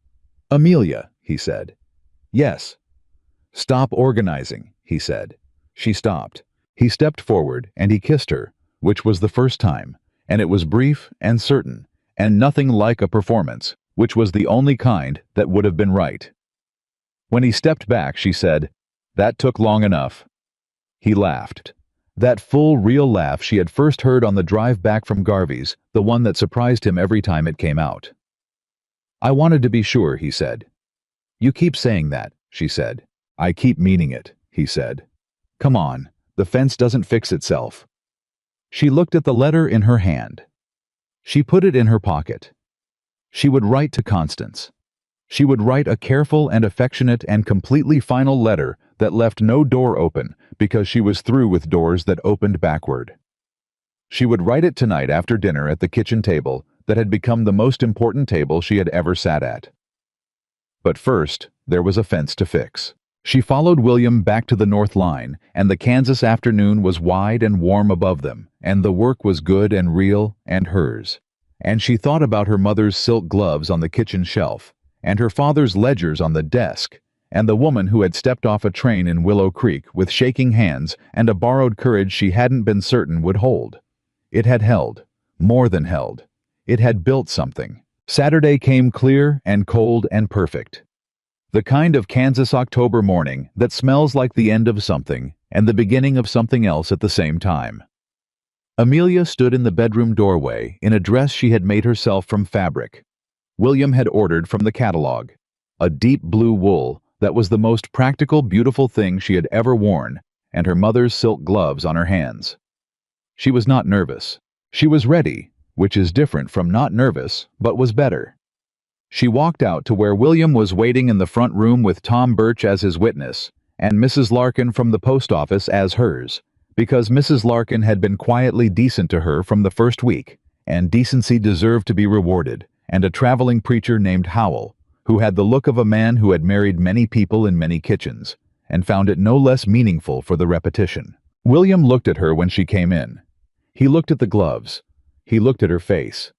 "Amelia," he said. "Yes." "Stop organizing," he said. She stopped. He stepped forward, and he kissed her, which was the first time, and it was brief and certain, and nothing like a performance, which was the only kind that would have been right. When he stepped back, she said, "That took long enough." He laughed. That full, real laugh she had first heard on the drive back from Garvey's, the one that surprised him every time it came out. "I wanted to be sure," he said. "You keep saying that," she said. "I keep meaning it," he said. "Come on, the fence doesn't fix itself." She looked at the letter in her hand. She put it in her pocket. She would write to Constance. She would write a careful and affectionate and completely final letter that left no door open because she was through with doors that opened backward. She would write it tonight after dinner at the kitchen table that had become the most important table she had ever sat at. But first, there was a fence to fix. She followed William back to the north line, and the Kansas afternoon was wide and warm above them, and the work was good and real and hers. And she thought about her mother's silk gloves on the kitchen shelf, and her father's ledgers on the desk, and the woman who had stepped off a train in Willow Creek with shaking hands and a borrowed courage she hadn't been certain would hold. It had held, more than held. It had built something. Saturday came clear and cold and perfect. The kind of Kansas October morning that smells like the end of something and the beginning of something else at the same time. Amelia stood in the bedroom doorway in a dress she had made herself from fabric William had ordered from the catalog, a deep blue wool that was the most practical, beautiful thing she had ever worn, and her mother's silk gloves on her hands. She was not nervous. She was ready, which is different from not nervous, but was better. She walked out to where William was waiting in the front room with Tom Birch as his witness, and Mrs. Larkin from the post office as hers, because Mrs. Larkin had been quietly decent to her from the first week, and decency deserved to be rewarded, and a traveling preacher named Howell, who had the look of a man who had married many people in many kitchens, and found it no less meaningful for the repetition. William looked at her when she came in. He looked at the gloves. He looked at her face.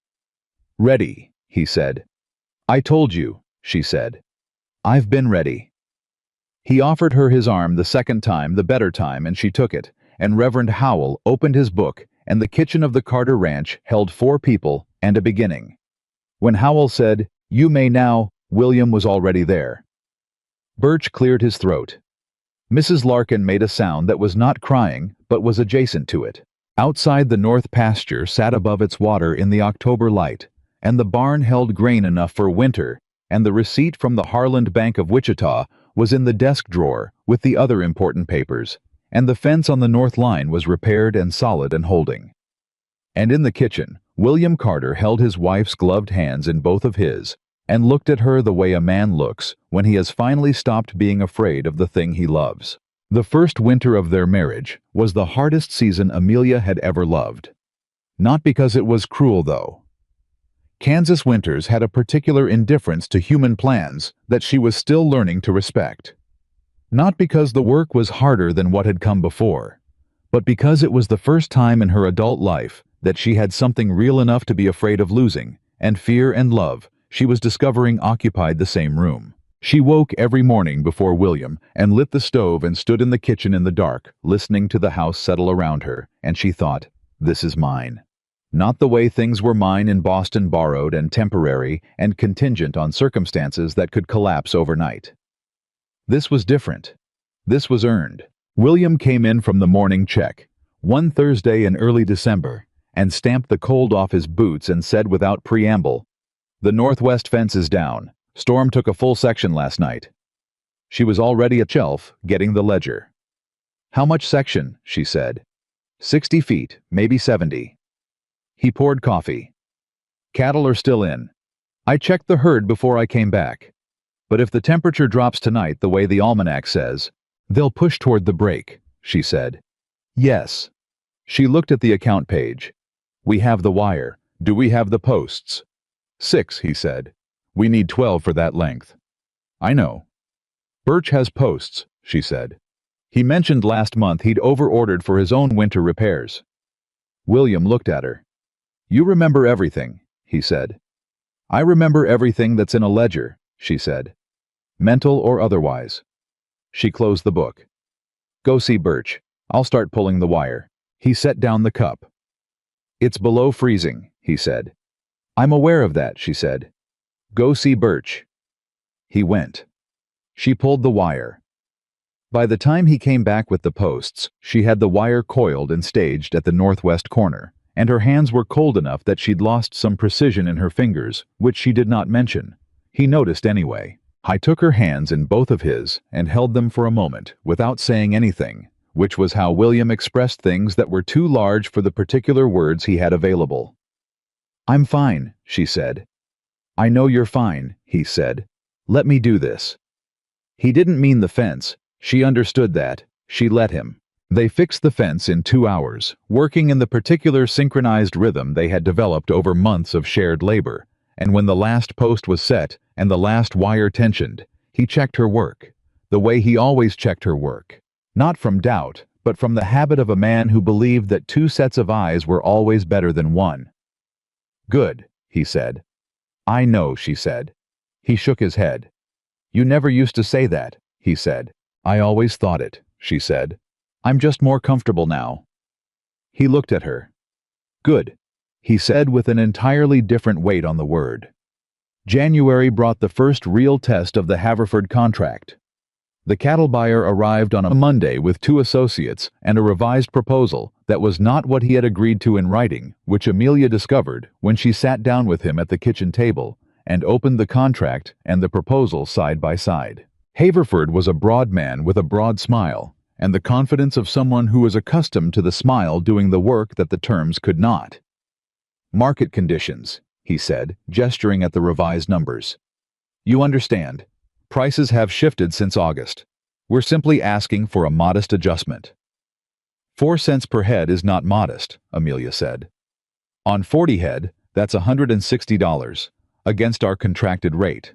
"Ready," he said. "I told you," she said. "I've been ready." He offered her his arm the second time, the better time, and she took it, and Reverend Howell opened his book, and the kitchen of the Carter Ranch held 4 people and a beginning. When Howell said, "You may now," William was already there. Birch cleared his throat. Mrs. Larkin made a sound that was not crying, but was adjacent to it. Outside, the north pasture sat above its water in the October light, and the barn held grain enough for winter, and the receipt from the Harland Bank of Wichita was in the desk drawer with the other important papers, and the fence on the north line was repaired and solid and holding. And in the kitchen, William Carter held his wife's gloved hands in both of his, and looked at her the way a man looks when he has finally stopped being afraid of the thing he loves. The first winter of their marriage was the hardest season Amelia had ever loved. Not because it was cruel, though. Kansas winters had a particular indifference to human plans that she was still learning to respect. Not because the work was harder than what had come before, but because it was the first time in her adult life that she had something real enough to be afraid of losing, and fear and love she was discovering occupied the same room. She woke every morning before William and lit the stove and stood in the kitchen in the dark, listening to the house settle around her, and she thought, "This is mine." Not the way things were mine in Boston, borrowed and temporary and contingent on circumstances that could collapse overnight. This was different. This was earned. William came in from the morning check, one Thursday in early December, and stamped the cold off his boots and said without preamble, "The northwest fence is down. Storm took a full section last night." She was already at shelf, getting the ledger. "How much section?" she said. 60 feet, maybe 70. He poured coffee. "Cattle are still in. I checked the herd before I came back. But if the temperature drops tonight the way the almanac says, they'll push toward the break," she said. "Yes." She looked at the account page. "We have the wire. Do we have the posts?" 6, he said. "We need 12 for that length." "I know." "Birch has posts," she said. "He mentioned last month he'd over-ordered for his own winter repairs." William looked at her. "You remember everything," he said. "I remember everything that's in a ledger," she said. "Mental or otherwise." She closed the book. "Go see Birch. I'll start pulling the wire." He set down the cup. "It's below freezing," he said. "I'm aware of that," she said. "Go see Birch." He went. She pulled the wire. By the time he came back with the posts, she had the wire coiled and staged at the northwest corner, and her hands were cold enough that she'd lost some precision in her fingers, which she did not mention. He noticed anyway. I took her hands in both of his and held them for a moment without saying anything, which was how William expressed things that were too large for the particular words he had available. "I'm fine," she said. "I know you're fine," he said. "Let me do this." He didn't mean the fence. She understood that. She let him. They fixed the fence in 2 hours, working in the particular synchronized rhythm they had developed over months of shared labor, and when the last post was set and the last wire tensioned, he checked her work, the way he always checked her work. Not from doubt, but from the habit of a man who believed that 2 sets of eyes were always better than 1. "Good," he said. "I know," she said. He shook his head. "You never used to say that," he said. "I always thought it," she said. "I'm just more comfortable now." He looked at her. "Good," he said with an entirely different weight on the word. January brought the first real test of the Haverford contract. The cattle buyer arrived on a Monday with 2 associates and a revised proposal that was not what he had agreed to in writing, which Amelia discovered when she sat down with him at the kitchen table and opened the contract and the proposal side by side. Haverford was a broad man with a broad smile, and the confidence of someone who was accustomed to the smile doing the work that the terms could not. "Market conditions," he said, gesturing at the revised numbers. "You understand. Prices have shifted since August. We're simply asking for a modest adjustment." 4 cents per head is not modest, Amelia said. "On 40 head, that's $160, against our contracted rate."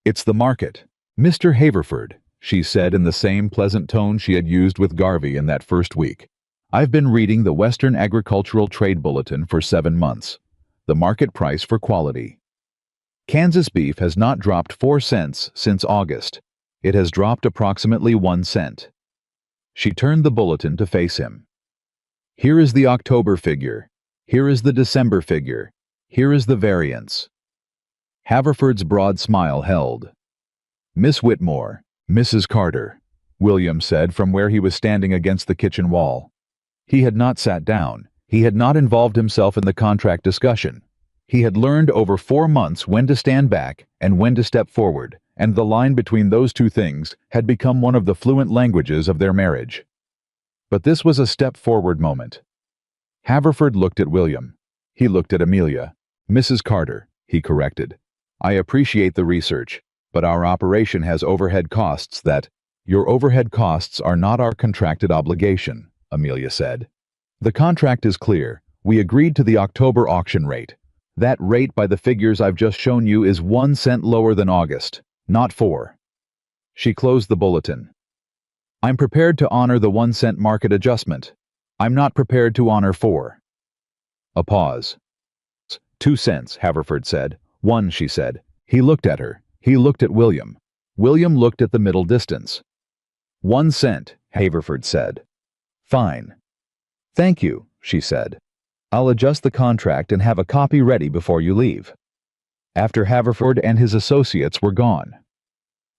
"It's the market. Mr. Haverford," she said in the same pleasant tone she had used with Garvey in that first week. "I've been reading the Western Agricultural Trade Bulletin for 7 months. The market price for quality. Kansas beef has not dropped 4 cents since August. It has dropped approximately 1 cent. She turned the bulletin to face him. "Here is the October figure. Here is the December figure. Here is the variance." Haverford's broad smile held. "Miss Whitmore, Mrs. Carter," William said from where he was standing against the kitchen wall. He had not sat down. He had not involved himself in the contract discussion. He had learned over 4 months when to stand back and when to step forward, and the line between those 2 things had become one of the fluent languages of their marriage. But this was a step forward moment. Haverford looked at William. He looked at Amelia. "Mrs. Carter," he corrected. "I appreciate the research, but our operation has overhead costs that—" "Your overhead costs are not our contracted obligation," Amelia said. "The contract is clear. We agreed to the October auction rate. That rate by the figures I've just shown you is 1 cent lower than August, not 4. She closed the bulletin. "I'm prepared to honor the 1 cent market adjustment. I'm not prepared to honor 4. A pause. 2 cents, Haverford said. 1, she said. He looked at her. He looked at William. William looked at the middle distance. 1 cent, Haverford said. Fine. Thank you, she said. I'll adjust the contract and have a copy ready before you leave. After Haverford and his associates were gone,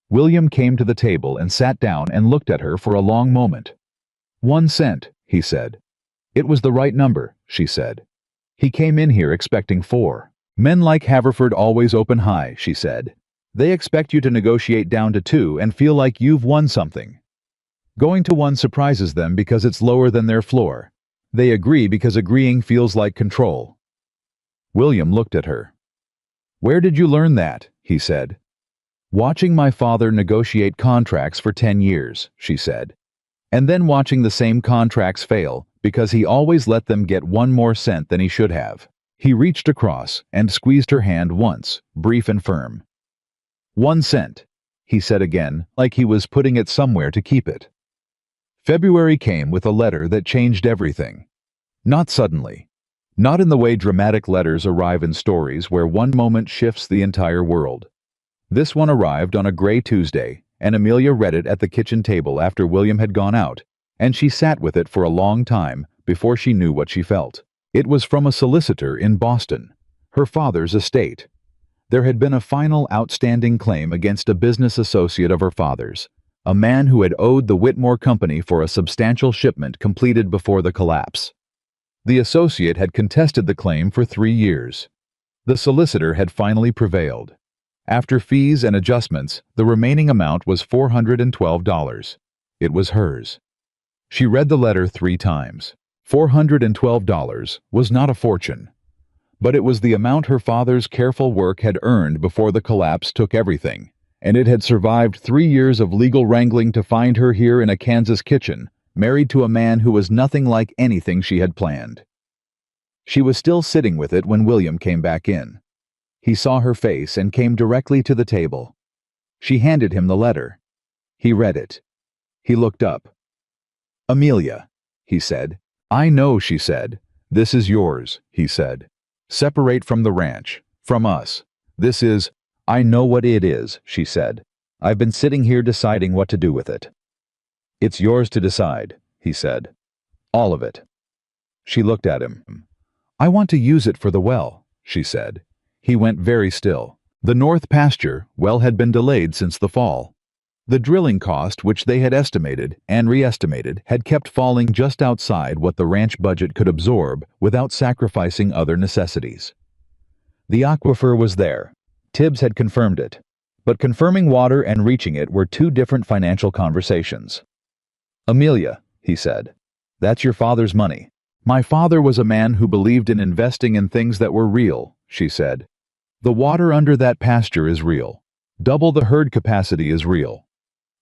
William came to the table and sat down and looked at her for a long moment. 1 cent, he said. It was the right number, she said. He came in here expecting 4. Men like Haverford always open high, she said. They expect you to negotiate down to 2 and feel like you've won something. Going to 1 surprises them because it's lower than their floor. They agree because agreeing feels like control. William looked at her. Where did you learn that? He said. Watching my father negotiate contracts for 10 years, she said. And then watching the same contracts fail because he always let them get 1 more cent than he should have. He reached across and squeezed her hand once, brief and firm. 1 cent, he said again, like he was putting it somewhere to keep it. February came with a letter that changed everything. Not suddenly. Not in the way dramatic letters arrive in stories where one moment shifts the entire world. This one arrived on a gray Tuesday, and Amelia read it at the kitchen table after William had gone out, and she sat with it for a long time before she knew what she felt. It was from a solicitor in Boston, her father's estate. There had been a final outstanding claim against a business associate of her father's, a man who had owed the Whitmore Company for a substantial shipment completed before the collapse. The associate had contested the claim for 3 years. The solicitor had finally prevailed. After fees and adjustments, the remaining amount was $412. It was hers. She read the letter 3 times. $412 was not a fortune, but it was the amount her father's careful work had earned before the collapse took everything, and it had survived 3 years of legal wrangling to find her here in a Kansas kitchen, married to a man who was nothing like anything she had planned. She was still sitting with it when William came back in. He saw her face and came directly to the table. She handed him the letter. He read it. He looked up. Amelia, he said. I know, she said. This is yours, he said. Separate from the ranch, from us. This is, I know what it is, she said. I've been sitting here deciding what to do with it. It's yours to decide, he said. All of it. She looked at him. I want to use it for the well, she said. He went very still. The north pasture well had been delayed since the fall. The drilling cost, which they had estimated and re-estimated, had kept falling just outside what the ranch budget could absorb without sacrificing other necessities. The aquifer was there. Tibbs had confirmed it. But confirming water and reaching it were 2 different financial conversations. Amelia, he said, that's your father's money. My father was a man who believed in investing in things that were real, she said. The water under that pasture is real. Double the herd capacity is real.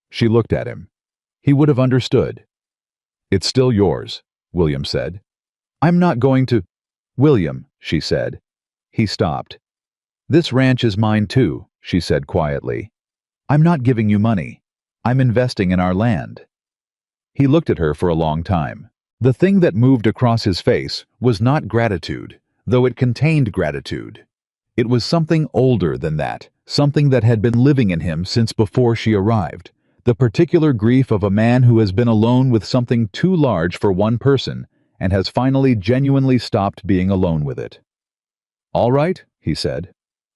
She looked at him. He would have understood. It's still yours, William said. I'm not going to... William, she said. He stopped. This ranch is mine too, she said quietly. I'm not giving you money. I'm investing in our land. He looked at her for a long time. The thing that moved across his face was not gratitude, though it contained gratitude. It was something older than that, something that had been living in him since before she arrived. The particular grief of a man who has been alone with something too large for one person and has finally genuinely stopped being alone with it. All right, he said.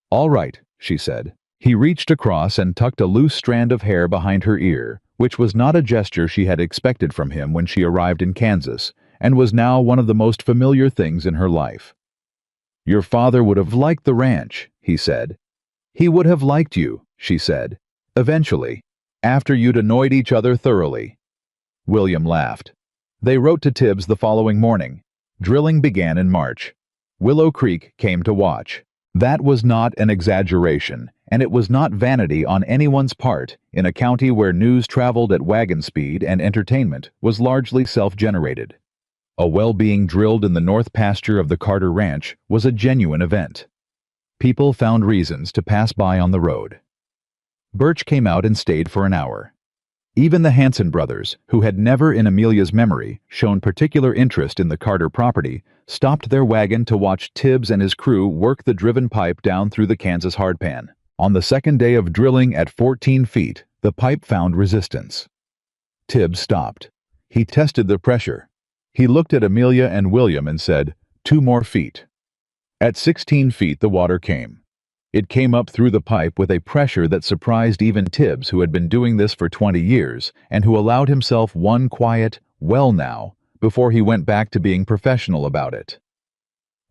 All right, she said. He reached across and tucked a loose strand of hair behind her ear, which was not a gesture she had expected from him when she arrived in Kansas, and was now one of the most familiar things in her life. Your father would have liked the ranch, he said. He would have liked you, she said. Eventually. After you'd annoyed each other thoroughly. William laughed. They wrote to Tibbs the following morning. Drilling began in March. Willow Creek came to watch. That was not an exaggeration, and it was not vanity on anyone's part in a county where news traveled at wagon speed and entertainment was largely self-generated. A well being drilled in the north pasture of the Carter Ranch was a genuine event. People found reasons to pass by on the road. Birch came out and stayed for an hour. Even the Hanson brothers, who had never in Amelia's memory shown particular interest in the Carter property, stopped their wagon to watch Tibbs and his crew work the driven pipe down through the Kansas hardpan. On the second day of drilling at 14 feet, the pipe found resistance. Tibbs stopped. He tested the pressure. He looked at Amelia and William and said, 2 more feet. At 16 feet the water came. It came up through the pipe with a pressure that surprised even Tibbs, who had been doing this for 20 years, and who allowed himself one quiet, "well now," before he went back to being professional about it.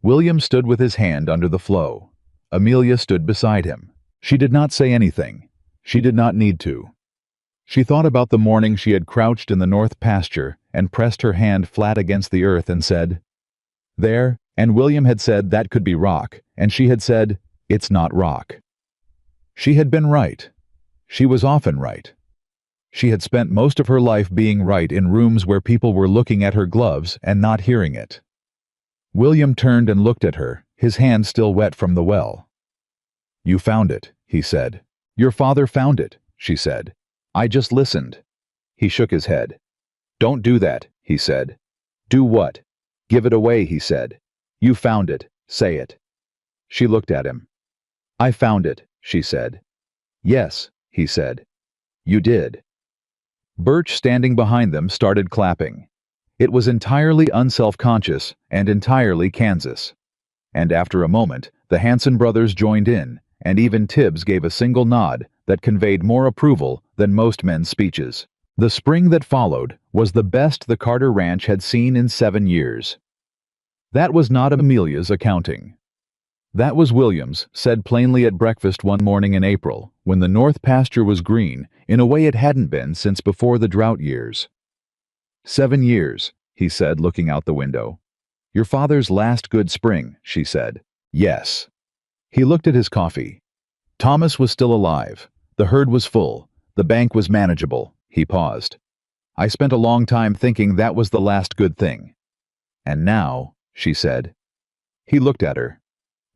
William stood with his hand under the flow. Amelia stood beside him. She did not say anything. She did not need to. She thought about the morning she had crouched in the north pasture and pressed her hand flat against the earth and said, "There," and William had said that could be rock, and she had said, "It's not rock." She had been right. She was often right. She had spent most of her life being right in rooms where people were looking at her gloves and not hearing it. William turned and looked at her, his hand still wet from the well. "You found it," he said. "Your father found it," she said. "I just listened." He shook his head. "Don't do that," he said. "Do what?" "Give it away," he said. "You found it. Say it." She looked at him. "I found it," she said. "Yes," he said. "You did." Birch, standing behind them, started clapping. It was entirely unself-conscious and entirely Kansas. And after a moment, the Hanson brothers joined in, and even Tibbs gave a single nod that conveyed more approval than most men's speeches. The spring that followed was the best the Carter Ranch had seen in 7 years. That was not Amelia's accounting. That was William's, said plainly at breakfast one morning in April, when the north pasture was green in a way it hadn't been since before the drought years. 7 years, he said, looking out the window. "Your father's last good spring," she said. "Yes." He looked at his coffee. Thomas was still alive. The herd was full. The bank was manageable. He paused. "I spent a long time thinking that was the last good thing." "And now," she said. He looked at her.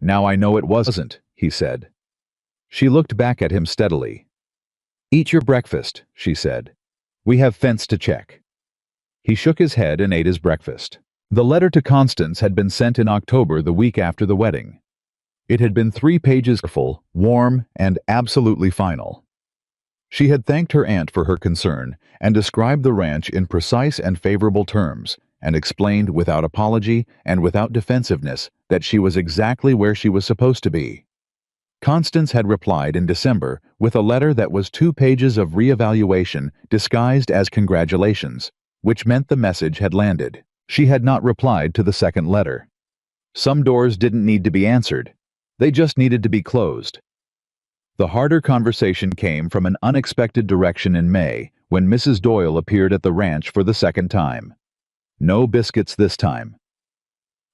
"Now I know it wasn't," he said. She looked back at him steadily. "Eat your breakfast," she said. "We have fence to check." He shook his head and ate his breakfast. The letter to Constance had been sent in October, the week after the wedding. It had been 3 pages full, warm, and absolutely final. She had thanked her aunt for her concern and described the ranch in precise and favorable terms, and explained without apology and without defensiveness that she was exactly where she was supposed to be. Constance had replied in December with a letter that was 2 pages of reevaluation disguised as congratulations, which meant the message had landed. She had not replied to the second letter. Some doors didn't need to be answered. They just needed to be closed. The harder conversation came from an unexpected direction in May, when Mrs. Doyle appeared at the ranch for the second time. No biscuits this time.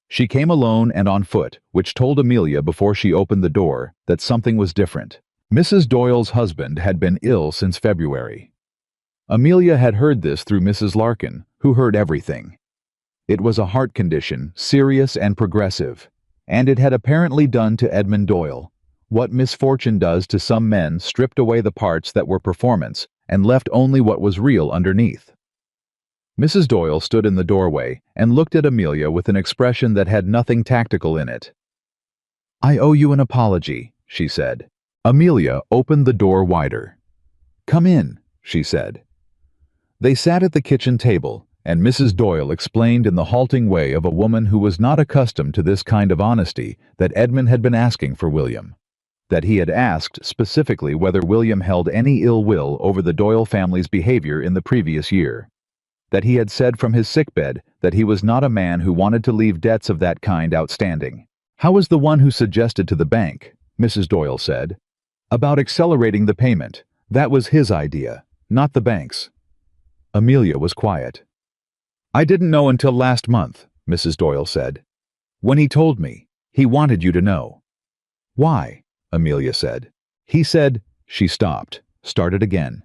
She came alone and on foot, which told Amelia before she opened the door that something was different. Mrs. Doyle's husband had been ill since February. Amelia had heard this through Mrs. Larkin, who heard everything. It was a heart condition, serious and progressive, and it had apparently done to Edmund Doyle what misfortune does to some men, stripped away the parts that were performance and left only what was real underneath. Mrs. Doyle stood in the doorway and looked at Amelia with an expression that had nothing tactical in it. "I owe you an apology," she said. Amelia opened the door wider. "Come in," she said. They sat at the kitchen table, and Mrs. Doyle explained in the halting way of a woman who was not accustomed to this kind of honesty that Edmund had been asking for William. That he had asked specifically whether William held any ill will over the Doyle family's behavior in the previous year. That he had said from his sickbed that he was not a man who wanted to leave debts of that kind outstanding. "How was the one who suggested to the bank," Mrs. Doyle said, "about accelerating the payment? That was his idea, not the bank's." Amelia was quiet. "I didn't know until last month," Mrs. Doyle said. "When he told me, he wanted you to know." "Why?" Amelia said. "He said—" She stopped, started again.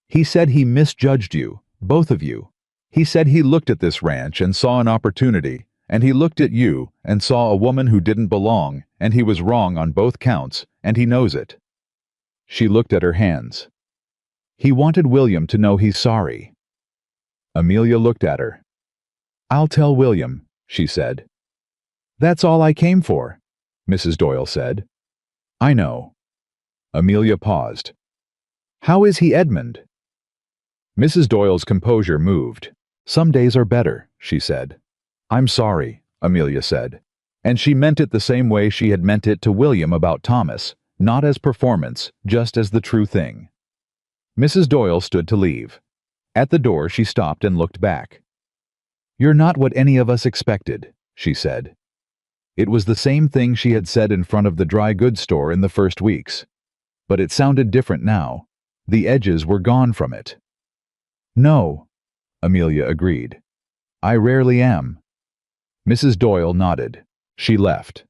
"He said he misjudged you, both of you. He said he looked at this ranch and saw an opportunity, and he looked at you and saw a woman who didn't belong, and he was wrong on both counts, and he knows it." She looked at her hands. He wanted William to know he's sorry. Amelia looked at her. "I'll tell William," she said. "That's all I came for," Mrs. Doyle said. "I know." Amelia paused. "How is he, Edmund?" Mrs. Doyle's composure moved. "Some days are better," she said. "I'm sorry," Amelia said. And she meant it the same way she had meant it to William about Thomas, not as performance, just as the true thing. Mrs. Doyle stood to leave. At the door she stopped and looked back. "You're not what any of us expected," she said. It was the same thing she had said in front of the dry goods store in the first weeks. But it sounded different now. The edges were gone from it. "No," Amelia agreed. "I rarely am." Mrs. Doyle nodded. She left.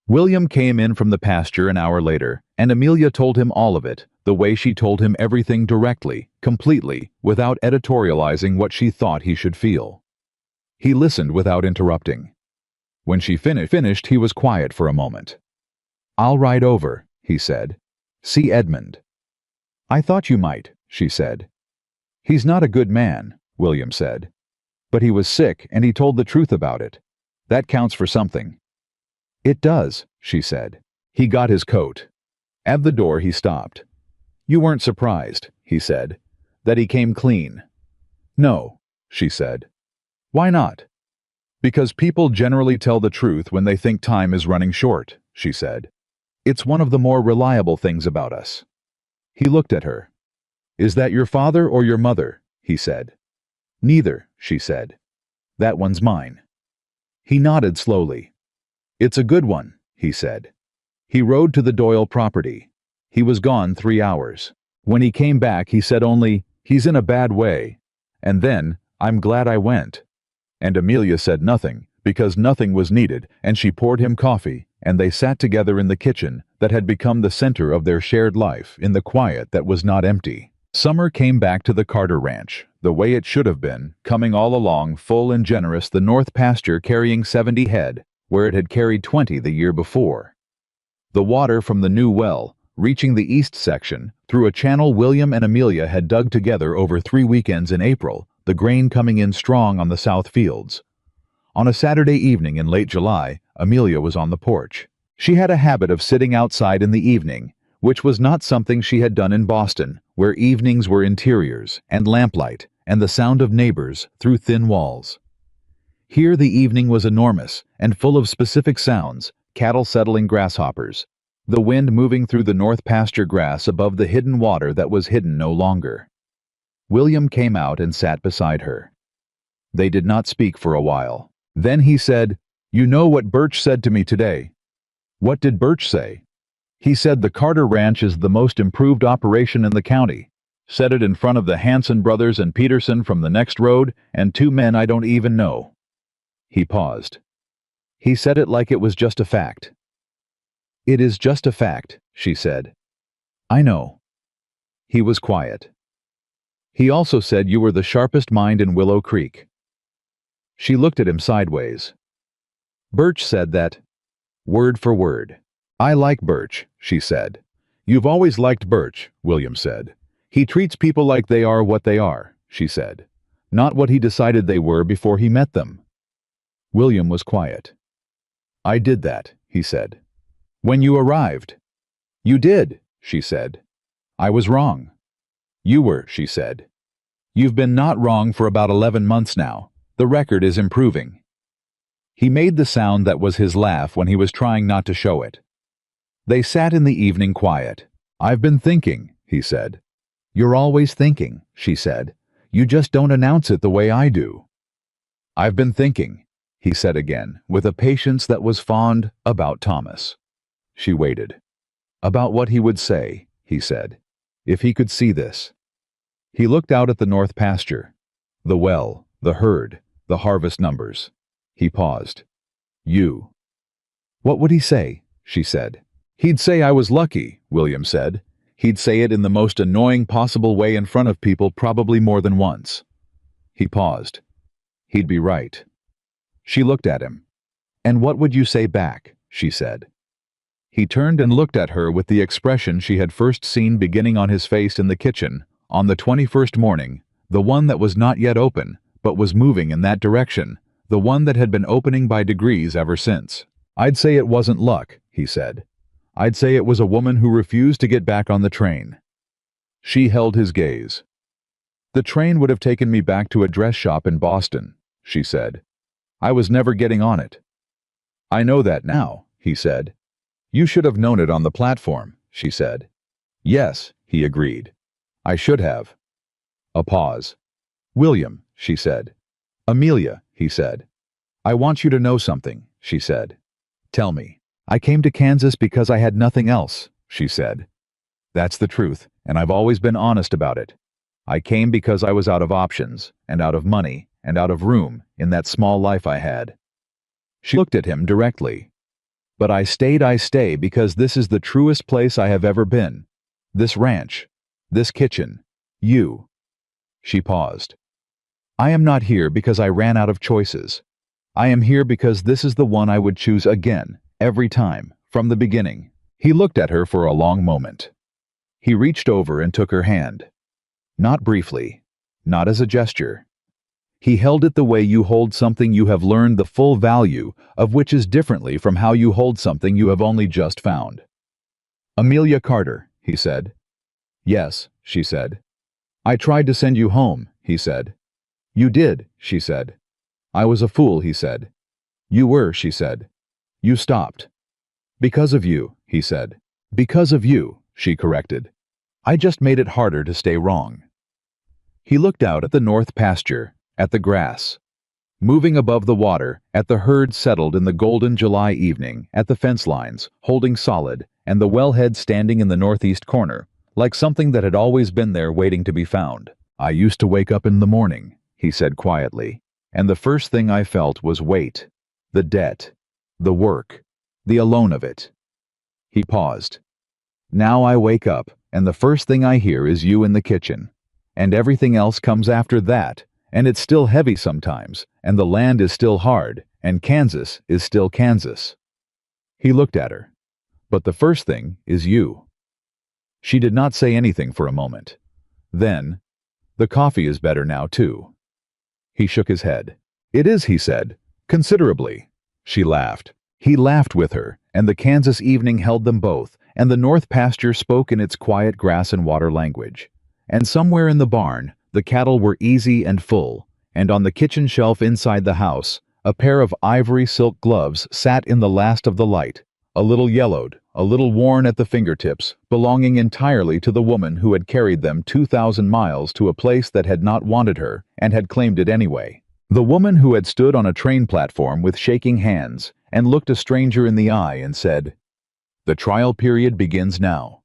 William came in from the pasture an hour later, and Amelia told him all of it, the way she told him everything directly, completely, without editorializing what she thought he should feel. He listened without interrupting. When she finished, he was quiet for a moment. "I'll ride over," he said. "See Edmund." "I thought you might," she said. "He's not a good man," William said. "But he was sick and he told the truth about it. That counts for something." "It does," she said. He got his coat. At the door he stopped. "You weren't surprised," he said, "that he came clean?" "No," she said. "Why not?" "Because people generally tell the truth when they think time is running short," she said. "It's one of the more reliable things about us." He looked at her. "Is that your father or your mother?" he said. "Neither," she said. "That one's mine." He nodded slowly. "It's a good one," he said. He rode to the Doyle property. He was gone 3 hours. When he came back, he said only, "He's in a bad way." And then, "I'm glad I went." And Amelia said nothing, because nothing was needed, and she poured him coffee, and they sat together in the kitchen that had become the center of their shared life in the quiet that was not empty. Summer came back to the Carter Ranch, the way it should have been, coming all along full and generous, the north pasture carrying 70 head, where it had carried 20 the year before. The water from the new well, reaching the east section, through a channel William and Amelia had dug together over 3 weekends in April, the grain coming in strong on the south fields. On a Saturday evening in late July, Amelia was on the porch. She had a habit of sitting outside in the evening, which was not something she had done in Boston, where evenings were interiors, and lamplight, and the sound of neighbors through thin walls. Here the evening was enormous, and full of specific sounds, cattle settling grasshoppers, the wind moving through the north pasture grass above the hidden water that was hidden no longer. William came out and sat beside her. They did not speak for a while. Then he said, "You know what Birch said to me today." "What did Birch say?" "He said the Carter Ranch is the most improved operation in the county. Said it in front of the Hanson brothers and Peterson from the next road, and 2 men I don't even know." He paused. "He said it like it was just a fact." "It is just a fact," she said. "I know." He was quiet. "He also said you were the sharpest mind in Willow Creek." She looked at him sideways. "Birch said that, word for word." "I like Birch," she said. "You've always liked Birch," William said. "He treats people like they are what they are," she said. "Not what he decided they were before he met them." William was quiet. "I did that," he said. "When you arrived." "You did," she said. "I was wrong." "You were," she said. "You've been not wrong for about 11 months now. The record is improving." He made the sound that was his laugh when he was trying not to show it. They sat in the evening quiet. "I've been thinking," he said. "You're always thinking," she said. "You just don't announce it the way I do." "I've been thinking," he said again, with a patience that was fond, about Thomas. She waited. "About what he would say," he said, "if he could see this." He looked out at the north pasture. The well, the herd, the harvest numbers. He paused. "You." "What would he say?" she said. "He'd say I was lucky," William said. "He'd say it in the most annoying possible way in front of people probably more than once." He paused. "He'd be right." She looked at him. "And what would you say back?" she said. He turned and looked at her with the expression she had first seen beginning on his face in the kitchen, On the 21st morning, the one that was not yet open, but was moving in that direction, the one that had been opening by degrees ever since. I'd say it wasn't luck, he said. I'd say it was a woman who refused to get back on the train. She held his gaze. The train would have taken me back to a dress shop in Boston, she said. I was never getting on it. I know that now, he said. You should have known it on the platform, she said. Yes, he agreed. I should have. A pause. William, she said. Amelia, he said. I want you to know something, she said. Tell me. I came to Kansas because I had nothing else, she said. That's the truth, and I've always been honest about it. I came because I was out of options, and out of money, and out of room in that small life I had. She looked at him directly. But I stay because this is the truest place I have ever been. This ranch. This kitchen. You. She paused. I am not here because I ran out of choices. I am here because this is the one I would choose again, every time, from the beginning. He looked at her for a long moment. He reached over and took her hand. Not briefly, not as a gesture. He held it the way you hold something you have learned the full value of, which is differently from how you hold something you have only just found. Amelia Carter, he said. Yes, she said. I tried to send you home, he said. You did, she said. I was a fool, he said. You were, she said. You stopped. Because of you, he said. Because of you, she corrected. I just made it harder to stay wrong. He looked out at the north pasture, at the grass. Moving above the water, at the herd settled in the golden July evening, at the fence lines, holding solid, and the wellhead standing in the northeast corner, like something that had always been there waiting to be found. I used to wake up in the morning, he said quietly, and the first thing I felt was weight, the debt, the work, the alone of it. He paused. Now I wake up, and the first thing I hear is you in the kitchen, and everything else comes after that. And it's still heavy sometimes, and the land is still hard, and Kansas is still Kansas. He looked at her. But the first thing is you. She did not say anything for a moment. Then, the coffee is better now, too. He shook his head. It is, he said, considerably. She laughed. He laughed with her, and the Kansas evening held them both, and the north pasture spoke in its quiet grass and water language. And somewhere in the barn, the cattle were easy and full, and on the kitchen shelf inside the house, a pair of ivory silk gloves sat in the last of the light, a little yellowed, a little worn at the fingertips, belonging entirely to the woman who had carried them 2,000 miles to a place that had not wanted her and had claimed it anyway. The woman who had stood on a train platform with shaking hands and looked a stranger in the eye and said, "The trial period begins now."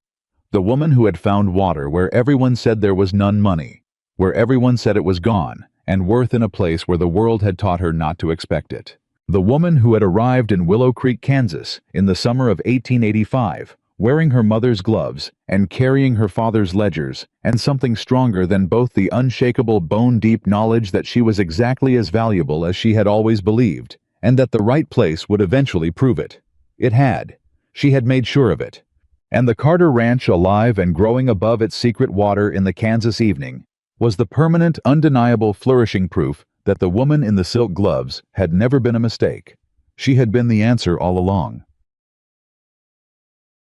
The woman who had found water where everyone said there was none money, where everyone said it was gone, and worth in a place where the world had taught her not to expect it. The woman who had arrived in Willow Creek, Kansas, in the summer of 1885, wearing her mother's gloves and carrying her father's ledgers, and something stronger than both, the unshakable bone-deep knowledge that she was exactly as valuable as she had always believed, and that the right place would eventually prove it. It had. She had made sure of it. And the Carter Ranch, alive and growing above its secret water in the Kansas evening, was the permanent, undeniable, flourishing proof that the woman in the silk gloves had never been a mistake. She had been the answer all along.